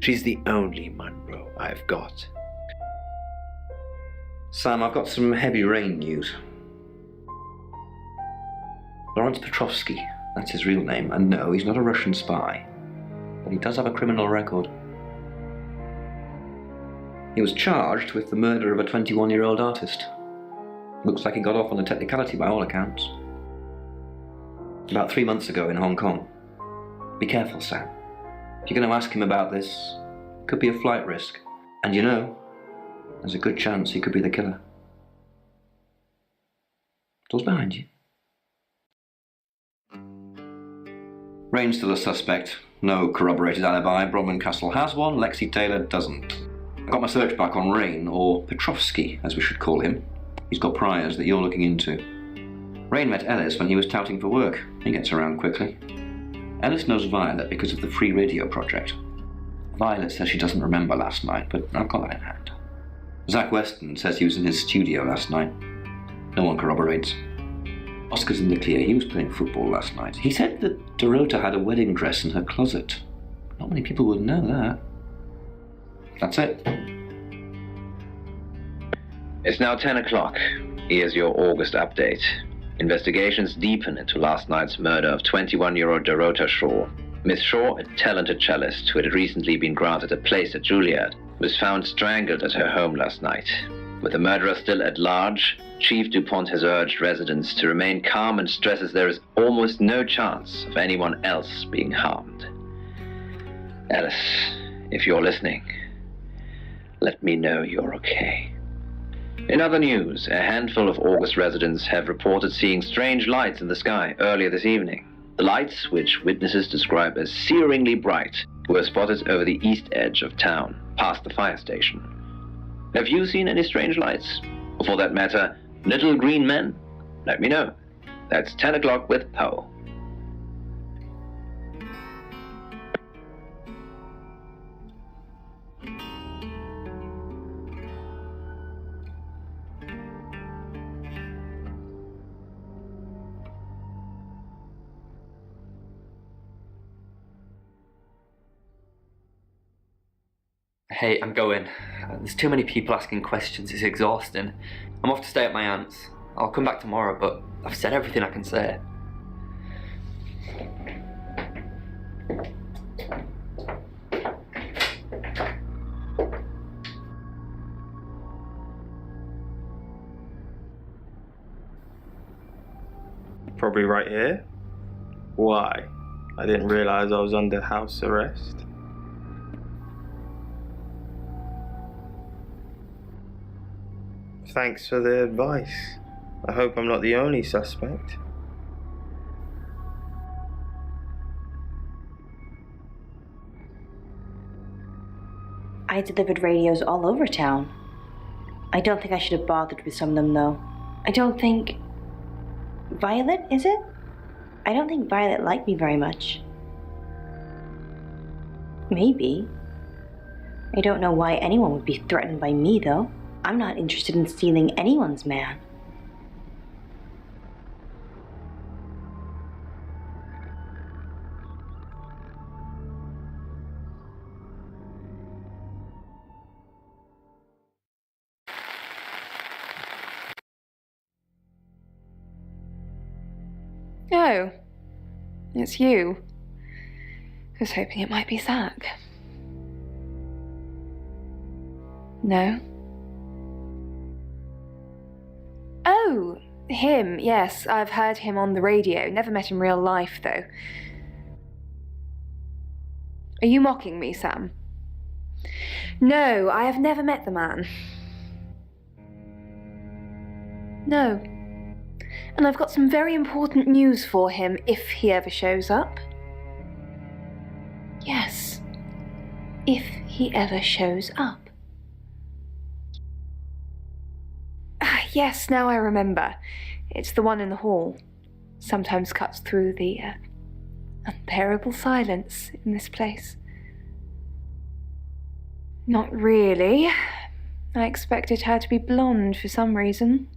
She's the only Monroe I've got. Sam, I've got some heavy rain news. Lawrence Petrovsky, that's his real name, and no, he's not a Russian spy. But he does have a criminal record. He was charged with the murder of a 21-year-old artist. Looks like he got off on a technicality by all accounts. About 3 months ago in Hong Kong. Be careful, Sam. If you're going to ask him about this, it could be a flight risk. And you know, there's a good chance he could be the killer. Door's behind you. Rain's still a suspect. No corroborated alibi. Bronwyn Castle has one, Lexi Taylor doesn't. I got my search back on Rain, or Petrovsky, as we should call him. He's got priors that you're looking into. Rain met Ellis when he was touting for work. He gets around quickly. Ellis knows Violet because of the Free Radio Project. Violet says she doesn't remember last night, but I've got that in hand. Zach Weston says he was in his studio last night. No one corroborates. Oscar's in the clear. He was playing football last night. He said that Dorota had a wedding dress in her closet. Not many people would know that. That's it. It's now 10 o'clock. Here's your August update. Investigations deepen into last night's murder of 21-year-old Dorota Shaw. Miss Shaw, a talented cellist who had recently been granted a place at Juilliard, was found strangled at her home last night. With the murderer still at large, Chief DuPont has urged residents to remain calm and stresses there is almost no chance of anyone else being harmed. Alice, if you're listening, let me know you're okay. In other news, a handful of August residents have reported seeing strange lights in the sky earlier this evening. The lights, which witnesses describe as searingly bright, were spotted over the east edge of town, past the fire station. Have you seen any strange lights? Or for that matter, little green men? Let me know. That's 10 o'clock with Poe. Hey, I'm going. There's too many people asking questions, it's exhausting. I'm off to stay at my aunt's. I'll come back tomorrow, but I've said everything I can say. Probably right here. Why? I didn't realize I was under house arrest. Thanks for the advice. I hope I'm not the only suspect. I delivered radios all over town. I don't think I should have bothered with some of them, though. I don't think... Violet, is it? I don't think Violet liked me very much. Maybe. I don't know why anyone would be threatened by me, though. I'm not interested in stealing anyone's man. Oh, it's you. I was hoping it might be Zach. No? Oh, him, yes. I've heard him on the radio. Never met in real life, though. Are you mocking me, Sam? No, I have never met the man. No. And I've got some very important news for him if he ever shows up. Yes, if he ever shows up. Yes, now I remember. It's the one in the hall. Sometimes cuts through the unbearable silence in this place. Not really. I expected her to be blonde for some reason.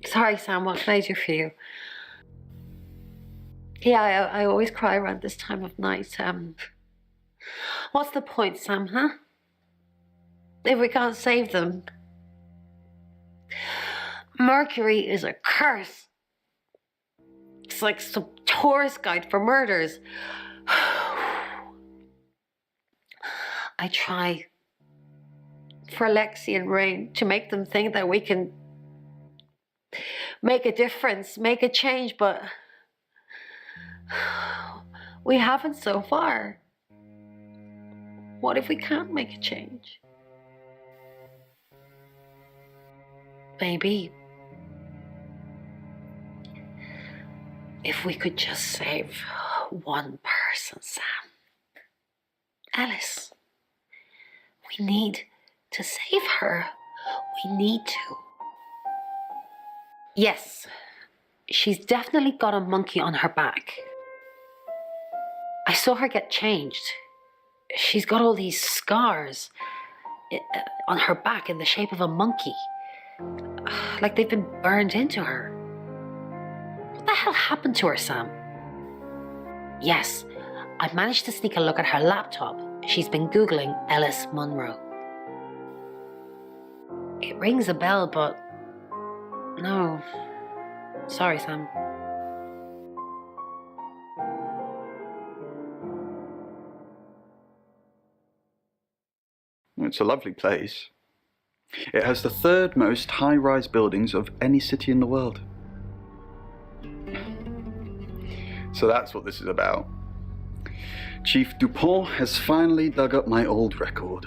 Sorry, Sam, what can I do for you? Yeah, I always cry around this time of night. What's the point, Sam, huh? If we can't save them. Mercury is a curse. It's like some tourist guide for murders. I try for Alexi and Rain to make them think that we can make a difference, make a change, but we haven't so far. What if we can't make a change? Maybe if we could just save one person, Sam. Alice. We need to save her. We need to. Yes, she's definitely got a monkey on her back. I saw her get changed. She's got all these scars on her back in the shape of a monkey. Like they've been burned into her. What the hell happened to her, Sam? Yes, I managed to sneak a look at her laptop. She's been Googling Ellis Munro. It rings a bell, but no. Sorry, Sam. It's a lovely place. It has the third most high-rise buildings of any city in the world. So that's what this is about. Chief Dupont has finally dug up my old record.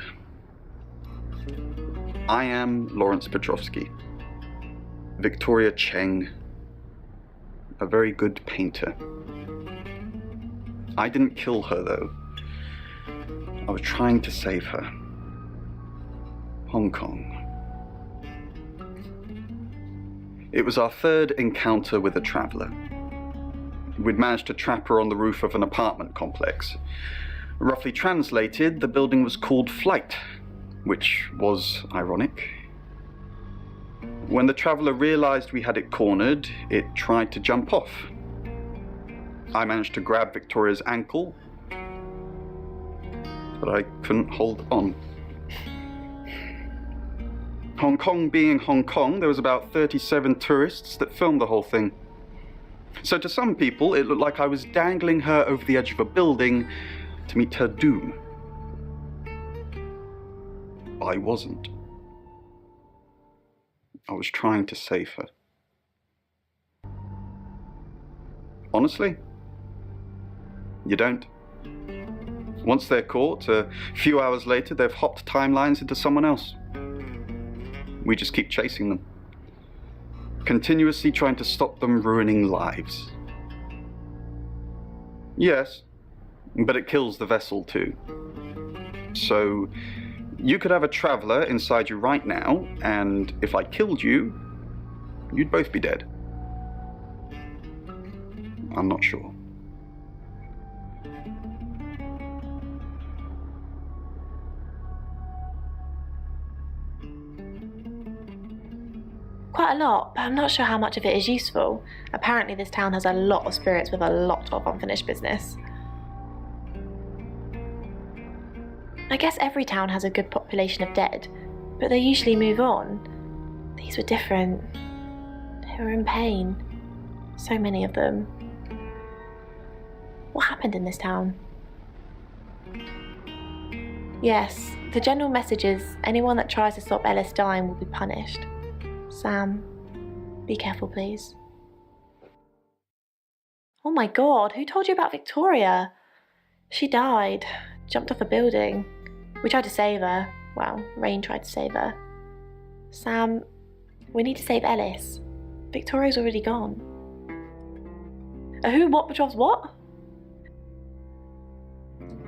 I am Lawrence Petrovsky. Victoria Cheng. A very good painter. I didn't kill her, though. I was trying to save her. Hong Kong. It was our third encounter with a traveller. We'd managed to trap her on the roof of an apartment complex. Roughly translated, the building was called Flight, which was ironic. When the traveller realised we had it cornered, it tried to jump off. I managed to grab Victoria's ankle, but I couldn't hold on. Hong Kong being Hong Kong, there was about 37 tourists that filmed the whole thing. So to some people, it looked like I was dangling her over the edge of a building to meet her doom. I wasn't. I was trying to save her. Honestly, you don't. Once they're caught, a few hours later, they've hopped timelines into someone else. We just keep chasing them, continuously trying to stop them ruining lives. Yes, but it kills the vessel too. So, you could have a traveller inside you right now, and if I killed you, you'd both be dead. I'm not sure. Quite a lot, but I'm not sure how much of it is useful. Apparently this town has a lot of spirits with a lot of unfinished business. I guess every town has a good population of dead, but they usually move on. These were different. They were in pain. So many of them. What happened in this town? Yes, the general message is anyone that tries to stop Ellis dying will be punished. Sam, be careful, please. Oh my god, who told you about Victoria? She died, jumped off a building. We tried to save her. Well, Rain tried to save her. Sam, we need to save Ellis. Victoria's already gone. A who, what, Petrov's what?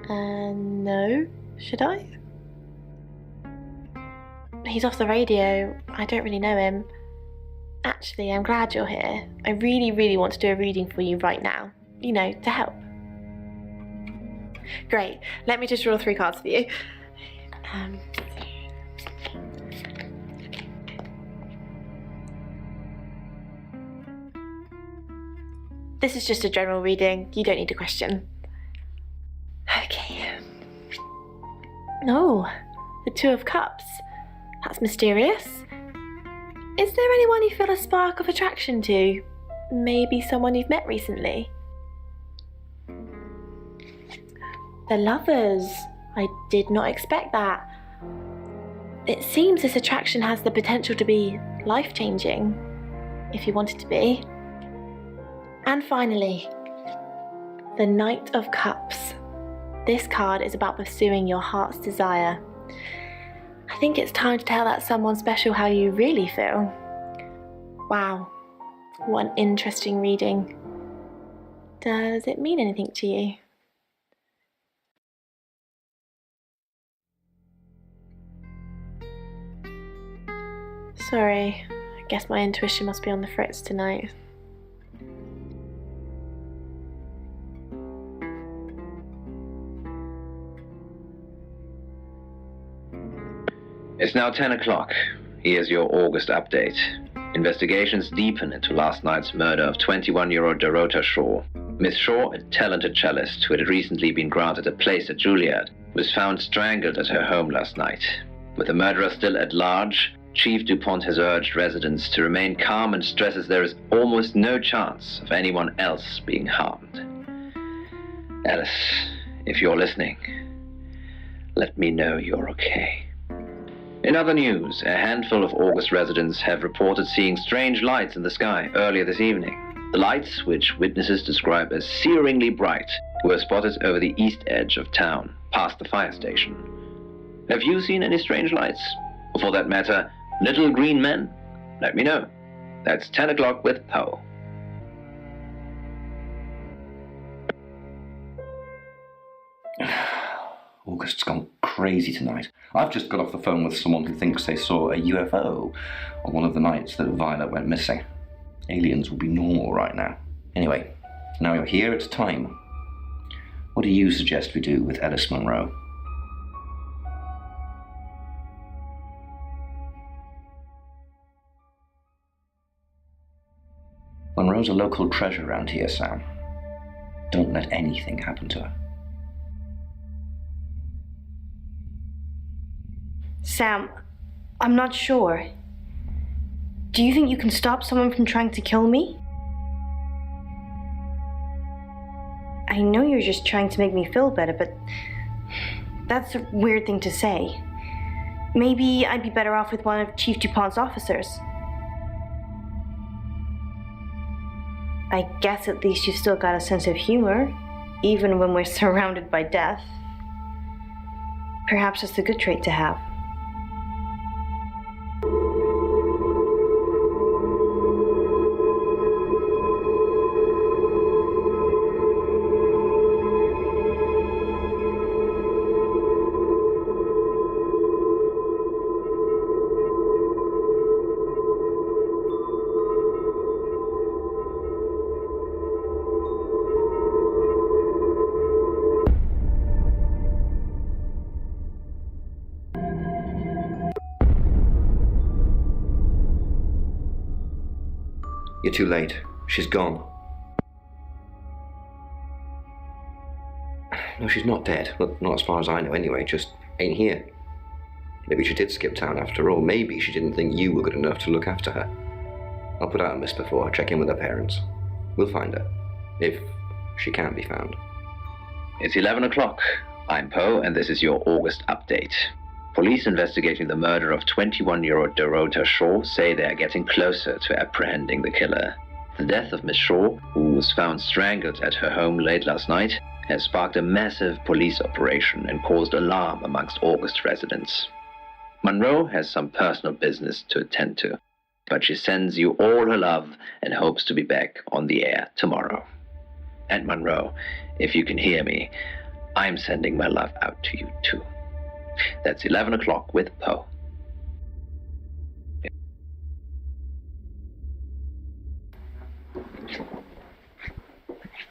No. Should I? He's off the radio. I don't really know him. Actually, I'm glad you're here. I really, really want to do a reading for you right now. You know, to help. Great. Let me just draw 3 cards for you. This is just a general reading. You don't need a question. Okay. Oh, the 2 of Cups. That's mysterious. Is there anyone you feel a spark of attraction to? Maybe someone you've met recently? The Lovers. I did not expect that. It seems this attraction has the potential to be life-changing, if you want it to be. And finally, the Knight of Cups. This card is about pursuing your heart's desire. I think it's time to tell that someone special how you really feel. Wow, what an interesting reading. Does it mean anything to you? Sorry, I guess my intuition must be on the fritz tonight. It's now 10 o'clock. Here's your August update. Investigations deepen into last night's murder of 21-year-old Dorota Shaw. Miss Shaw, a talented cellist who had recently been granted a place at Juilliard, was found strangled at her home last night. With the murderer still at large, Chief DuPont has urged residents to remain calm and stresses there is almost no chance of anyone else being harmed. Alice, if you're listening, let me know you're okay. In other news, a handful of August residents have reported seeing strange lights in the sky earlier this evening. The lights, which witnesses describe as searingly bright, were spotted over the east edge of town, past the fire station. Have you seen any strange lights? Or for that matter, little green men? Let me know. That's 10 o'clock with Poe. August's gone crazy tonight. I've just got off the phone with someone who thinks they saw a UFO on one of the nights that Violet went missing. Aliens would be normal right now. Anyway, now you're here, it's time. What do you suggest we do with Alice Munro? Monroe's a local treasure around here, Sam. Don't let anything happen to her. Sam, I'm not sure. Do you think you can stop someone from trying to kill me? I know you're just trying to make me feel better, but that's a weird thing to say. Maybe I'd be better off with one of Chief DuPont's officers. I guess at least you've still got a sense of humor, even when we're surrounded by death. Perhaps it's a good trait to have. You're too late. She's gone. No, she's not dead. Not as far as I know anyway, just ain't here. Maybe she did skip town after all. Maybe she didn't think you were good enough to look after her. I'll put out a miss before, check in with her parents. We'll find her, if she can be found. It's 11 o'clock. I'm Poe, and this is your August update. Police investigating the murder of 21-year-old Dorota Shaw say they are getting closer to apprehending the killer. The death of Miss Shaw, who was found strangled at her home late last night, has sparked a massive police operation and caused alarm amongst August residents. Monroe has some personal business to attend to, but she sends you all her love and hopes to be back on the air tomorrow. And Monroe, if you can hear me, I'm sending my love out to you too. That's 11 o'clock with Poe.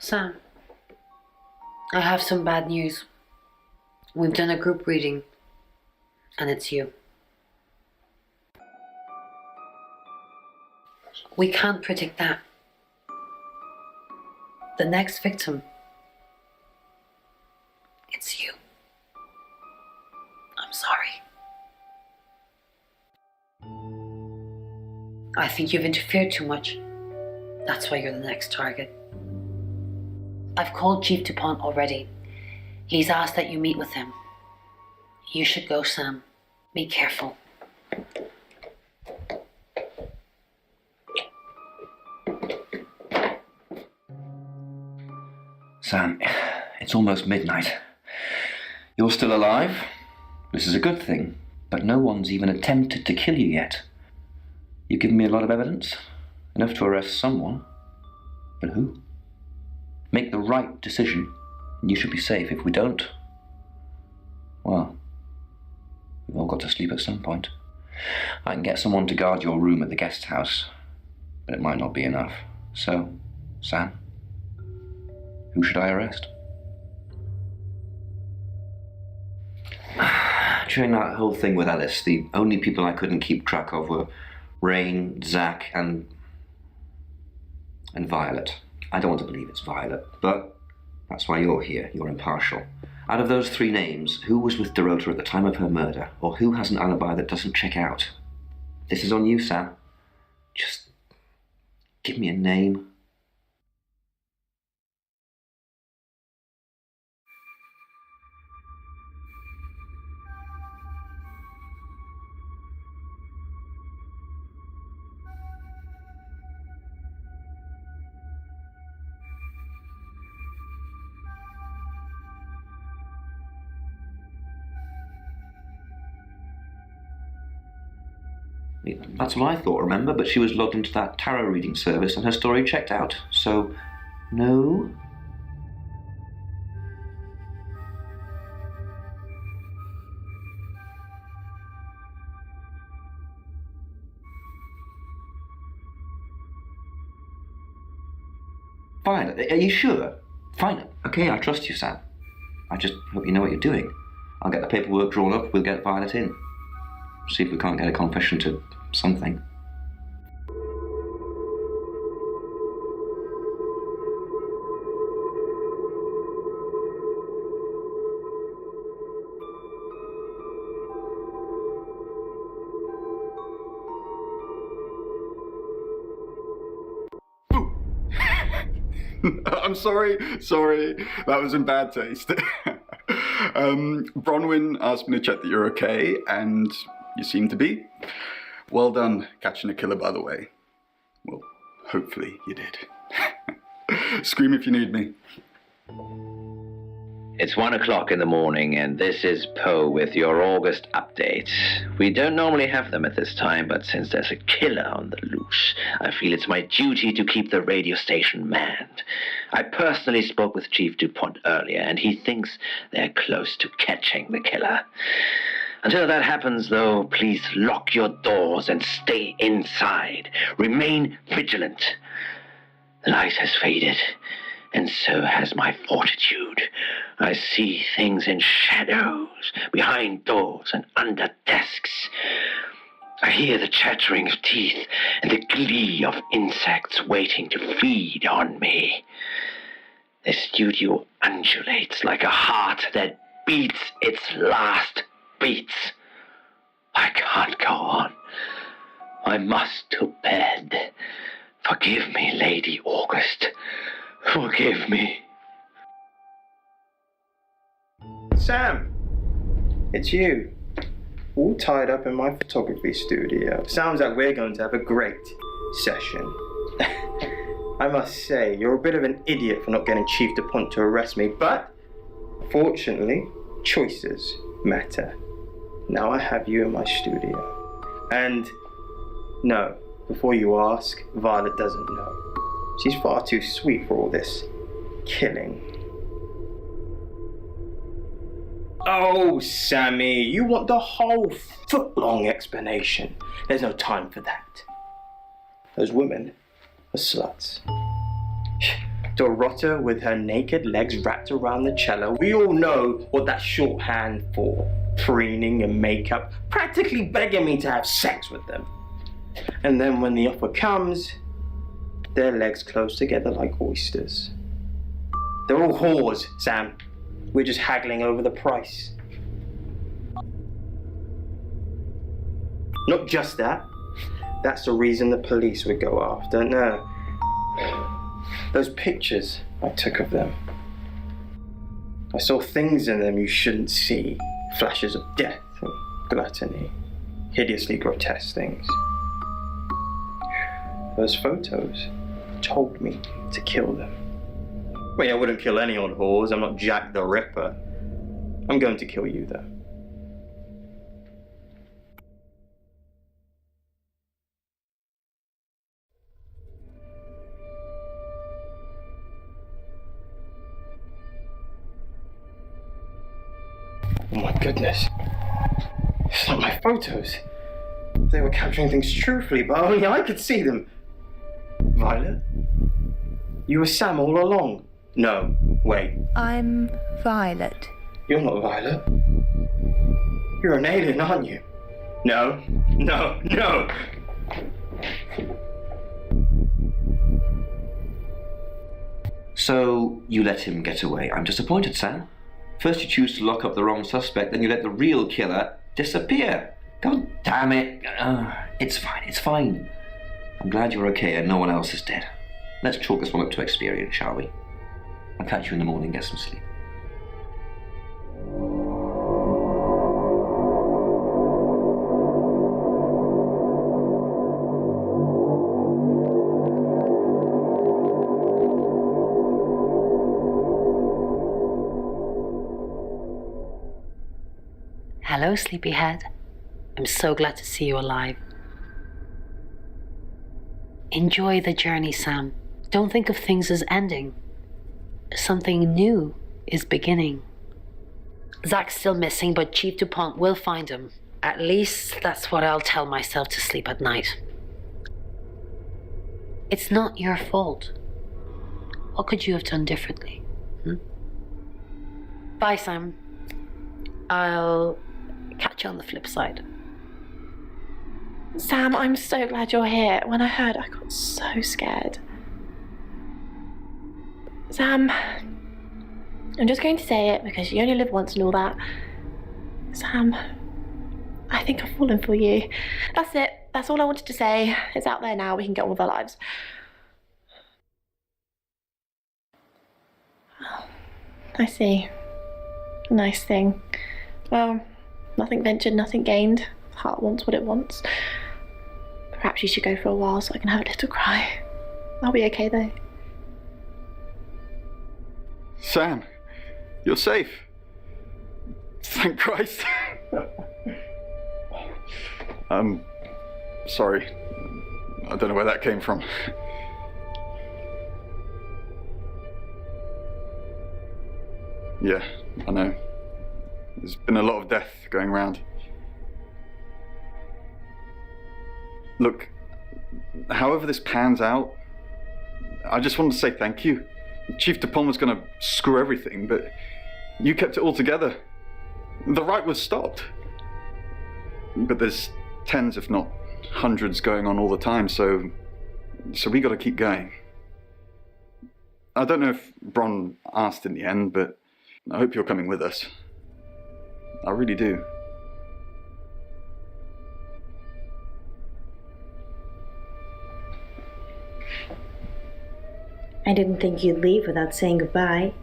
Sam, I have some bad news. We've done a group reading, and it's you. We can't predict that. The next victim, it's you. I'm sorry. I think you've interfered too much. That's why you're the next target. I've called Chief DuPont already. He's asked that you meet with him. You should go, Sam. Be careful. Sam, it's almost midnight. You're still alive? This is a good thing, but no one's even attempted to kill you yet. You've given me a lot of evidence, enough to arrest someone. But who? Make the right decision, and you should be safe. If we don't, well, we've all got to sleep at some point. I can get someone to guard your room at the guest house, but it might not be enough. So, Sam, who should I arrest? During that whole thing with Alice, the only people I couldn't keep track of were Rain, Zach, and Violet. I don't want to believe it's Violet, but that's why you're here. You're impartial. Out of those three names, who was with Dorota at the time of her murder, or who has an alibi that doesn't check out? This is on you, Sam. Just give me a name. That's what I thought, remember? But she was logged into that tarot reading service and her story checked out. So, no. Fine. Are you sure? Fine. Okay, I trust you, Sam. I just hope you know what you're doing. I'll get the paperwork drawn up, we'll get Violet in. See if we can't get a confession to something. I'm sorry, that was in bad taste. Bronwyn asked me to check that you're okay, and you seem to be. Well done catching a killer, by the way. Well, hopefully you did. Scream if you need me. It's 1 o'clock in the morning, and this is Poe with your August update. We don't normally have them at this time, but since there's a killer on the loose, I feel it's my duty to keep the radio station manned. I personally spoke with Chief DuPont earlier, and he thinks they're close to catching the killer. Until that happens, though, please lock your doors and stay inside. Remain vigilant. The light has faded, and so has my fortitude. I see things in shadows, behind doors and under desks. I hear the chattering of teeth and the glee of insects waiting to feed on me. The studio undulates like a heart that beats its last beats. I can't go on. I must to bed. Forgive me, Lady August. Forgive me. Sam, it's you. All tied up in my photography studio. Sounds like we're going to have a great session. I must say, you're a bit of an idiot for not getting Chief DuPont to arrest me, but fortunately, choices matter. Now I have you in my studio. And no, before you ask, Violet doesn't know. She's far too sweet for all this killing. Oh, Sammy, you want the whole foot-long explanation. There's no time for that. Those women are sluts. Dorota with her naked legs wrapped around the cello. We all know what that's shorthand for. Preening and makeup, practically begging me to have sex with them. And then when the offer comes, their legs close together like oysters. They're all whores, Sam. We're just haggling over the price. Not just that. That's the reason the police would go after. No. Those pictures I took of them. I saw things in them you shouldn't see. Flashes of death and gluttony. Hideously grotesque things. Those photos told me to kill them. Wait, I wouldn't kill any old whores. I'm not Jack the Ripper. I'm going to kill you, though. Oh my goodness. It's not my photos. They were capturing things truthfully, but only I could see them. Violet? You were Sam all along. No, wait. I'm Violet. You're not Violet. You're an alien, aren't you? No. So, you let him get away. I'm disappointed, Sam. First you choose to lock up the wrong suspect, then you let the real killer disappear. God damn it. It's fine. I'm glad you're okay and no one else is dead. Let's chalk this one up to experience, shall we? I'll catch you in the morning, get some sleep. Hello, sleepyhead. I'm so glad to see you alive. Enjoy the journey, Sam. Don't think of things as ending. Something new is beginning. Zach's still missing, but Chief DuPont will find him. At least that's what I'll tell myself to sleep at night. It's not your fault. What could you have done differently? Bye, Sam. I'll catch you on the flip side. Sam, I'm so glad you're here. When I heard, I got so scared. Sam, I'm just going to say it because you only live once and all that. Sam, I think I've fallen for you. That's it. That's all I wanted to say. It's out there now. We can get on with our lives. Oh, I see. Nice thing. Well, nothing ventured, nothing gained. Heart wants what it wants. Perhaps you should go for a while so I can have a little cry. I'll be okay though. Sam, you're safe. Thank Christ. Sorry. I don't know where that came from. Yeah, I know. There's been a lot of death going around. Look, however this pans out, I just wanted to say thank you. Chief DuPont was going to screw everything, but you kept it all together. The riot was stopped. But there's tens, if not hundreds, going on all the time, so we got to keep going. I don't know if Bron asked in the end, but I hope you're coming with us. I really do. I didn't think you'd leave without saying goodbye.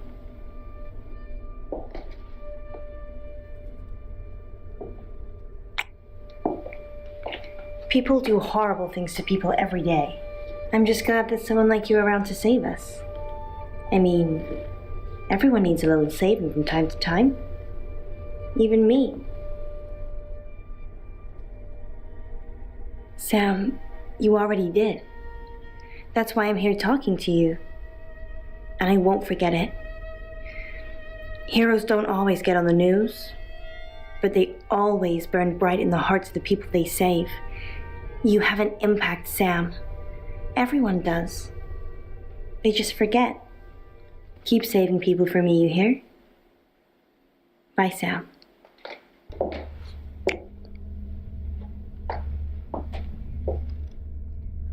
People do horrible things to people every day. I'm just glad there's someone like you around to save us. I mean, everyone needs a little saving from time to time. Even me. Sam, you already did. That's why I'm here talking to you. And I won't forget it. Heroes don't always get on the news, but they always burn bright in the hearts of the people they save. You have an impact, Sam. Everyone does. They just forget. Keep saving people for me, you hear? Bye, Sam.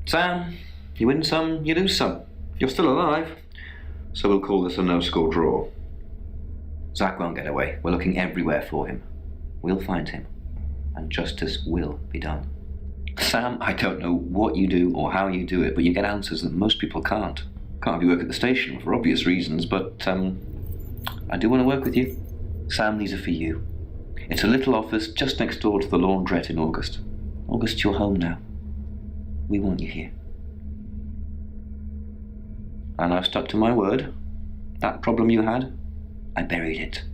Sam, you win some, you lose some. You're still alive. So we'll call this a no-score draw. Zach won't get away. We're looking everywhere for him. We'll find him. And justice will be done. Sam, I don't know what you do or how you do it, but you get answers that most people can't. Can't have you work at the station for obvious reasons, but I do want to work with you. Sam, these are for you. It's a little office just next door to the laundrette in August. August, you're home now. We want you here. And I've stuck to my word. That problem you had, I buried it.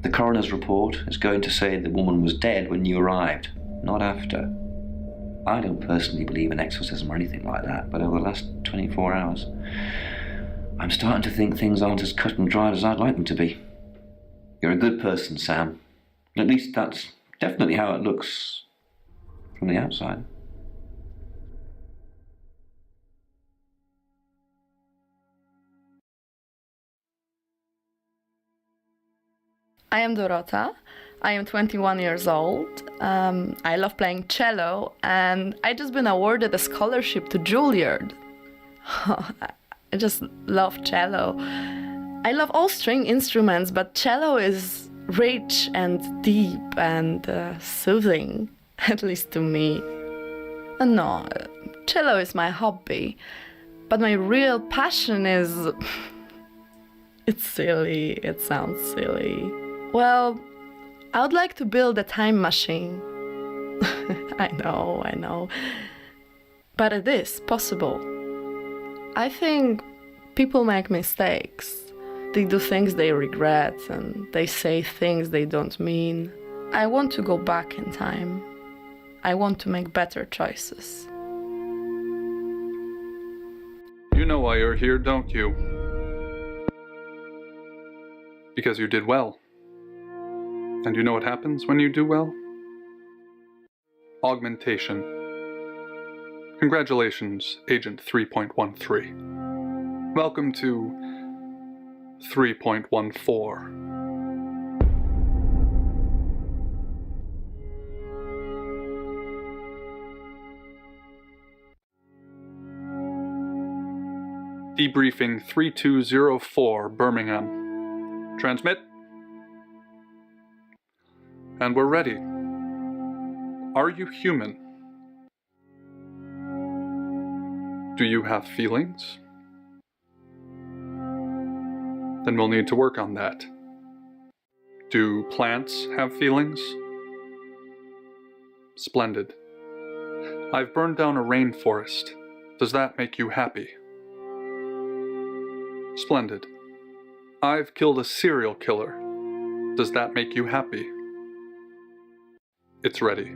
The coroner's report is going to say the woman was dead when you arrived, not after. I don't personally believe in exorcism or anything like that, but over the last 24 hours, I'm starting to think things aren't as cut and dried as I'd like them to be. You're a good person, Sam. At least that's definitely how it looks from the outside. I am Dorota. I am 21 years old. I love playing cello, and I just been awarded a scholarship to Juilliard. I just love cello. I love all string instruments, but cello is rich and deep and soothing, at least to me. No, cello is my hobby, but my real passion is... It's silly, it sounds silly. Well, I would like to build a time machine. I know. But it is possible. I think people make mistakes. They do things they regret and they say things they don't mean. I want to go back in time. I want to make better choices. You know why you're here, don't you? Because you did well. And you know what happens when you do well? Augmentation. Congratulations, Agent 3.13. Welcome to 3.14. Debriefing 3204, Birmingham. Transmit. And we're ready. Are you human? Do you have feelings? Then we'll need to work on that. Do plants have feelings? Splendid. I've burned down a rainforest. Does that make you happy? Splendid. I've killed a serial killer. Does that make you happy? It's ready.